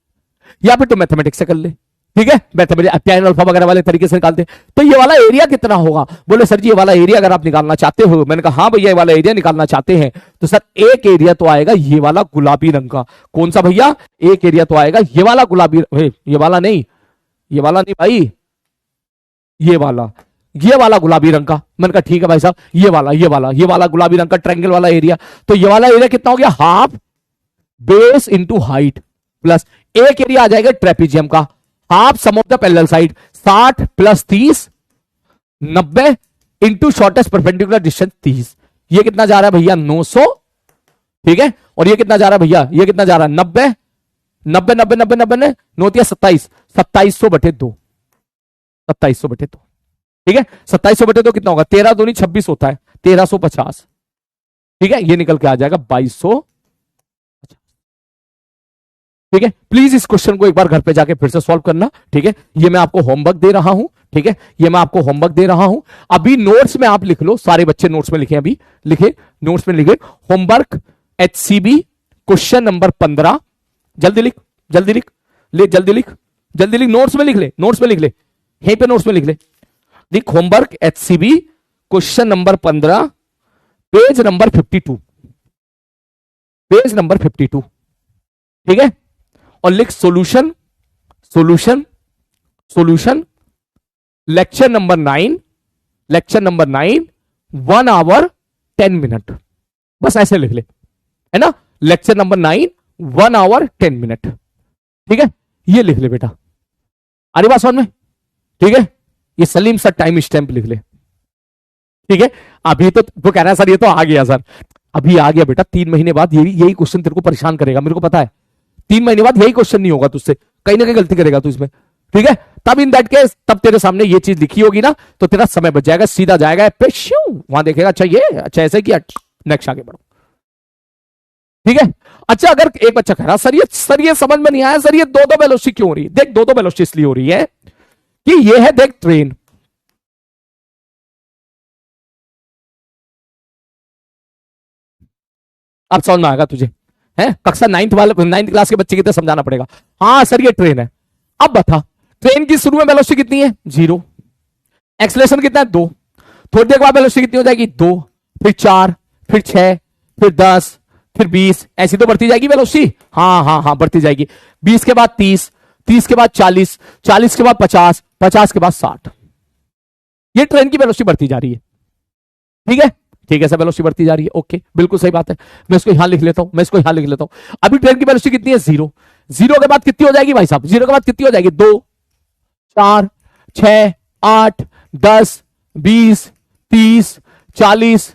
या फिर तू मैथमेटिक्स से कर ले। ठीक है, मैथमेटिक्स टैन अल्फा वगैरह वाले तरीके से निकालते। तो ये वाला एरिया कितना होगा? बोले सर जी ये वाला एरिया अगर आप निकालना चाहते हो। मैंने कहा हाँ भैया ये वाला एरिया निकालना चाहते हैं, तो सर एक एरिया तो आएगा ये वाला गुलाबी रंग का। कौन सा भैया? एक एरिया तो आएगा ये वाला गुलाबी, ये वाला नहीं, ये वाला नहीं भाई, ये वाला गुलाबी रंग का। मैंने कहा ठीक है भाई साहब, ये वाला गुलाबी रंग का ट्रायंगल वाला एरिया। तो ये वाला एरिया कितना हो गया? Half base into height plus एक एरिया आ जाएगा ट्रेपीजियम का, half sum of the parallel side, 60 plus 30 90 into shortest perpendicular distance 30। ये कितना जा रहा है भैया? 900। ठीक है, और ये कितना जा रहा है भैया? ये कितना जा रहा है? 90 90 90 90 90 ने 9 27, 2700/2, 2700/2। ठीक है, 2700/2 कितना होगा? 13 दूनी 26 होता है, 1350। ठीक है, ये निकल के आ जाएगा 2200। ठीक है, प्लीज इस क्वेश्चन को एक बार घर पे जाके फिर से सॉल्व करना। ठीक है, ये मैं आपको होमवर्क दे रहा हूं। ठीक है, ये मैं आपको होमवर्क दे रहा हूं। अभी नोट्स में आप लिख लो, सारे बच्चे नोट्स में लिखे, अभी लिखे, नोट्स में लिखे होमवर्क HCB क्वेश्चन नंबर 15। जल्दी लिख, जल्दी लिख, जल्दी लिख, जल्दी लिख, नोट्स में लिख ले, नोट्स में लिख ले, यहीं पे नोट्स में लिख ले। लिख homework HCB question number 15, page number 52, page number 52। ठीक है, और लिख solution, solution, solution, lecture number 9, lecture number 9, 1 hour 10 minute. बस ऐसे लिख ले, है ना, लेक्चर नंबर 9, 1 आवर 10 मिनट। ठीक है, ये लिख ले बेटा, आ रही बात समझ में? ठीक है, ये सलीम सर टाइम स्टैंप लिख ले। ठीक है, अभी तो वो कह रहा है सर ये तो आ गया सर, अभी आ गया बेटा, 3 महीने बाद यही क्वेश्चन तेरे को परेशान करेगा, मेरे को पता है। 3 महीने बाद यही क्वेश्चन नहीं होगा तुझसे, कहीं ना कहीं गलती करेगा तू इसमें। ठीक है, तब इन दैट केस, तब तेरे सामने ये चीज लिखी होगी ना, तो तेरा समय बच जाएगा, सीधा जाएगा पे श्यू, वहां देखेगा अच्छा ये, अच्छा ऐसे किया, नेक्स्ट आगे बढ़ो। ठीक है, अच्छा अगर एक बच्चा कह रहा सर ये समझ में नहीं आया सर, ये दो वेलोसिटी क्यों हो रही है? देख दो वेलोसिटी इसलिए हो रही है कि ये है देख ट्रेन, अब समझ में आएगा तुझे, है कक्षा 9th क्लास के बच्चे की तरह समझाना पड़ेगा। हाँ सर ये ट्रेन है। अब बता, ट्रेन की शुरू में वेलोसिटी कितनी है? 0, एक्सेलरेशन कितना है? 2, थोड़ी देर बाद वेलोसिटी कितनी हो जाएगी? 2, फिर 4, फिर 6, फिर 10, फिर 20, ऐसी तो बढ़ती जाएगी वेलोसिटी। हाँ हाँ हाँ बढ़ती जाएगी, 20 के बाद 30, 30 के बाद 40, 40 के बाद 50, 50 के बाद 60। ये ट्रेन की वेलोसिटी बढ़ती जा रही है। ठीक है, ठीक है, सब वेलोसिटी बढ़ती जा रही है, ओके बिल्कुल सही बात है। मैं इसको यहां लिख लेता हूं, मैं इसको यहां लिख लेता हूं। अभी ट्रेन की वेलोसिटी कितनी है? 0, 0 के बाद कितनी हो जाएगी भाई साहब? 0 के बाद कितनी हो जाएगी? 2, 4, 6, 8, 10, 20, 30, 40,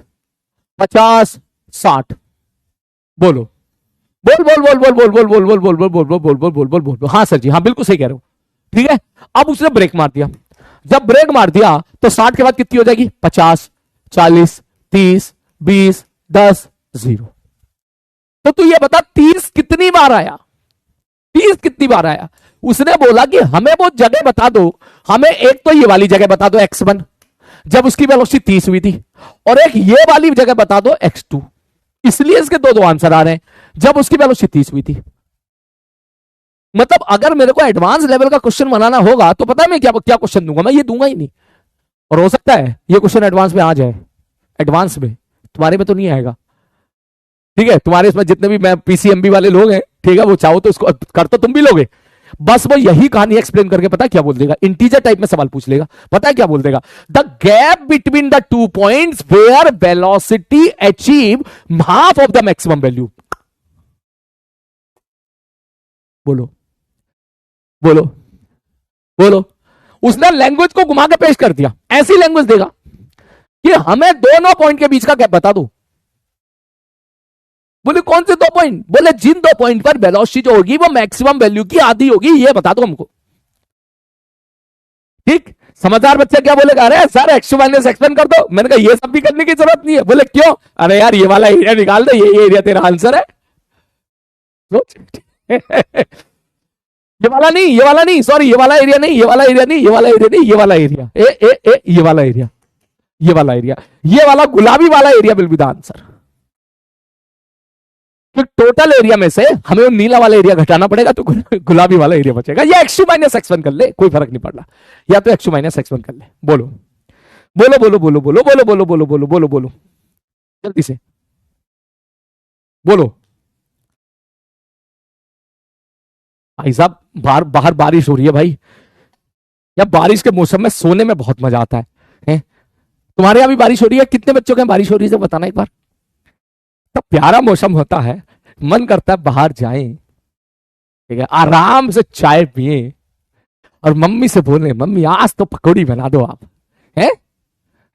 50, 60। बोलो, बोल बोल बोल बोल बोल बोल बोल बोल बोल बोल बोल बोल बोल बोल बोल बोल बोल। हाँ सर जी, हाँ बिल्कुल सही कह रहे हो। ठीक है, अब उसने ब्रेक मार दिया, जब ब्रेक मार दिया तो 60 के बाद कितनी हो जाएगी? 50, 40, 30, 20, 10, 0। तो तू ये बता 30 कितनी बार आया? 30 कितनी बार आया? उसने बोला कि हमें वो जगह बता दो, हमें एक तो ये वाली जगह बता दो x1 जब उसकी वेलोसिटी 30 हुई थी, और एक ये वाली जगह बता दो x2। इसलिए इसके दो दो आंसर आ रहे हैं जब उसकी वेलोसिटी 30 हुई थी। मतलब अगर मेरे को एडवांस लेवल का क्वेश्चन बनाना होगा तो पता है मैं क्या क्या क्वेश्चन दूंगा? मैं ये दूंगा ही नहीं। और हो सकता है ये क्वेश्चन एडवांस में आ जाए, एडवांस में, तुम्हारे में तो नहीं आएगा। ठीक है, तुम्हारे इसमें जितने भी मैं पीसीएमबी वाले लोग हैं, ठीक है, वो चाहो तो इसको कर तो तुम भी लोगे। बस वो यही कहानी एक्सप्लेन करके पता है क्या बोल देगा? इंटीजर टाइप में सवाल पूछ लेगा। पता है क्या बोल देगा? The gap between the 2 points where velocity achieve half of the maximum value. बोलो बोलो बोलो। उसने लैंग्वेज को घुमा के पेश कर दिया। ऐसी लैंग्वेज देगा कि हमें दोनों पॉइंट के बीच का गैप बता दो। बोले कौन से 2 पॉइंट? बोले जिन 2 पॉइंट पर वेलोसिटी जो होगी वो मैक्सिमम वैल्यू की आधी होगी, ये बता दो हमको। ठीक, समझदार बच्चा क्या बोलेगा? अरे सर x2 माइनस x1 कर दो। मैंने कहा ये सब भी करने की जरूरत नहीं है। बोले क्यों? अरे यार ये वाला एरिया निकाल दो, ये एरिया तेरा आंसर है। ये वाला नहीं, ये वाला नहीं, सॉरी, ये वाला एरिया नहीं, ये वाला एरिया नहीं, ये वाला एरिया नहीं, ये वाला एरिया, ये वाला एरिया, ये वाला एरिया, ये वाला गुलाबी वाला area will be the answer. तो टोटल एरिया में से हमें वो नीला वाला एरिया घटाना पड़ेगा तो गुलाबी वाला एरिया बचेगा। या x2 माइनस x1 कर ले, कोई फर्क नहीं पड़ रहा, या तो x2 माइनस x1 कर ले। बोलो बोलो बोलो बोलो बोलो बोलो बोलो बोलो बोलो बोलो बोलो जल्दी से बोलो। भाई साहब बाहर बारिश हो रही है भाई, या बारिश के मौसम में सोने में बहुत मजा आता है? तुम्हारे यहां भी बारिश हो रही है? कितने बच्चों के यहाँ बारिश हो रही है बताना एक बार। तो प्यारा मौसम होता है, मन करता है बाहर जाएं, ठीक है, आराम से चाय पिए और मम्मी से बोले मम्मी आज तो पकौड़ी बना दो आप। हैं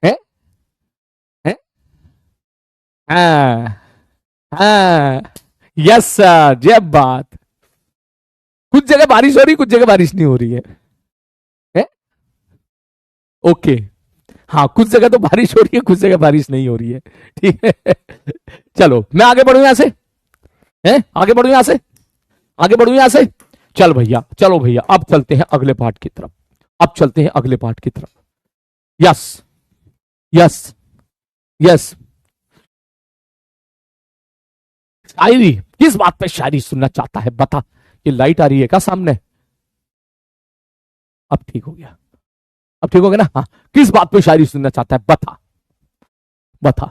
हैं हैं? हाँ हाँ, यस सर, जब बात। कुछ जगह बारिश हो रही, कुछ जगह बारिश नहीं हो रही है? ओके, हाँ, कुछ जगह तो बारिश हो रही है, कुछ जगह बारिश नहीं हो रही है। ठीक है, चलो मैं आगे बढ़ू यहां से, हैं? आगे बढ़ू यहां से, आगे बढ़ू यहां से। चल भैया, चलो भैया, अब चलते हैं अगले पार्ट की तरफ, अब चलते हैं अगले पार्ट की तरफ। Yes yes yes. शायरी, किस बात पे शायरी सुनना चाहता है बता? ये लाइट आ रही है क्या सामने? अब ठीक हो गया, अब ठीक हो गया ना? हाँ, किस बात पे शायरी सुनना चाहता है बता, बता,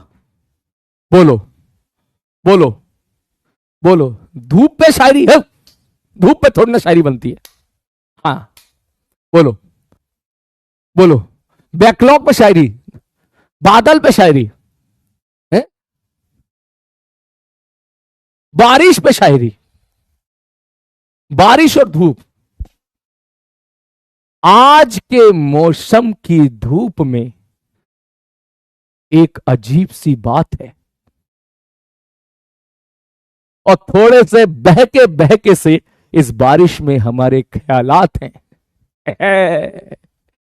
बोलो बोलो बोलो। धूप पे शायरी है? धूप पे थोड़ी ना शायरी बनती है। हाँ बोलो बोलो। बैकलॉग पे शायरी, बादल पे शायरी है, बारिश पे शायरी, बारिश और धूप। आज के मौसम की धूप में एक अजीब सी बात है, और थोड़े से बहके से इस बारिश में हमारे ख्यालात हैं।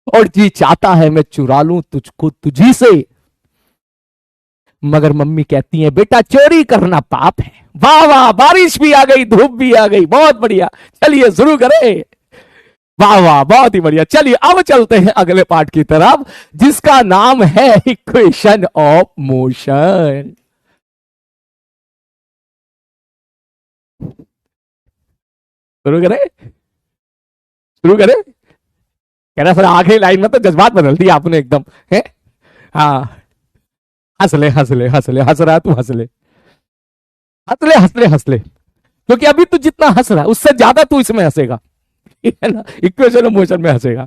और जी चाहता है मैं चुरा लूं तुझको तुझी से, मगर मम्मी कहती है बेटा चोरी करना पाप है। वाह वाह, बारिश भी आ गई, धूप भी आ गई, बहुत बढ़िया। चलिए शुरू करें। वाह वाह, बहुत ही बढ़िया। चलिए अब चलते हैं अगले पार्ट की तरफ, जिसका नाम है इक्वेशन ऑफ मोशन। शुरू करें, शुरू करें। कह रहा सर आखिरी लाइन में तो जज्बात बदल दिया आपने एकदम, है? हाँ, हंस ले हंस ले हंस ले, हंस रहा है तू, हंस ले हंस ले हंस ले हंस ले, क्योंकि अभी तू जितना हंस रहा है उससे ज्यादा तू इसमें हंसेगा, ठीक है ना? इक्वेशन ऑफ मोशन में हंसेगा।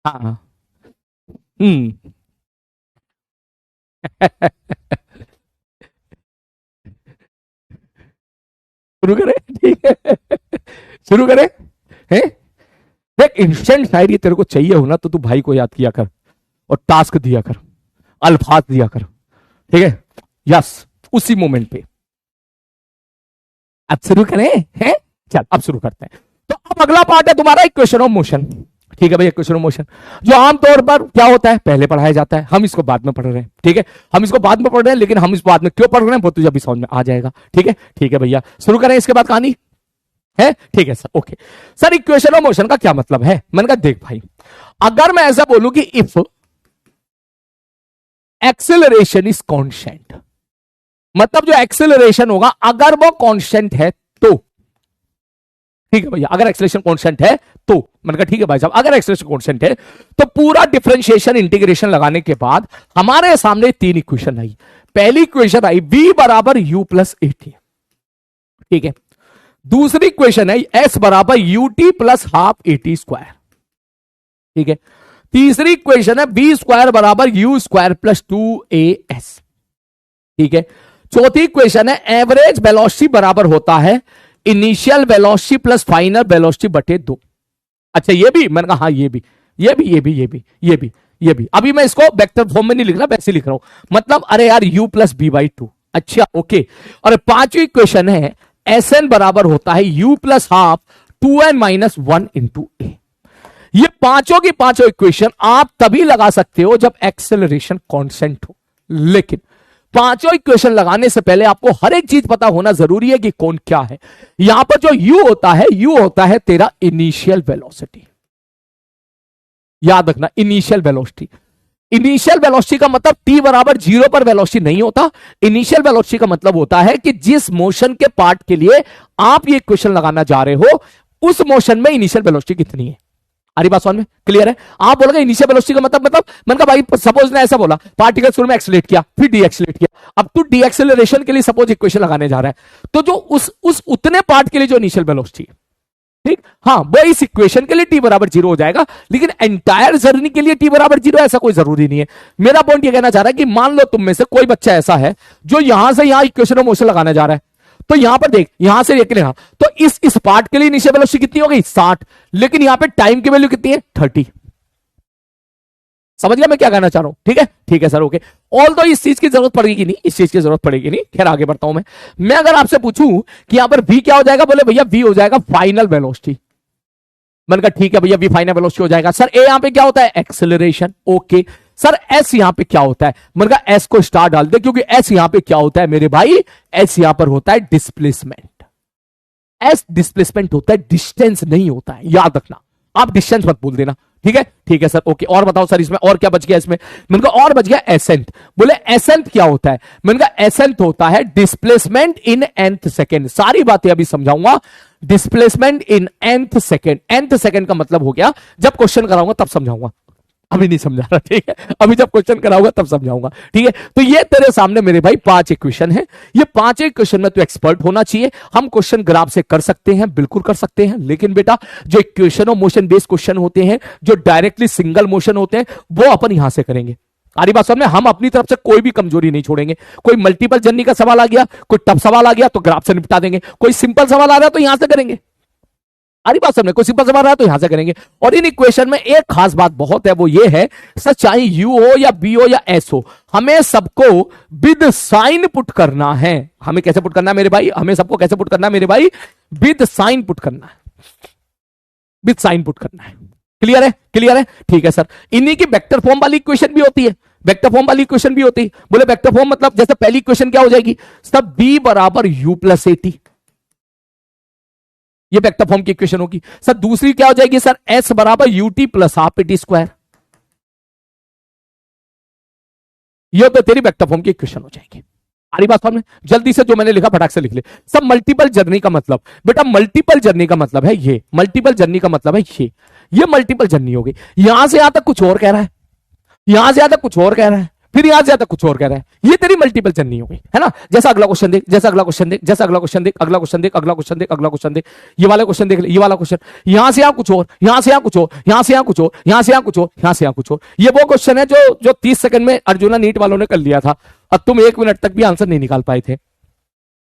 हाँ, शुरू करें, ठीक है, शुरू करें। हैं? देख, इंस्टेंट शायरी तेरे को चाहिए हो ना तो तू भाई को याद किया कर और टास्क दिया कर, अल्फाज दिया कर, ठीक है? यस, उसी मोमेंट पे। अब शुरू करें, हैं? चल अब शुरू करते हैं। तो अब अगला पार्ट है तुम्हारा इक्वेशन ऑफ मोशन। ठीक है भाई, इक्वेशन ऑफ मोशन जो आमतौर पर क्या होता है पहले पढ़ाया जाता है, हम इसको बाद में पढ़ रहे हैं। ठीक है, हम इसको बाद में पढ़ रहे हैं, लेकिन हम इस बाद में क्यों पढ़ रहे हैं वो तुझे अभी समझ में आ जाएगा। ठीक है, ठीक है भैया, शुरू करें इसके बाद कहानी। है, ठीक है sir, okay. Sir equation of motion का क्या मतलब है? मैंने कहा देख भाई, अगर मैं ऐसा बोलूं कि इफ एक्सेलरेशन इज कांस्टेंट, मतलब जो एक्सेलरेशन होगा अगर वो कांस्टेंट है तो, ठीक है भैया, अगर एक्सेलरेशन कांस्टेंट है तो, मैंने कहा ठीक है भाई साहब, अगर एक्सेलरेशन कांस्टेंट है तो पूरा डिफरेंशिएशन इंटीग्रेशन लगाने के बाद हमारे सामने तीन इक्वेशन आई। पहली इक्वेशन आई v बराबर u प्लस ए टी, ठीक है। दूसरी इक्वेशन है s बराबर U T plus half A T square, ठीक है। तीसरी इक्वेशन है बी स्क्वायर बराबर यू स्क्वायर प्लस 2as, ठीक है। चौथी इक्वेशन है एवरेज वेलोसिटी बराबर होता है initial velocity plus final velocity बटे 2। अच्छा ये भी, मैंने कहा हाँ ये भी, ये भी, ये भी, ये भी, ये भी, ये भी। अभी मैं इसको वेक्टर फॉर्म में नहीं लिख रहा, वैसे लिख रहा हूं, मतलब अरे यार u प्लस बी बाई 2। अच्छा ओके। और पांचवी इक्वेशन है एस एन बराबर होता है u plus half 2n minus 1 into A. ये पांचों की पांचों इक्वेशन आप तभी लगा सकते हो जब एक्सेलरेशन कांस्टेंट हो, लेकिन पांचों इक्वेशन लगाने से पहले आपको हर एक चीज पता होना जरूरी है कि कौन क्या है। यहां पर जो u होता है तेरा इनिशियल वेलोसिटी, याद रखना, इनिशियल वेलोसिटी। इनिशियल वेलोसिटी का मतलब t बराबर 0 पर वेलोसिटी नहीं होता। इनिशियल वेलोसिटी का मतलब होता है कि जिस मोशन के पार्ट के लिए आप ये इक्वेशन लगाना जा रहे हो उस मोशन में इनिशियल वेलोसिटी कितनी है। अरे बात समझ में क्लियर है? आप बोलोगे इनिशियल वेलोसिटी का मतलब मैंने कहा भाई सपोज ने ऐसा बोला, पार्टिकल शुरू में एक्सेलरेट किया फिर डीएक्सेलरेट किया, अब तू डीएक्सेलरेशन के लिए सपोज इक्वेशन लगाने जा रहा है, तो जो उस उतने पार्ट के लिए जो इनिशियल वेलोसिटी है, ठीक, हाँ वो इस इक्वेशन के लिए t बराबर 0 हो जाएगा, लेकिन एंटायर जर्नी के लिए t बराबर 0 ऐसा कोई जरूरी नहीं है। मेरा पॉइंट ये कहना चाह रहा है कि मान लो तुम में से कोई बच्चा ऐसा है जो यहां से यहां इक्वेशन ऑफ मोशन लगाने जा रहा है, तो यहां पर देख, यहां से देख लेना, तो इस पार्ट के लिए इनिशियल वेलोसिटी कितनी हो गई 60, लेकिन यहां पे टाइम की वैल्यू कितनी है 30। समझ गया मैं क्या कहना चाह रहा हूं? ठीक है सर, ओके। ऑल तो इस चीज की जरूरत पड़ेगी नहीं, इस चीज की जरूरत पड़ेगी नहीं, खैर आगे बढ़ता हूं मैं अगर आपसे पूछूं कि यहां पर v क्या हो जाएगा, बोले भैया v हो जाएगा फाइनल वेलोसिटी। मैंने कहा ठीक है भैया v फाइनल वेलोसिटी हो जाएगा। सर a यहां पे क्या होता है, एक्सेलरेशन, ओके। सर s यहां पे क्या होता है, मैंने कहा s को स्टार डाल दे, क्योंकि s यहां पे क्या होता है मेरे भाई, s यहां पर होता है डिस्प्लेसमेंट। s डिस्प्लेसमेंट होता है, डिस्टेंस नहीं होता है, याद रखना, आप डिस्टेंस मत बोल देना, ठीक है सर, ओके। और बताओ सर इसमें और क्या बच गया, इसमें मैंने कहा और बच गया एसेंट। बोले एसेंट क्या होता है, मैंने कहा एसेंट होता है डिस्प्लेसमेंट इन nth सेकेंड। सारी बातें अभी समझाऊंगा, displacement in nth second. nth second का मतलब हो गया, जब क्वेश्चन कराऊंगा तब समझाऊंगा, अभी नहीं समझा रहा, ठीक है, अभी जब क्वेश्चन कराऊंगा तब समझाऊंगा, ठीक है। तो ये तेरे सामने मेरे भाई 5 इक्वेशन है, ये 5 इक्वेशन में तो एक्सपर्ट होना चाहिए। हम क्वेश्चन ग्राफ से कर सकते हैं, बिल्कुल कर सकते हैं, लेकिन बेटा जो equation of motion based question होते हैं, जो डायरेक्टली सिंगल मोशन होते हैं, वो अपन यहां से करेंगे। आरी बात समझ, हम अपनी तरफ से कोई भी कमजोरी नहीं छोड़ेंगे। कोई मल्टीपल जर्नी का सवाल आ गया, कोई टफ सवाल आ गया तो ग्राफ से निपटा देंगे, कोई सिंपल सवाल आ रहा है तो यहां से करेंगे। अरे बात समझे, कोई सिंपल सवाल रहा तो यहां से करेंगे। और इन इक्वेशन में एक खास बात बहुत है, वो ये है सर, चाहे u हो या b हो या s हो, हमें सबको विद साइन पुट करना है। हमें कैसे पुट करना है मेरे भाई, हमें सबको कैसे पुट करना है मेरे भाई, विद साइन पुट करना है, विद साइन पुट करना है। क्लियर है, ठीक है सर। इन्हीं की वेक्टर फॉर्म वाली इक्वेशन भी होती है, वेक्टर फॉर्म वाली इक्वेशन भी होती है। बोले वेक्टर फॉर्म मतलब जैसे पहली इक्वेशन क्या हो जाएगी, सब b बराबर u प्लस ए टी, ये वेक्टर फॉर्म की इक्वेशन होगी। सर दूसरी क्या हो जाएगी, सर s बराबर U T plus half A T square, ये तो तेरी वेक्टर फॉर्म की इक्वेशन हो जाएगी। सारी बात समझ में, जल्दी से जो मैंने लिखा फटाक से लिख ले। सब मल्टीपल जर्नी का मतलब, बेटा मल्टीपल जर्नी का मतलब है ये, मल्टीपल जर्नी का मतलब है ये मल्टीपल जर्नी हो गई। यहां से यहां तक कुछ और कह रहा है, यहां से यहां तक कुछ और कह रहा है, फिर यहां से यहां तक कुछ और कह रहा है, ये तेरी मल्टीपल जर्नी हो गई, है ना। जैसा अगला क्वेश्चन देख, जैसा अगला क्वेश्चन देख, जैसा अगला क्वेश्चन देख, अगला क्वेश्चन देख, अगला क्वेश्चन देख, अगला क्वेश्चन देख, ये वाला क्वेश्चन देख ले, ये वाला क्वेश्चन, यहां से यहां कुछ और, यहां से यहां कुछ और, यहां से यहां कुछ और, यहां से यहां कुछ और, यहां से यहां कुछ और। ये वो क्वेश्चन है जो 30 सेकंड में अर्जुना नीट वालों ने कर लिया था, और तुम 1 मिनट तक भी आंसर नहीं निकाल पाए थे,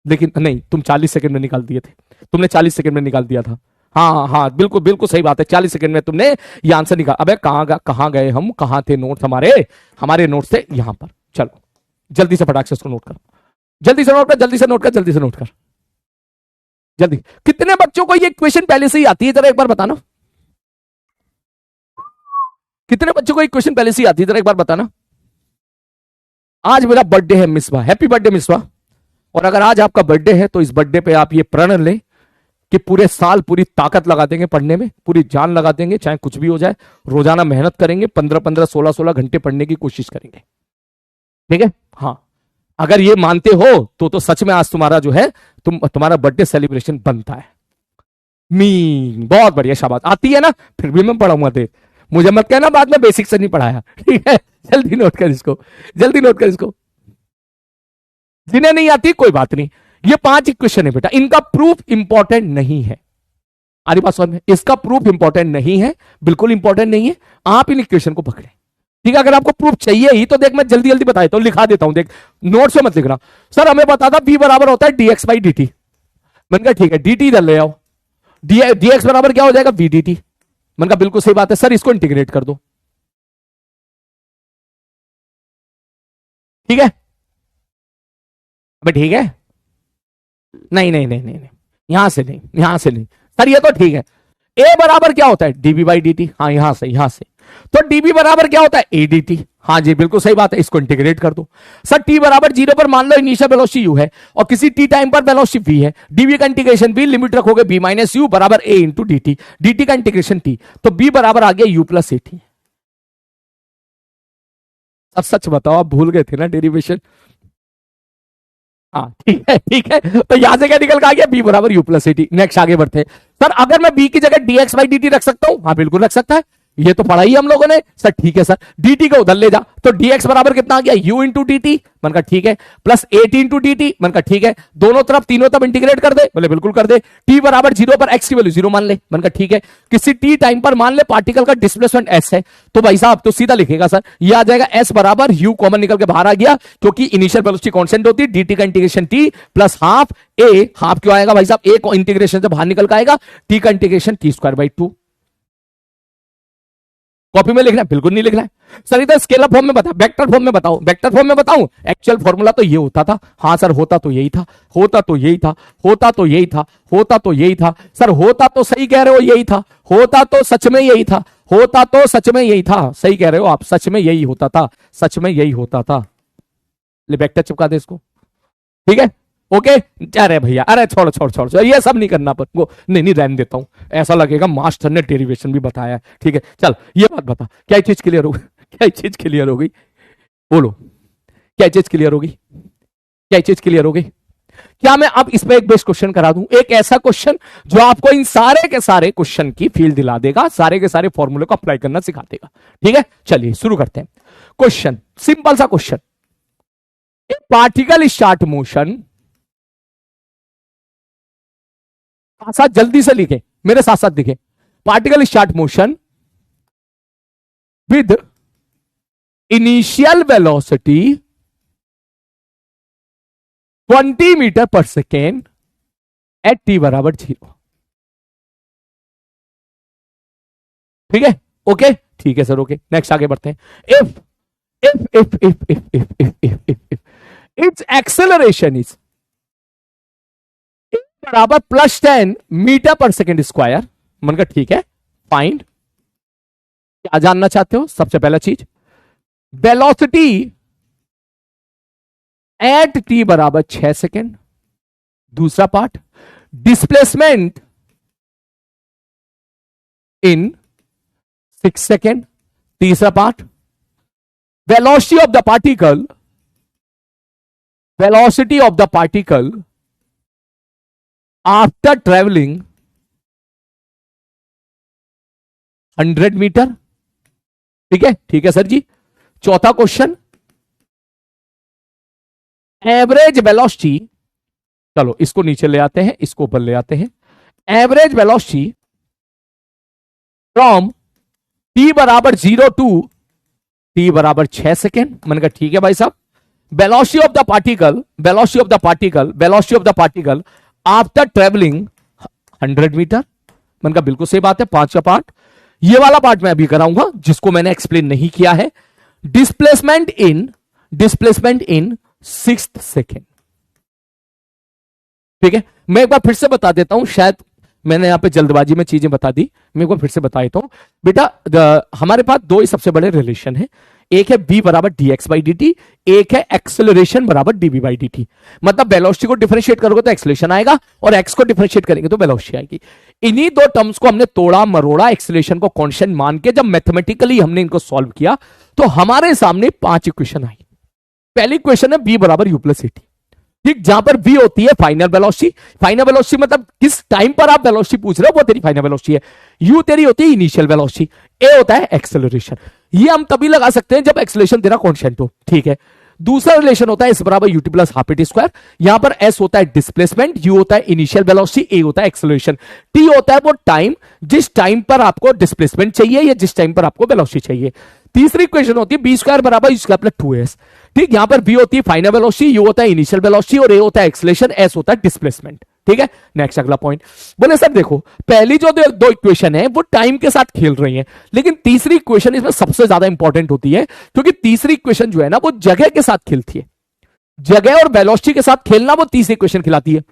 लेकिन नहीं, तुम 40 सेकंड में निकाल दिए थे, तुमने 40 सेकंड में निकाल दिया था। हाँ बिल्कुल सही बात है, 40 सेकंड में तुमने ये आंसर निकाल। अबे कहां गए हम, कहां थे नोट्स हमारे नोट्स थे यहां पर। चलो जल्दी से फटाक से उसको नोट करो, जल्दी से नोट कर, जल्दी से नोट कर, जल्दी से नोट कर, जल्दी। कितने बच्चों को ये इक्वेशन पहले से ही आती है, जरा एक बार बताना। कितने बच्चों को इक्वेशन पहले से ही आती है, जरा एक बार बताना। आज मेरा बर्थडे है मिसबा, हैप्पी बर्थडे मिसबा। और अगर आज आपका बर्थडे है तो इस बर्थडे पे आप ये प्रण लें कि पूरे साल पूरी ताकत लगा देंगे पढ़ने में, पूरी जान लगा देंगे, चाहे कुछ भी हो जाए, रोजाना मेहनत करेंगे, 15-15, 16-16 घंटे पढ़ने की कोशिश करेंगे। ठीक है, हाँ, अगर ये मानते हो तो सच में आज तुम्हारा जो है तुम्हारा बर्थडे सेलिब्रेशन बनता है। बहुत बढ़िया, शाबाश। आती है ना, फिर भी मैं पढ़ाऊंगा दे, मुझे मत कहना बाद में बेसिक से नहीं पढ़ाया। ठीक है, जल्दी नोट कर इसको, जल्दी नोट कर इसको। जिन्हें नहीं आती कोई बात नहीं, ये 5 इक्वेशन है बेटा, इनका प्रूफ इंपॉर्टेंट नहीं है। आ रही बात समझ में? इसका प्रूफ इंपॉर्टेंट नहीं है, बिल्कुल इंपॉर्टेंट नहीं है। आप इन इक्वेशन को पकड़े। ठीक है, अगर आपको प्रूफ चाहिए ही तो देख मैं जल्दी जल्दी बता देता हूं, लिखा देता हूं, देख नोट्स में मत लिखना। सर हमें बता था v बराबर होता है dx बाई dt। मैंने कहा ठीक है, dt इधर ले आओ, dx बराबर क्या हो जाएगा v dt। मैंने कहा बिल्कुल सही बात है सर, इसको इंटीग्रेट कर दो। ठीक है, अबे ठीक है, नहीं नहीं नहीं नहीं नहीं, यहां से नहीं, यहां से नहीं सर, ये तो ठीक है। a बराबर क्या होता है dv बाई dt, हाँ यहां से, यहां से तो dv बराबर क्या होता है a dt। हाँ जी बिल्कुल सही बात है, इसको इंटीग्रेट कर दो। सर t बराबर 0 पर मान लो इनिशियल वेलोसिटी u है और किसी t टाइम पर वेलोसिटी v है, dv का इंटीग्रेशन v, लिमिट रखोगे b माइनस u बराबर a इंटू dt, dt का इंटीग्रेशन t, तो b बराबर आ गया u प्लस at। अब सच बताओ, आप भूल गए थे ना डेरिवेशन? हाँ ठीक है, ठीक है, तो यहां से क्या निकल के आ गया, b बराबर u प्लस एटी। नेक्स्ट आगे बढ़ते हैं। सर अगर मैं b की जगह dx बाई dt रख सकता हूं? हाँ बिल्कुल रख सकता है, ये तो पढ़ा ही हम लोगों ने। सर ठीक है सर, dt को उधर ले जा, तो dx बराबर कितना आ गया, u इंटू dt। मैंने कहा ठीक है, प्लस 8 इंटू dt। मैंने कहा ठीक है, दोनों तरफ तीनों तरफ इंटीग्रेट कर दे, बोले बिल्कुल कर दे। t बराबर 0 पर x की वैल्यू 0 मान ले। मैंने कहा ठीक है, किसी t टाइम पर मान ले पार्टिकल का डिस्प्लेसमेंट s है, तो भाई साहब तो सीधा लिखेगा सर, ये आ जाएगा s बराबर u, कॉमन निकल के बाहर आ गया, क्योंकि इनिशियल वेलोसिटी कांस्टेंट होती है, dt का integration t plus half a, half क्यों आएगा भाई साहब, a को इंटीग्रेशन से बाहर निकल के आएगा, t का integration t square by 2। Copy में लिखना है? बिल्कुल नहीं लिखना है सर, इधर स्केलर फॉर्म में बता, वेक्टर फॉर्म में बताओ, वेक्टर फॉर्म में बताऊं, एक्चुअल फॉर्मूला तो ये होता था। हाँ सर होता तो यही था, होता तो यही था, होता तो यही था, होता तो यही था। सर होता तो सही कह रहे हो, यही था, होता तो सच में यही था, होता तो सच में यही था, सही कह रहे हो आप, सच में यही होता था, सच में यही होता था। ले वेक्टर चिपका दे इसको, ठीक है, ओके। अरे भैया, अरे छोड़ छोड़ छोड़ छोड़, ये सब नहीं करना पर को, नहीं नहीं रहने देता हूं, ऐसा लगेगा मास्टर ने डेरिवेशन भी बताया है। ठीक है, चल ये बात बता, क्या चीज क्लियर हो गई? क्या चीज क्लियर हो गई? बोलो, क्या चीज क्लियर हो गई? क्या चीज क्लियर हो गई? क्या मैं अब इस पे एक बेस्ट क्वेश्चन करा दूं, एक ऐसा क्वेश्चन जो आपको इन सारे के सारे क्वेश्चन की फील दिला देगा, सारे के सारे फॉर्मूले को अप्लाई करना सिखा देगा। ठीक है, चलिए शुरू करते हैं। क्वेश्चन सिंपल सा क्वेश्चन, पार्टिकल स्टार्ट मोशन, साथ जल्दी से लिखे, मेरे साथ साथ लिखे, particle start motion with initial velocity 20 metre per second at t बराबर 0। ठीक है, ओके, ठीक है सर, ओके। नेक्स्ट आगे बढ़ते हैं। इफ इट्स एक्सेलरेशन इज बराबर +10 मीटर पर सेकेंड स्क्वायर। मन का ठीक है, फाइंड, क्या जानना चाहते हो? सबसे पहला चीज वेलोसिटी एट t बराबर 6 सेकेंड। दूसरा पार्ट डिस्प्लेसमेंट इन 6 सेकेंड। तीसरा part velocity of the particle, velocity of the particle after travelling 100 metre. ठीक है, ठीक है सर जी। चौथा क्वेश्चन एवरेज वेलोसिटी, चलो इसको नीचे ले आते हैं, इसको ऊपर ले आते हैं। एवरेज वेलोसिटी फ्रॉम t बराबर 0 टू t बराबर 6 सेकेंड। मैंने कहा ठीक है भाई साहब। Velocity of the particle, velocity of the particle, velocity of the particle after travelling 100 metre. मैंने कहा बिल्कुल सही बात है। पांचवा पार्ट, ये वाला पार्ट मैं अभी कराऊंगा जिसको मैंने एक्सप्लेन नहीं किया है, डिस्प्लेसमेंट इन 6 सेकेंड। ठीक है, मैं एक बार फिर से बता देता हूं, शायद मैंने यहां पे जल्दबाजी में चीजें बता दी, मैं एक बार फिर से बता देता हूं। बेटा हमारे पास दो ही सबसे बड़े रिलेशन है, एक है v बराबर dx बाई dt, एक है एक्सेलरेशन बराबर dv बाई dt। मतलब वेलोसिटी को डिफरेंशिएट करोगे तो एक्सेलरेशन आएगा और x को डिफरेंशिएट करेंगे तो वेलोसिटी आएगी। इन्हीं दो टर्म्स को हमने तोड़ा मरोड़ा, एक्सेलरेशन को कांस्टेंट मान के जब मैथमेटिकली हमने इनको सॉल्व किया तो हमारे सामने 5 इक्वेशन आई। पहली इक्वेशन है v बराबर u प्लस at, ठीक, जहां पर v होती है फाइनल वेलोसिटी। फाइनल वेलोसिटी मतलब किस टाइम पर आप वेलोसिटी पूछ रहे हो वो तेरी फाइनल वेलोसिटी है। u तेरी होती है इनिशियल वेलोसिटी, a होता है एक्सेलरेशन। ये हम तभी लगा सकते हैं जब एक्सेलरेशन तेरा कांस्टेंट हो, ठीक है। दूसरा रिलेशन होता है s बराबर ut plus half eighty square. यहां पर s होता है डिस्प्लेसमेंट, u होता है इनिशियल वेलोसिटी, a होता है एक्सेलरेशन, t होता है वो टाइम जिस टाइम पर आपको डिस्प्लेसमेंट चाहिए या जिस टाइम पर आपको वेलोसिटी चाहिए। तीसरी इक्वेशन होती है b स्क्वायर बराबर u स्क्वायर प्लस 2s, ठीक। यहां पर v होती है फाइनल वेलोसिटी, u होता है इनिशियल वेलोसिटी और a होता है एक्सेलरेशन, s होता है डिस्प्लेसमेंट, ठीक है। नेक्स्ट अगला पॉइंट, बोले सर देखो पहली जो दो इक्वेशन है वो टाइम के साथ खेल रही है, लेकिन तीसरी इक्वेशन इसमें सबसे ज्यादा इंपॉर्टेंट होती है क्योंकि तीसरी इक्वेशन जो है ना वो जगह के साथ खेलती है। जगह और वेलोसिटी के साथ खेलना वो तीसरी इक्वेशन खिलाती है।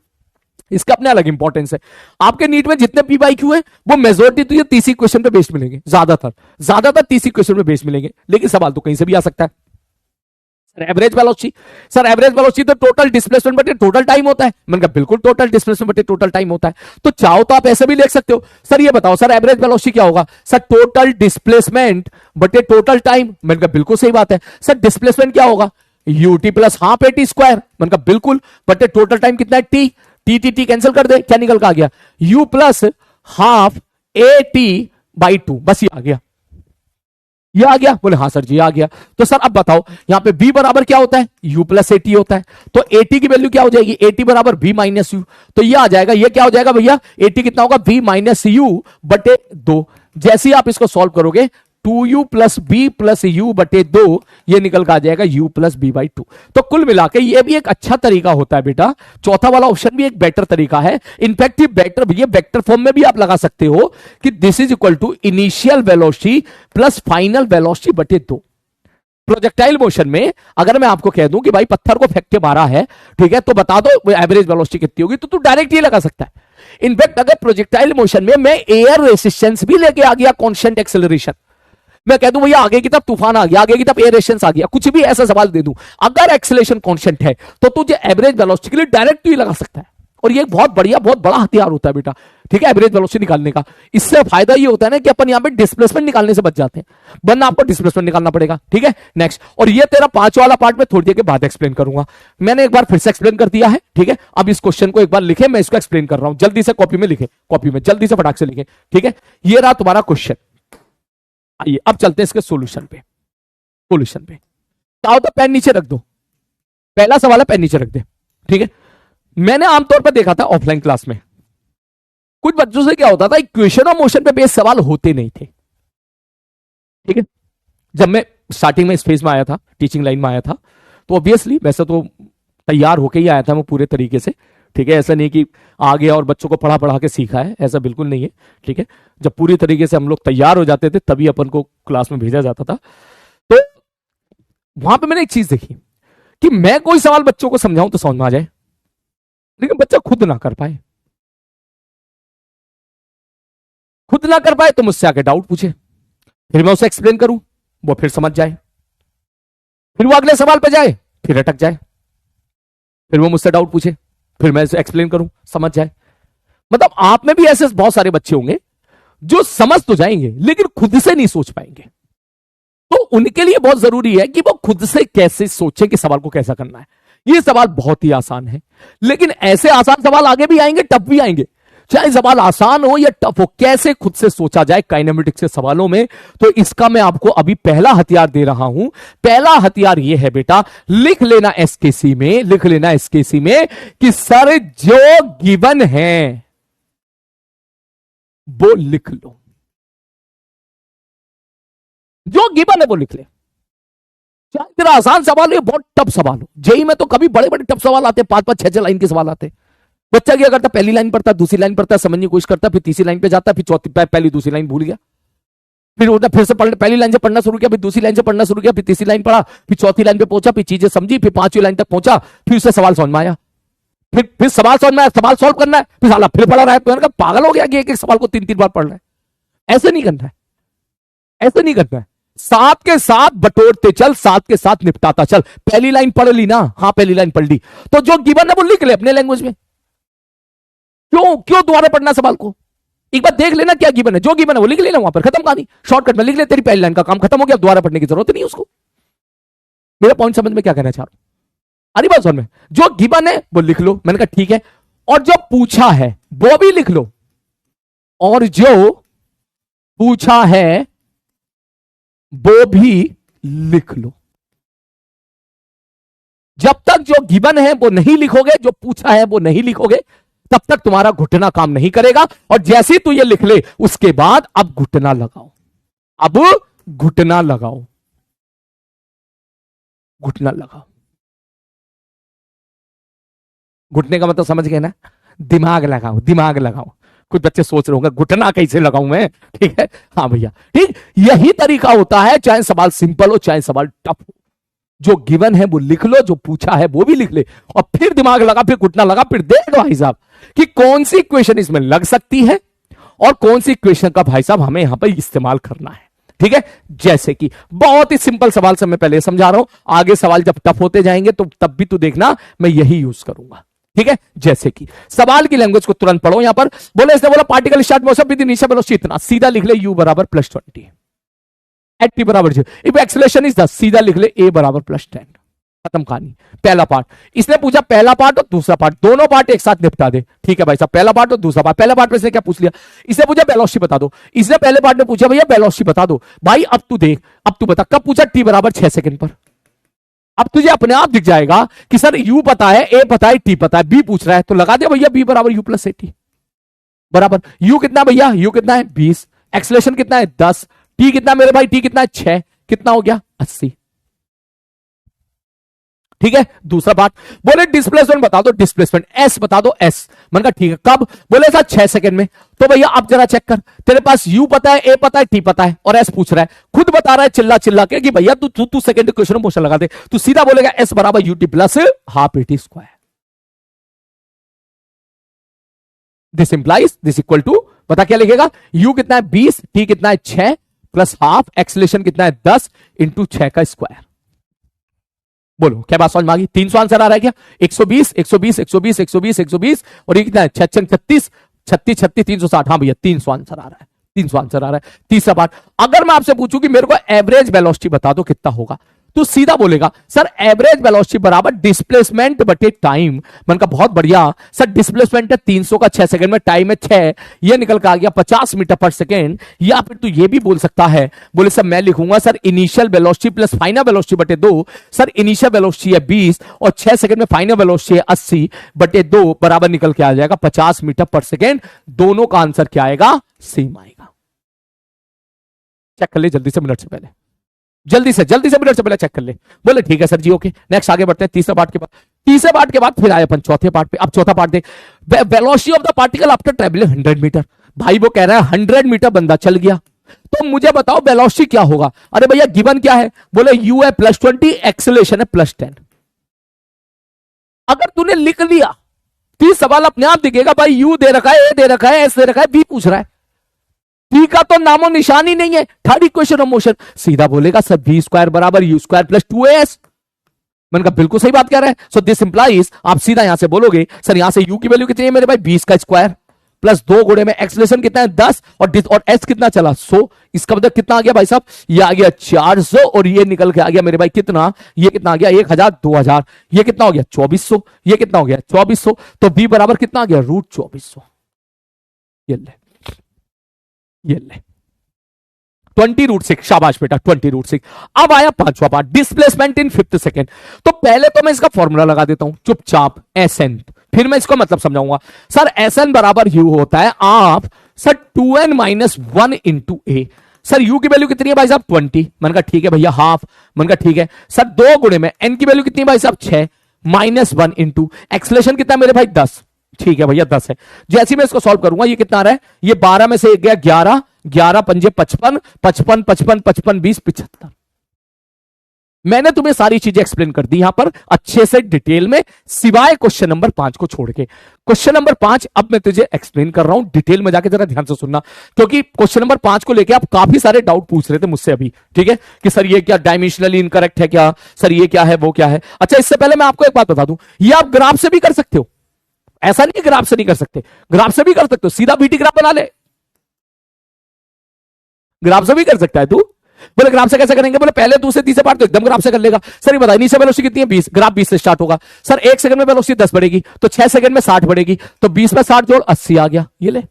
इसका अपने अलग इंपॉर्टेंस है। आपके नीट में जितने पी बाई क्यू है वो मेजोरिटी तो ये तीसरी क्वेश्चन पे बेस्ड मिलेंगे, ज्यादातर तीसरी क्वेश्चन पे बेस्ड मिलेंगे, लेकिन सवाल तो कहीं से भी आ सकता है। Sir average velocity, sir average velocity तो टोटल डिस्प्लेसमेंट बटे टोटल टाइम होता है। मैंने कहा बिल्कुल टोटल डिस्प्लेसमेंट बटे टोटल टाइम होता है, तो चाहो तो आप ऐसे भी लिख सकते हो। सर ये बताओ सर एवरेज वेलोसिटी क्या होगा? सर टोटल डिस्प्लेसमेंट बटे टोटल टाइम। मैंने कहा बिल्कुल सही बात है। सर डिस्प्लेसमेंट क्या होगा? ut plus half eighty square. मैंने कहा बिल्कुल, बटे टोटल टाइम कितना है? टी, टी कैंसिल कर दे, क्या निकल का आ गया? u plus half A T by 2, बस ये आ गया, ये आ गया। बोले हाँ सर जी आ गया। तो सर अब बताओ यहां पे v बराबर क्या होता है? u प्लस एटी होता है, तो एटी की वैल्यू क्या हो जाएगी? एटी बराबर v माइनस यू, तो ये आ जाएगा। ये क्या हो जाएगा भैया? एटी कितना होगा? v माइनस यू बटे 2। जैसे ही आप इसको सॉल्व करोगे 2u plus B plus you बटे 2, ये निकल कर आ जाएगा u प्लस बी बाई 2। तो कुल मिलाके ये भी एक अच्छा तरीका होता है बेटा, चौथा वाला ऑप्शन भी एक बेटर तरीका है। इनफैक्ट ये वेक्टर फॉर्म में भी आप लगा सकते हो कि this is equal to initial velocity plus final velocity बटे 2। प्रोजेक्टाइल मोशन में अगर मैं आपको कह दूं कि भाई पत्थर को फेंक के मारा है, ठीक है, तो बता दो एवरेज वेलोसिटी कितनी होगी, तो तू डायरेक्ट ये लगा सकता है। इनफैक्ट अगर प्रोजेक्टाइल मोशन में मैं एयर रेसिस्टेंस भी लेके आ गया, कांस्टेंट एक्सेलरेशन, मैं कह दूं भैया आगे की तरफ तूफान आ गया, आगे की तरफ एयर रेसिस्टेंस आ गया, कुछ भी ऐसा सवाल दे दूं, अगर एक्सेलरेशन कांस्टेंट है तो तुझे एवरेज वेलोसिटी के लिए डायरेक्ट ही लगा सकता है। और ये एक बहुत बढ़िया बहुत बड़ा हथियार होता है बेटा, ठीक है, एवरेज वेलोसिटी निकालने का। इससे फायदा ये होता है ना कि अपन यहां पे डिस्प्लेसमेंट निकालने से बच जाते हैं, वरना आपको डिस्प्लेसमेंट निकालना पड़ेगा, ठीक है। नेक्स्ट, और ये तेरा 5 वाला पार्ट में थोड़ी देर के बाद एक्सप्लेन करूंगा। मैंने एक बार फिर से एक्सप्लेन कर दिया है, ठीक है। अब इस क्वेश्चन को एक बार लिखे, मैं इसको एक्सप्लेन कर रहा हूं, जल्दी से कॉपी में लिखे, कॉपी में जल्दी से फटाक से लिखे, ठीक है। ये रहा तुम्हारा क्वेश्चन। आइए अब चलते हैं इसके सॉल्यूशन पे। सॉल्यूशन पे चाहो तो पेन नीचे रख दो, पहला सवाल है पेन नीचे रख दे, ठीक है। मैंने आमतौर पर देखा था ऑफलाइन क्लास में कुछ बच्चों से क्या होता था, इक्वेशन ऑफ मोशन पे बेस्ड सवाल होते नहीं थे, ठीक है। जब मैं स्टार्टिंग में इस फेज में आया था, टीचिंग लाइन में आया था, तो ऑब्वियसली वैसे तो तैयार होके ही आया था मैं पूरे तरीके से, ठीक है। ऐसा नहीं कि आ गया और बच्चों को पढ़ा पढ़ा के सीखा है, ऐसा बिल्कुल नहीं है, ठीक है। जब पूरी तरीके से हम लोग तैयार हो जाते थे तभी अपन को क्लास में भेजा जाता था। तो वहां पे मैंने एक चीज देखी कि मैं कोई सवाल बच्चों को समझाऊं तो समझ में आ जाए, लेकिन बच्चा खुद ना कर पाए, खुद ना कर पाए तो मुझसे आके डाउट पूछे, फिर मैं उसे एक्सप्लेन करूं, वो फिर समझ जाए, फिर वो अगले सवाल पे जाए, फिर अटक जाए, फिर वो मुझसे डाउट पूछे, फिर मैं एक्सप्लेन करूं, समझ जाए। मतलब आप में भी ऐसे बहुत सारे बच्चे होंगे जो समझ तो जाएंगे लेकिन खुद से नहीं सोच पाएंगे। तो उनके लिए बहुत जरूरी है कि वो खुद से कैसे सोचे कि सवाल को कैसा करना है। ये सवाल बहुत ही आसान है, लेकिन ऐसे आसान सवाल आगे भी आएंगे, टफ भी आएंगे। चाहे सवाल आसान हो या टफ हो, कैसे खुद से सोचा जाए काइनेमेटिक्स के सवालों में, तो इसका मैं आपको अभी पहला हथियार दे रहा हूं। पहला हथियार यह है बेटा, लिख लेना एसकेसी में, लिख लेना एसकेसी में कि सर जो गिवन है वो लिख लो, जो गिवन है वो लिख ले। चाहे तेरा आसान सवाल हो, बहुत टफ सवाल हो। जेई में तो कभी बड़े बड़े टफ सवाल आते हैं, 5-5, 6-6 लाइन के सवाल आते हैं। बच्चा क्या करता, पहली लाइन पढ़ता, दूसरी लाइन पढ़ता, समझने की कोशिश करता, फिर तीसरी लाइन पे जाता, फिर चौथी पहली दूसरी लाइन भूल गया, फिर से पहली लाइन से पढ़ना शुरू किया, फिर दूसरी लाइन से पढ़ना शुरू किया, फिर तीसरी लाइन पढ़ा, फिर चौथी लाइन पे पहुंचा, फिर चीजें समझी, फिर 5वीं लाइन तक पहुंचा, फिर उससे सवाल समझ में आया, फिर सवाल समझ में आया, सवाल सॉल्व करना है, फिर साला फिर पढ़ा रहा है। तो पागल हो गया कि एक एक सवाल को 3-3 बार पढ़ रहा है। ऐसे नहीं करना है, ऐसे नहीं करना है। साथ के साथ बटोरते चल, साथ के साथ निपटाता चल। पहली लाइन पढ़ ली ना? हाँ पहली लाइन पढ़ ली, तो जो गिवन है वो लिख ले अपने लैंग्वेज में। क्यों क्यों दोबारा पढ़ना सवाल को? एक बार देख लेना क्या गिवन है, जो गिवन है वो लिख लेना, वहां पर खत्म कहानी, शॉर्टकट में लिख ले, तेरी पहली लाइन का काम खत्म हो गया, दोबारा पढ़ने की जरूरत नहीं उसको। मेरा पॉइंट समझ में क्या कहना चाह रहा हूं? अरे बात समझ में, जो गिवन है वो लिख लो, मैंने कहा ठीक है, और जो पूछा है वो भी लिख लो, और जो पूछा है वो भी लिख लो। जब तक जो गिवन है वो नहीं लिखोगे, जो पूछा है वो नहीं लिखोगे, तब तक तुम्हारा घुटना काम नहीं करेगा। और जैसे ही तू ये लिख ले उसके बाद अब घुटना लगाओ, अब घुटना लगाओ, घुटना लगाओ। घुटने का मतलब समझ गए ना? दिमाग लगाओ, दिमाग लगाओ। कुछ बच्चे सोच रहे होंगे घुटना कैसे लगाऊं मैं, ठीक है? हाँ भैया, ठीक, यही तरीका होता है, चाहे सवाल सिंपल हो चाहे सवाल टफ हो। जो गिवन है वो लिख लो, जो पूछा है वो भी लिख ले, और फिर दिमाग लगा, फिर घुटना लगा, फिर देख भाई साहब कि कौन सी इक्वेशन इसमें लग सकती है और कौन सी इक्वेशन का भाई साहब हमें यहां पर इस्तेमाल करना है। ठीक है, जैसे कि बहुत ही सिंपल सवाल से मैं पहले समझा रहा हूं, आगे सवाल जब टफ होते जाएंगे तो तब भी तू देखना मैं यही यूज करूंगा। ठीक है, जैसे कि सवाल की लैंग्वेज को तुरंत पढ़ो। यहां पर बोले, इसने बोला particle start motion with initial velocity इतना, सीधा लिख ले u बराबर +20 एट टी बराबर 0, इफ एक्सेलरेशन इज 10, सीधा लिख ले a बराबर +10। खत्म कहानी। पहला पार्ट इसने पूछा, पहला पार्ट और दूसरा पार्ट दोनों पार्ट एक साथ निपटा दे। ठीक है भाई साहब, पहला पार्ट और दूसरा पार्ट। पहला पार्ट में इसने क्या पूछ लिया? इसने पूछा वेलोसिटी बता दो। इसने पहले पार्ट में पूछा भैया वेलोसिटी बता दो। भाई अब तू देख, अब तू बता, कब पूछा? t बराबर 6 सेकंड पर। अब तुझे अपने आप दिख जाएगा कि सर u पता है, a पता है, t पता है, b पूछ रहा है, तो लगा दे भैया b बराबर u + at बराबर। u कितना भैया? u कितना है? 20। एक्सेलरेशन कितना है? 10। t कितना मेरे भाई? t कितना है? 6। कितना हो गया? 80। ठीक है, दूसरा पार्ट बोले डिस्प्लेसमेंट बता दो, डिस्प्लेसमेंट s बता दो, s। मैंने कहा ठीक है, कब? बोले सर 6 सेकंड में। तो भैया अब जरा चेक कर, तेरे पास u पता है, a पता है, t पता है, और s पूछ रहा है, खुद बता रहा है चिल्ला चिल्ला के कि भैया तू सेकंड इक्वेशन में मोशन लगा दे। तू सीधा बोलेगा s बराबर ut plus half at²। This implies this equal to, पता क्या लिखेगा? u कितना है? 20, t कितना है? 6 प्लस हाफ, एक्सेलरेशन कितना है? 10 इंटू 6 का स्क्वायर। बोलो क्या बात समझ में आ गई? 300 आंसर आ रहा है क्या? 120 120 120 120 120, और ये कितना है? 36 36 36 360। हाँ भैया 300 आंसर आ रहा है, 300 आंसर आ रहा है। तीसरा पार्ट, अगर मैं आपसे पूछूं कि मेरे को एवरेज वेलोसिटी बता दो कितना होगा, तो सीधा बोलेगा सर एवरेज वेलोसिटी बराबर डिस्प्लेसमेंट बटे टाइम। मैंने कहा बहुत बढ़िया सर, डिस्प्लेसमेंट है 300 का 6 सेकंड में, टाइम है 6, ये निकल के आ गया 50 मीटर पर सेकंड। या फिर तू ये भी बोल सकता है, बोले सर मैं लिखूंगा sir initial velocity plus final velocity बटे 2। सर इनिशियल वेलोसिटी है 20 और 6 सेकंड में फाइनल वेलोसिटी है 80 बटे 2, बराबर निकल के आ जाएगा 50 मीटर पर सेकंड। दोनों का आंसर क्या आएगा? सेम आएगा। चेक कर ले जल्दी से, मिनट से पहले, जल्दी से मिनट से पहले चेक कर ले। बोले ठीक है सर जी, ओके नेक्स्ट आगे बढ़ते हैं तीसरे पार्ट के बाद। तीसरे पार्ट के बाद फिर आए अपन चौथे पार्ट पे। अब चौथा पार्ट देख, velocity of the particle after travelling 100 metre. भाई वो कह रहा है 100 मीटर बंदा चल गया, तो मुझे बताओ वेलोसिटी क्या होगा? अरे भैया गिवन क्या है? बोले u है +20, एक्सेलरेशन है +10। अगर तूने लिख लिया तो सवाल अपने आप दिखेगा, भाई u दे रखा है, a दे रखा है, s दे रखा है, b पूछ रहा है, t का तो नामो निशान ही नहीं है। थर्ड इक्वेशन ऑफ मोशन, सीधा बोलेगा सर v² बराबर u² + 2as। मैंने कहा बिल्कुल सही बात कह रहा है। सो दिस इंप्लाइज, आप सीधा यहां से बोलोगे सर यहां से u की वैल्यू कितनी है मेरे भाई? 20 का स्क्वायर प्लस 2 गुणे में एक्सेलरेशन कितना है? 10, और s कितना चला? 100। इसका मतलब कितना आ गया भाई साहब? ये आ गया 400, और ये निकल के आ गया मेरे भाई कितना? ये कितना आ गया? 1000 2000, ये कितना हो गया? 2400, ये कितना हो गया? 2400। तो v बराबर कितना आ गया? √2400। ये ले 20√6। शाबाश बेटा, 20√6। अब आया पांचवा पार्ट, डिस्प्लेसमेंट इन 5th सेकेंड। तो पहले तो मैं इसका फॉर्मूला लगा देता हूं चुपचाप, SN, फिर मैं इसको मतलब समझाऊंगा। सर SN बराबर u होता है आप sir 2n - 1 into a। Sir u की वैल्यू कितनी है भाई साहब? 20। मैंने कहा ठीक है भैया, हाफ। मैंने कहा ठीक है सर, 2 गुणे में n की वैल्यू कितनी है भाई साहब? 6 -1 इंटू एक्सेलरेशन कितना है मेरे भाई? 10। ठीक है भैया 10 है। जैसे मैं इसको सॉल्व करूंगा, ये कितना आ रहा है? ये 12 में से एक गया 11, 11 पंजे 55, 55 55 55 20 75। मैंने तुम्हें सारी चीजें एक्सप्लेन कर दी यहां पर अच्छे से डिटेल में, सिवाय क्वेश्चन नंबर 5 को छोड़ के। क्वेश्चन नंबर 5 अब मैं तुझे एक्सप्लेन कर रहा हूं डिटेल में, जाके जरा ध्यान से सुनना, क्योंकि क्वेश्चन नंबर 5 को लेके आप काफी सारे डाउट पूछ रहे थे मुझसे अभी, ठीक है, कि सर ये क्या डायमेंशनली इनकरेक्ट है क्या, सर ये क्या है वो क्या है। अच्छा, इससे पहले मैं आपको एक बात बता दूं, ये आप ग्राफ से भी कर सकते हो, ऐसा नहीं ग्राफ से नहीं कर सकते, ग्राफ से भी कर सकते हो, सीधा बीटी ग्राफ बना ले, ग्राफ से भी कर सकता है तू। बोले ग्राफ से कैसे करेंगे, बोले पहले दूसरे तीसरे पार्ट तो एकदम ग्राफ से कर लेगा। सर ये बताइए नीचे वेलोसिटी कितनी है 20, ग्राफ 20 से स्टार्ट होगा। सर 1 सेकंड में वेलोसिटी 10 बढ़ेगी, तो 6 सेकंड में 60 बढ़ेगी, तो 20 में 60 जोड़ 80 आ गया। ये ले,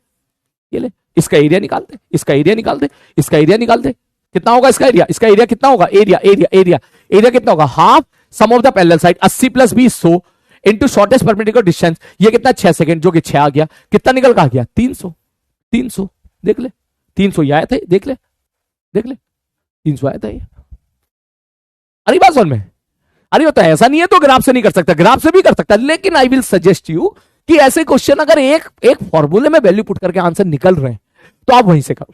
ये ले, इसका एरिया निकाल दे, इसका एरिया निकाल दे, इसका एरिया निकाल दे, कितना होगा इसका एरिया, इसका एरिया कितना होगा, एरिया एरिया एरिया एरिया कितना होगा, half sum of the parallel side, 80 plus 20 100 into shortest perpendicular distance, ये कितना 6 सेकंड, जो कि 6 आ गया, कितना निकल का आ गया 300, 300 देख ले, 300 ये आया था, देख ले, देख ले 300 आया था ये। अरे बात समझ में, अरे वो तो ऐसा नहीं है तो ग्राफ से नहीं कर सकता, ग्राफ से भी कर सकता, लेकिन आई विल सजेस्ट यू कि ऐसे क्वेश्चन अगर एक फॉर्मूले में वैल्यू पुट करके आंसर निकल रहे हैं तो आप वहीं से करो।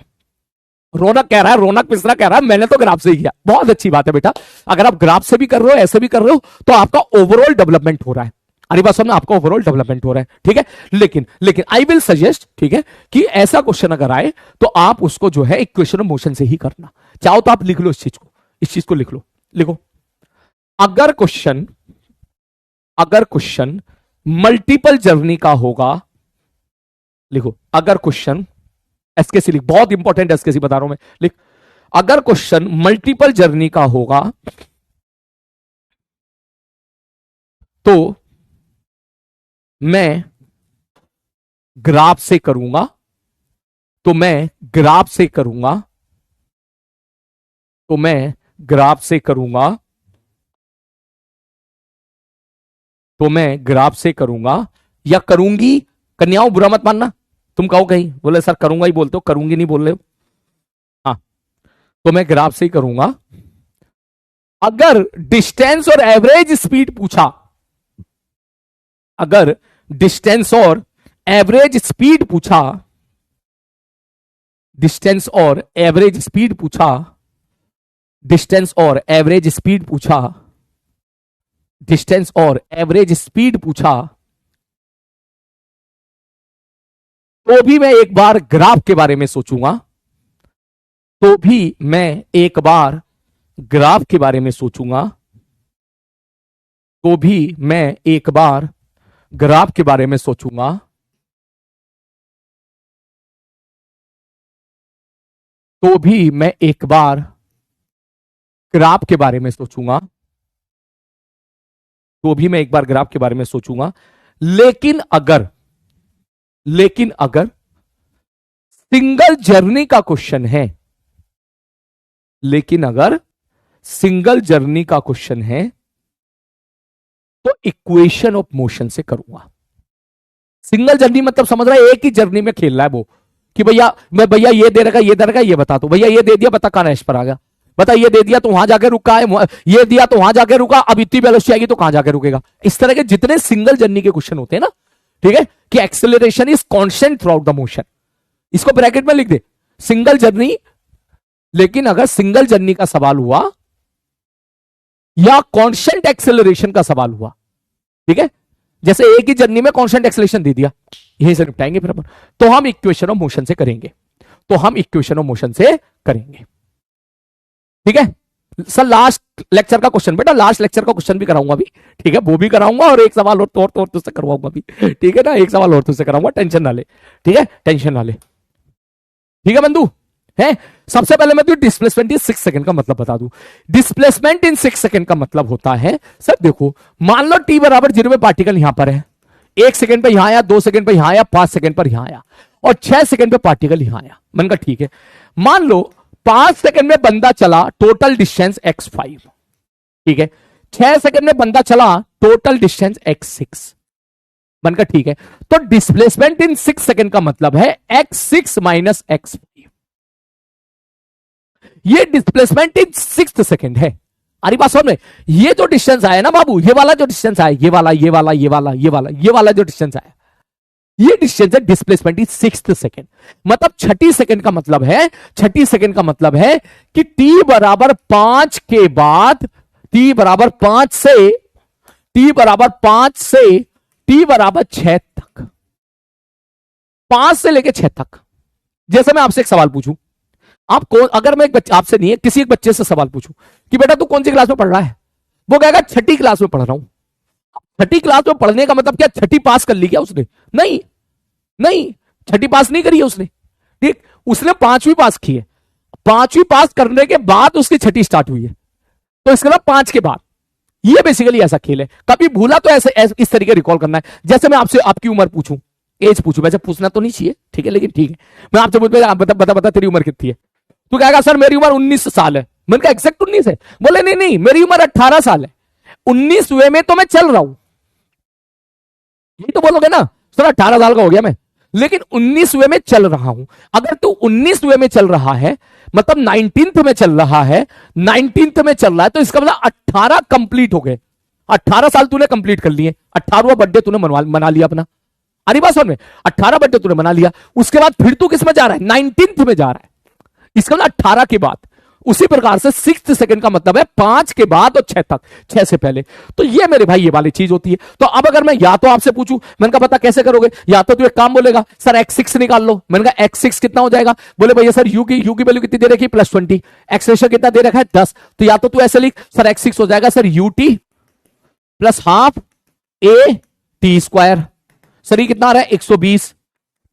रौनक कह रहा है, रौनक मिश्रा कह रहा है मैंने तो ग्राफ से ही किया, बहुत अच्छी बात है बेटा, अगर आप ग्राफ से भी कर रहे हो ऐसे भी कर रहे हो तो आपका ओवरऑल डेवलपमेंट हो रहा है। अरे बात समझ में, आपका ओवरऑल डेवलपमेंट हो रहा है, ठीक है। लेकिन आई विल सजेस्ट, ठीक है, कि ऐसा क्वेश्चन अगर आए तो आप उसको जो है इक्वेशन ऑफ मोशन से ही करना। चाहो तो आप लिख लो इस चीज को लिख लो, लिखो, अगर क्वेश्चन मल्टीपल जर्नी का होगा, लिखो अगर क्वेश्चन, एसकेसी लिख, बहुत इंपॉर्टेंट एसकेसी बता रहा हूं मैं, लिख, अगर क्वेश्चन मल्टीपल जर्नी का होगा तो मैं ग्राफ से करूंगा, तो मैं ग्राफ से करूंगा, तो मैं ग्राफ से करूंगा, तो मैं ग्राफ से करूंगा या करूंगी। कन्याओं बुरा मत मानना, तुम कहो कहीं बोले सर करूंगा ही बोलते हो, करूंगी नहीं बोल रहे हो, हाँ, तो मैं ग्राफ से ही करूंगा। अगर डिस्टेंस और एवरेज स्पीड पूछा, अगर डिस्टेंस और एवरेज स्पीड पूछा, डिस्टेंस और एवरेज स्पीड पूछा, डिस्टेंस और एवरेज स्पीड पूछा, डिस्टेंस और एवरेज स्पीड पूछा, तो भी मैं एक बार ग्राफ के बारे में सोचूंगा, तो भी मैं एक बार ग्राफ के बारे में सोचूंगा, तो भी मैं एक बार ग्राफ के बारे में सोचूंगा, तो भी मैं एक बार ग्राफ के बारे में सोचूंगा, तो भी मैं एक बार ग्राफ के बारे में सोचूंगा। लेकिन अगर सिंगल जर्नी का क्वेश्चन है, लेकिन अगर सिंगल जर्नी का क्वेश्चन है तो इक्वेशन ऑफ मोशन से करूंगा। सिंगल जर्नी मतलब समझ रहा है, एक ही जर्नी में खेल रहा है वो, कि भैया ये दे रखा, ये दे रखा, ये बता, तो भैया ये दे दिया, बता कहां नैश पर आ गया, बता ये दे दिया तो वहां जाके रुका है, ये दिया तो वहां जाके रुका, अब इतनी वेलोसिटी आएगी तो कहां जाके रुकेगा। इस तरह के जितने सिंगल जर्नी के क्वेश्चन होते हैं ना, ठीक है, कि acceleration is constant through out the motion, इसको ब्रैकेट में लिख दे, सिंगल जर्नी। लेकिन अगर सिंगल जर्नी का सवाल हुआ या कांस्टेंट एक्सेलरेशन का सवाल हुआ, ठीक है, जैसे एक ही जर्नी में कांस्टेंट एक्सेलरेशन दे दिया, यही से निपटाएंगे फिर अपन, तो हम इक्वेशन ऑफ मोशन से करेंगे, तो हम इक्वेशन ऑफ मोशन से करेंगे, ठीक है। सर लास्ट लेक्चर का क्वेश्चन, बेटा लास्ट लेक्चर का क्वेश्चन भी कराऊंगा अभी, ठीक है, वो भी कराऊंगा, और एक सवाल और तो तुझसे करवाऊंगा भी, ठीक है ना, एक सवाल और तुझसे कराऊंगा, टेंशन ना ले, ठीक है, टेंशन ना ले, ठीक है बंधु है। सबसे पहले मैं तुझे डिस्प्लेसमेंट इन 6 सेकंड का मतलब बता दूं। डिस्प्लेसमेंट इन 6 सेकंड का मतलब होता है, सर देखो, मान लो t बराबर 0 में पार्टिकल यहां पर है, 1 सेकंड पे यहां आया, 2 सेकंड पे यहां आया, 5 सेकंड पर यहां आया, और 6 सेकंड पे पार्टिकल यहां आया। मन का ठीक है, मान लो 5 सेकंड में बंदा चला, टोटल डिस्टेंस x5, ठीक है, 6 सेकंड में बंदा चला, टोटल डिस्टेंस x6, मन का ठीक है। तो डिस्प्लेसमेंट इन 6 सेकंड का मतलब है x6 माइनस x5, ये डिस्प्लेसमेंट इन 6 सेकंड है। अरे बात समझ में, ये जो डिस्टेंस आया ना बाबू, ये वाला जो डिस्टेंस आया, ये वाला ये वाला ये वाला ये वाला ये वाला जो डिस्टेंस आया, ये डिस्टेंस है डिस्प्लेसमेंट इन 6 सेकंड। मतलब छठी सेकंड का मतलब है, छठी सेकंड का मतलब है कि t बराबर 5 के बाद, टी बराबर 5 से टी बराबर 5 से टी बराबर 6 तक, 5 से लेके 6 तक। जैसे मैं आपसे एक सवाल पूछूं, आपको अगर मैं एक बच्चे आपसे नहीं है किसी एक बच्चे से सवाल पूछूं कि बेटा तू कौन सी क्लास में पढ़ रहा है, वो कहेगा छठी क्लास में पढ़ रहा हूं। छठी क्लास में पढ़ने का मतलब क्या छठी पास कर ली क्या उसने? नहीं, नहीं, छठी पास नहीं करी है उसने। ठीक, उसने 5वीं पास की है। 5वीं पास करने के बाद उसकी छठी स्टार्ट हुई है, तो इसके बाद 5 के बाद। ये बेसिकली ऐसा खेल है। कभी भूला तो ऐसे इस तरीके रिकॉल करना है। जैसे मैं आपसे आपकी उम्र पूछूं, एज पूछूं, वैसे पूछना तो नहीं चाहिए, ठीक है, लेकिन ठीक है, मैं आपसे पूछूं बता बता बता तेरी उम्र कितनी है? तू कहेगा सर मेरी उम्र 19 साल है। मैंने कहा एग्जैक्ट 19 है? बोले नहीं नहीं, मेरी उम्र 18 साल है। 19वें में तो मैं चल रहा हूं, यही तो बोलोगे ना सर 18 साल का हो गया मैं, लेकिन 19वें में चल रहा हूं। अगर तू 19वें में चल रहा है मतलब 19th में चल रहा है, 19th में चल रहा है, तो इसका मतलब 18 कंप्लीट हो गए। 18 साल तूने कंप्लीट कर लिए, 18वां बर्थडे तूने मना लिया अपना। अरे बात समझ में, 18 बर्थडे तूने मना लिया, उसके बाद फिर तू किस में जा रहा है? 19th में जा रहा है, इसका मतलब 18 के बाद। उसी प्रकार से 6th सेकंड का मतलब है 5 के बाद और 6 तक, 6 से पहले। तो ये मेरे भाई ये वाली चीज होती है। तो अब अगर मैं या तो आपसे पूछूं, मैंने कहा पता कैसे करोगे, या तो तू एक काम बोलेगा सर x6 निकाल लो। मैंने कहा x6 कितना हो जाएगा? बोले भैया सर यू की वैल्यू कितनी दे रखी? +20। एक्स रेशियो कितना दे रखा है? 10। तो या तो तू ऐसे लिख सर x6 हो जाएगा sir ut plus half a t square. Sir ये कितना आ रहा है? 120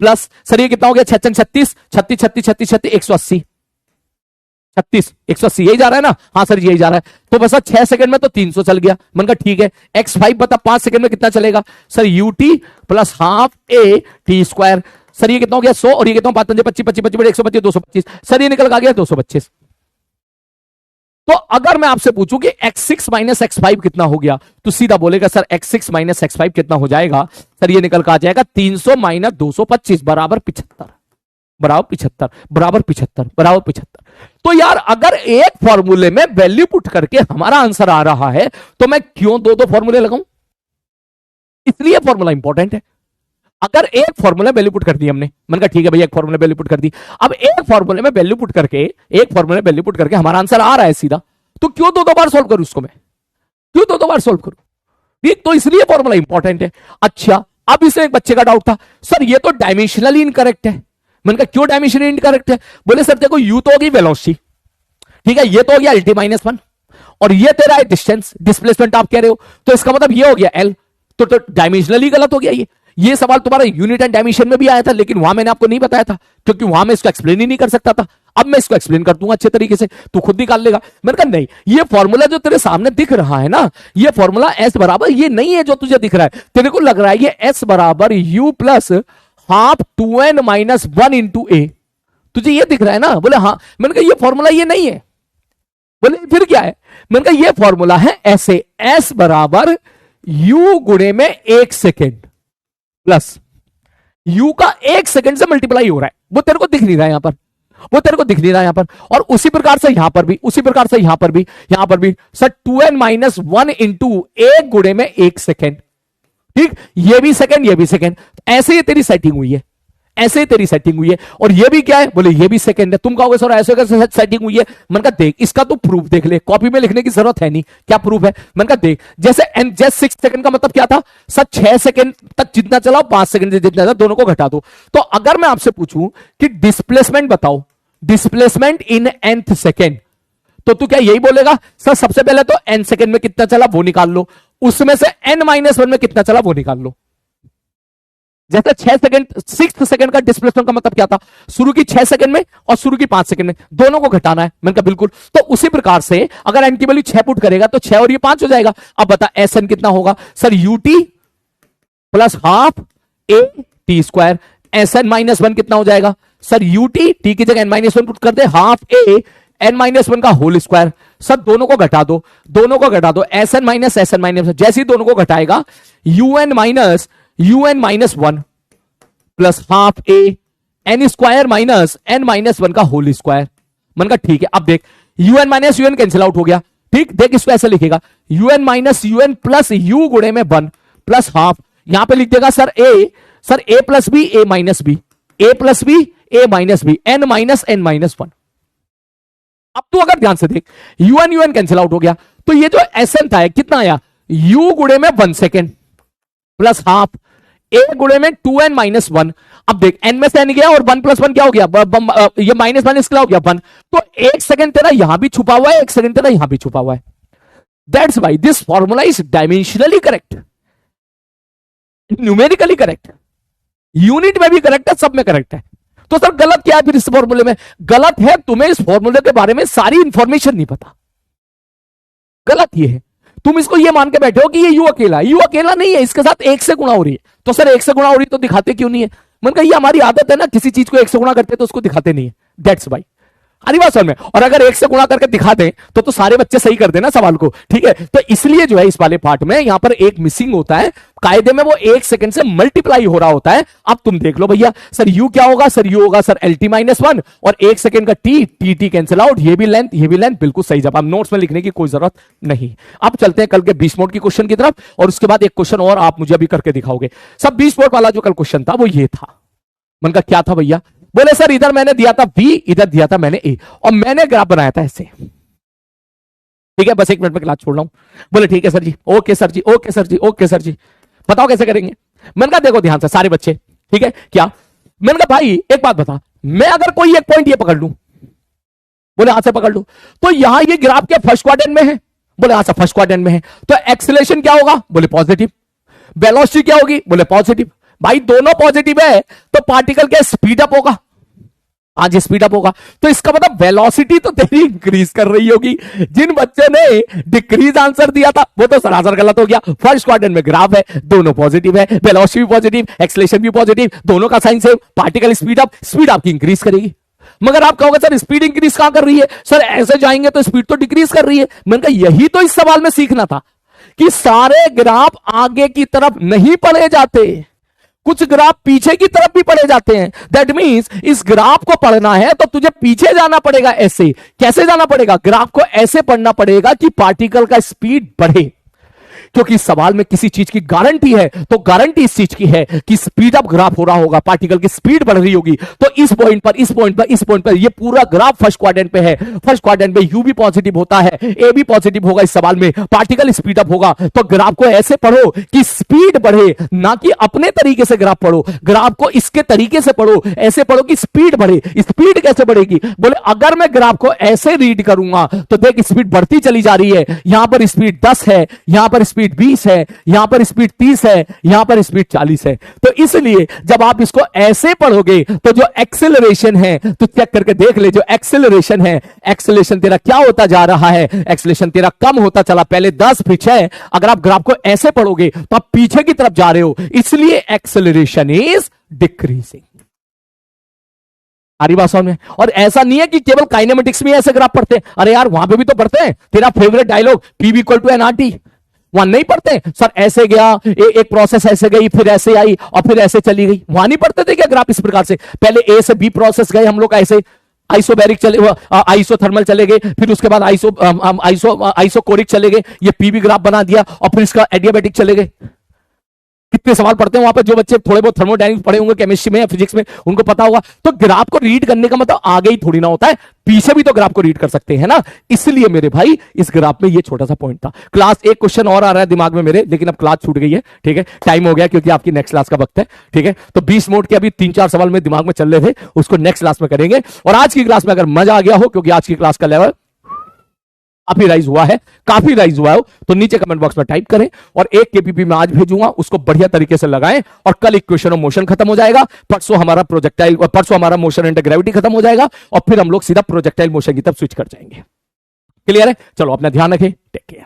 प्लस सर ये कितना हो गया? 6 36 36 36 36 36 180 36 180 यही जा रहा है ना? हाँ सर यही जा रहा है। तो बस 6 सेकंड में तो 300 चल गया। मैंने कहा ठीक है, x5 बता 5 सेकंड में कितना चलेगा? Sir ut plus half a t square. Sir ये कितना हो गया? 100 और ये कितना? 5 25 25 25 125 225। सर ये निकल गया 225। तो अगर मैं आपसे पूछूं कि x6 माइनस x5 कितना हो गया, तो सीधा बोलेगा सर x6 माइनस x5 कितना हो जाएगा? सर ये निकल कर आ जाएगा 300 माइनस 225 बराबर 75 बराबर 75 बराबर 75 बराबर 75। तो यार अगर एक फॉर्मूले में वैल्यू पुट करके हमारा आंसर आ रहा है तो मैं क्यों दो फॉर्मूले लगाऊं? इसलिए फॉर्मूला इंपॉर्टेंट है। अगर एक फॉर्मूला वैल्यू पुट कर दी हमने, मैंने कहा ठीक है भैया एक फॉर्मूला वैल्यू पुट कर दी, अब एक फॉर्मूले में वैल्यू पुट करके हमारा आंसर आ रहा है सीधा, तो क्यों दो बार सोल्व करूं उसको? मैं क्यों दो बार सोल्व करूं? ठीक, तो इसलिए फॉर्मूला इंपॉर्टेंट है। अच्छा, अब इसमें एक बच्चे का डाउट था सर ये तो डायमेंशनली इनकरेक्ट है। मैंने कहा क्यों डायमेंशनली इनकरेक्ट है? बोले सर देखो यू तो होगी वेलोसिटी, ठीक है, ये तो हो गया lt -1 और ये तेरा है डिस्टेंस, डिस्प्लेसमेंट आप कह रहे हो, तो इसका मतलब ये हो गया l। तो डायमेंशनली गलत हो गया ये सवाल तुम्हारा यूनिट एंड डायमेंशन में भी आया था, लेकिन वहां मैंने आपको नहीं बताया था क्योंकि वहां मैं इसको एक्सप्लेन ही नहीं कर सकता था। अब मैं इसको एक्सप्लेन कर दूंगा अच्छे तरीके से, तू खुद निकाल लेगा। मैंने कहा नहीं, ये फॉर्मूला जो तेरे सामने दिख रहा है ना, ये फॉर्मूला एस बराबर ये नहीं है जो तुझे दिख रहा है। तेरे को लग रहा है ये एस बराबर U plus half 2n minus 1 into A, तुझे ये दिख रहा है ना? बोले हाँ। मैंने कहा ये फॉर्मूला ये नहीं है। बोले फिर क्या है? मैंने कहा ये फॉर्मूला है ऐसे, एस बराबर यू गुणे में 1 सेकेंड प्लस यू का 1 सेकंड से मल्टीप्लाई हो रहा है, वो तेरे को दिख नहीं रहा है यहां पर, वो तेरे को दिख नहीं रहा है यहां पर। और उसी प्रकार से यहां पर भी, उसी प्रकार से यहां पर भी सर 2n माइनस 1 इंटू 1 गुणे में 1 सेकेंड। ठीक, ये भी सेकंड ये भी सेकंड, ऐसे ही तेरी सेटिंग हुई है, ऐसे ही तेरी सेटिंग हुई है। और ये भी क्या है? बोले ये भी सेकंड है। तुम कहोगे सर ऐसे कैसे सेटिंग हुई है? मैंने कहा देख इसका तो प्रूफ देख ले, कॉपी में लिखने की जरूरत है नहीं। क्या प्रूफ है? मैंने कहा देख, जैसे जस्ट 6 सेकंड का मतलब क्या था? सर 6 सेकंड तक जितना चलाओ 5 सेकंड से जितना चलाओ, दोनों को घटा दो। तो अगर मैं आपसे पूछूं कि डिस्प्लेसमेंट बताओ, डिस्प्लेसमेंट इन nth सेकेंड, तो तू क्या यही बोलेगा सर सबसे पहले तो n सेकंड में कितना चला वो निकाल लो, उसमें से n-1 में कितना चला वो निकाल लो। जैसे 6 सेकंड 6 सेकंड का डिस्प्लेसमेंट का मतलब क्या था? शुरू की 6 सेकंड में और शुरू की 5 सेकंड में, दोनों को घटाना है। मैंने कहा बिल्कुल। तो उसी प्रकार से अगर n की वैल्यू 6 पुट करेगा तो 6 और ये 5 हो जाएगा। अब बता SN कितना होगा? Sir ut plus half a t square. SN -1 कितना हो जाएगा? सर ut t की जगह n-1 पुट कर दे, हाफ a n-1 का होल स्क्वायर। सर दोनों को घटा दो, दोनों को घटा दो, SN माइनस SN माइनस, जैसे ही दोनों को घटाएगा un minus 1 plus half a n square minus n-1 का होल स्क्वायर। मैंने कहा ठीक है। अब देख un minus un cancel out हो गया। ठीक, देख इसको ऐसे लिखेगा un minus un plus u गुणे में 1 प्लस हाफ, यहां पे लिख देगा sir a plus b a minus b, a plus b a minus b, n minus n minus 1। अब तू अगर ध्यान से देख, यूएन यूएन कैंसिल आउट हो गया, तो ये जो एसएन था कितना आया, यू गुणे में 1 सेकेंड प्लस हाफ, ए गुणे में 2n-1। अब देख n में से n गया और 1 + 1 क्या हो गया, ये माइनस माइनस क्या हो गया 1, तो 1 सेकेंड तेरा यहां भी छुपा हुआ है, 1 सेकेंड तेरा यहां भी छुपा हुआ है। That's why this formula is dimensionally correct, numerically correct, unit में भी करेक्ट है, सब में करेक्ट है। तो सर गलत क्या है फिर इस फॉर्मूले में? गलत है तुम्हें इस फॉर्मूले के बारे में सारी इंफॉर्मेशन नहीं पता। गलत ये है, तुम इसको ये मान के बैठे हो कि ये यू अकेला है, यू अकेला नहीं है, इसके साथ 1 से गुणा हो रही है। तो सर 1 से गुणा हो रही है तो दिखाते क्यों नहीं है? मैंने कहा ये हमारी आदत है ना, किसी चीज को 1 से गुणा करते तो उसको दिखाते नहीं है, दैट्स वाई। हरी बात समझ में। और अगर 1 से गुणा करके दिखा दें तो सारे बच्चे सही कर देना सवाल को, ठीक है। तो इसलिए जो है इस वाले पार्ट में यहां पर एक मिसिंग होता है, कायदे में वो 1 सेकंड से मल्टीप्लाई हो रहा होता है। अब तुम देख लो भैया, सर यू क्या होगा, सर यू होगा सर LT-1 और 1 सेकंड का टी कैंसिल आउट, ये भी लेंथ ये भी लेंथ, बिल्कुल सही जवाब। नोट्स में लिखने की कोई जरूरत नहीं। अब चलते हैं कल के 20 मोड की क्वेश्चन की तरफ, और उसके बाद एक क्वेश्चन और आप मुझे अभी करके दिखाओगे। सब 20 मोड वाला जो कल क्वेश्चन था वो ये था। मन का क्या था भैया? बोले सर इधर मैंने दिया था बी, इधर दिया था मैंने ए, और मैंने ग्राफ बनाया था ऐसे, ठीक है। बस 1 मिनट में क्लास छोड़ रहा हूं। बोले ठीक है सर जी, ओके सर जी, ओके सर जी, ओके सर जी, बताओ कैसे करेंगे। मैंने कहा देखो ध्यान से सारे बच्चे, ठीक है क्या। मैंने कहा भाई एक बात बता, मैं अगर कोई एक पॉइंट ये पकड़ लूं, बोले हाथ से पकड़ लूं, तो यहां ये ग्राफ के फर्स्ट क्वाड्रेंट में है, बोले हां सर फर्स्ट क्वाड्रेंट में है, तो एक्सेलरेशन क्या होगा, बोले पॉजिटिव। वेलोसिटी क्या होगी, बोले पॉजिटिव। भाई दोनों पॉजिटिव है तो पार्टिकल क्या स्पीड अप होगा, आज स्पीड अप होगा, तो इसका मतलब वेलोसिटी तो तेरी इंक्रीज कर रही होगी। जिन बच्चे ने डिक्रीज आंसर दिया था वो तो सरासर गलत हो गया। फर्स्ट क्वाड्रेंट में ग्राफ है, दोनों पॉजिटिव है, वेलोसिटी भी पॉजिटिव, एक्सेलरेशन भी पॉजिटिव, दोनों का साइन सेम, पार्टिकल स्पीड आपकी इंक्रीज करेगी। मगर आप कहोगे सर स्पीड इंक्रीज कहां कर रही है, सर ऐसे जाएंगे तो स्पीड तो डिक्रीज कर रही है। मैंने कहा यही तो इस सवाल में सीखना था कि सारे ग्राफ आगे की तरफ नहीं पढ़े जाते, कुछ ग्राफ पीछे की तरफ भी पढ़े जाते हैं। दैट मींस इस ग्राफ को पढ़ना है तो तुझे पीछे जाना पड़ेगा। ऐसे कैसे जाना पड़ेगा, ग्राफ को ऐसे पढ़ना पड़ेगा कि पार्टिकल का स्पीड बढ़े, क्योंकि सवाल में किसी चीज की गारंटी है तो गारंटी इस चीज की है कि स्पीड अप ग्राफ हो रहा होगा, पार्टिकल की स्पीड बढ़ रही होगी। तो इस पॉइंट पर इस पॉइंट पर इस पॉइंट पर ये पूरा ग्राफ फर्स्ट क्वाड्रेंट पे है, फर्स्ट क्वाड्रेंट में यू भी पॉजिटिव होता है, ए भी पॉजिटिव होगा। इस सवाल में पार्टिकल स्पीड अप होगा, तो ग्राफ को ऐसे पढ़ो कि स्पीड बढ़े, ना कि अपने तरीके से ग्राफ पढ़ो। ग्राफ को इसके तरीके से पढ़ो, ऐसे पढ़ो कि स्पीड बढ़े। स्पीड कैसे बढ़ेगी, बोले अगर मैं ग्राफ को ऐसे रीड करूंगा तो देख स्पीड बढ़ती चली जा रही है। यहां पर स्पीड 10 है, यहां पर स्पीड 20 है, यहां पर स्पीड 30 है, यहां पर स्पीड 40 है। तो इसलिए जब आप इसको ऐसे पढ़ोगे तो जो एक्सेलरेशन है, तो चेक करके देख ले, जो एक्सेलरेशन है, एक्सेलरेशन तेरा क्या होता जा रहा है, एक्सेलरेशन तेरा कम होता चला। पहले 10 फिर 6, अगर आप ग्राफ को ऐसे पढ़ोगे तो आप पीछे की तरफ जा रहे हो, इसलिए एक्सेलरेशन इज डिक्रीजिंग। आरी बात में। और ऐसा नहीं है कि केवल काइनेमेटिक्स में ऐसे ग्राफ पढ़ते हैं, अरे यार वहां पे भी तो पढ़ते हैं। तेरा फेवरेट डायलॉग P = NRT, वहां नहीं पढ़ते सर ऐसे गया, एक प्रोसेस ऐसे गई, फिर ऐसे आई और फिर ऐसे चली गई, वहां नहीं पढ़ते थे क्या ग्राफ इस प्रकार से? पहले ए से बी प्रोसेस गए हम लोग ऐसे, आइसोबैरिक चले, आइसोथर्मल चले गए, फिर उसके बाद आइसोकोरिक चले गए, ये पीवी ग्राफ बना दिया, और फिर इसका एडियाबैटिक चले गए। कितने सवाल पढ़ते हैं वहां पर, जो बच्चे थोड़े बहुत थर्मोडायनेमिक्स पढ़े होंगे केमिस्ट्री में या फिजिक्स में, उनको पता होगा। तो ग्राफ को रीड करने का मतलब आगे ही थोड़ी ना होता है, पीछे भी तो ग्राफ को रीड कर सकते हैं ना। इसलिए मेरे भाई इस ग्राफ में ये छोटा सा पॉइंट था। क्लास एक क्वेश्चन और आ रहा है दिमाग में मेरे, लेकिन अब क्लास छूट गई है, ठीक है, टाइम हो गया क्योंकि आपकी नेक्स्ट क्लास का वक्त है, ठीक है। तो 20 मोड के अभी 3-4 सवाल में दिमाग में चल रहे थे, उसको नेक्स्ट क्लास में करेंगे। और आज की क्लास में अगर मजा आ गया हो, क्योंकि आज की क्लास का लेवल काफी राइज हुआ है, काफी राइज हुआ हो, तो नीचे कमेंट बॉक्स में टाइप करें, और एक केपीपी में आज भेजूंगा, उसको बढ़िया तरीके से लगाएं। और कल इक्वेशन ऑफ मोशन खत्म हो जाएगा, परसों हमारा प्रोजेक्टाइल, परसों हमारा मोशन एंड ग्रेविटी खत्म हो जाएगा, और फिर हम लोग सीधा प्रोजेक्टाइल मोशन की तरफ स्विच कर जाएंगे। क्लियर है? चलो अपना ध्यान रखें, टेक केयर।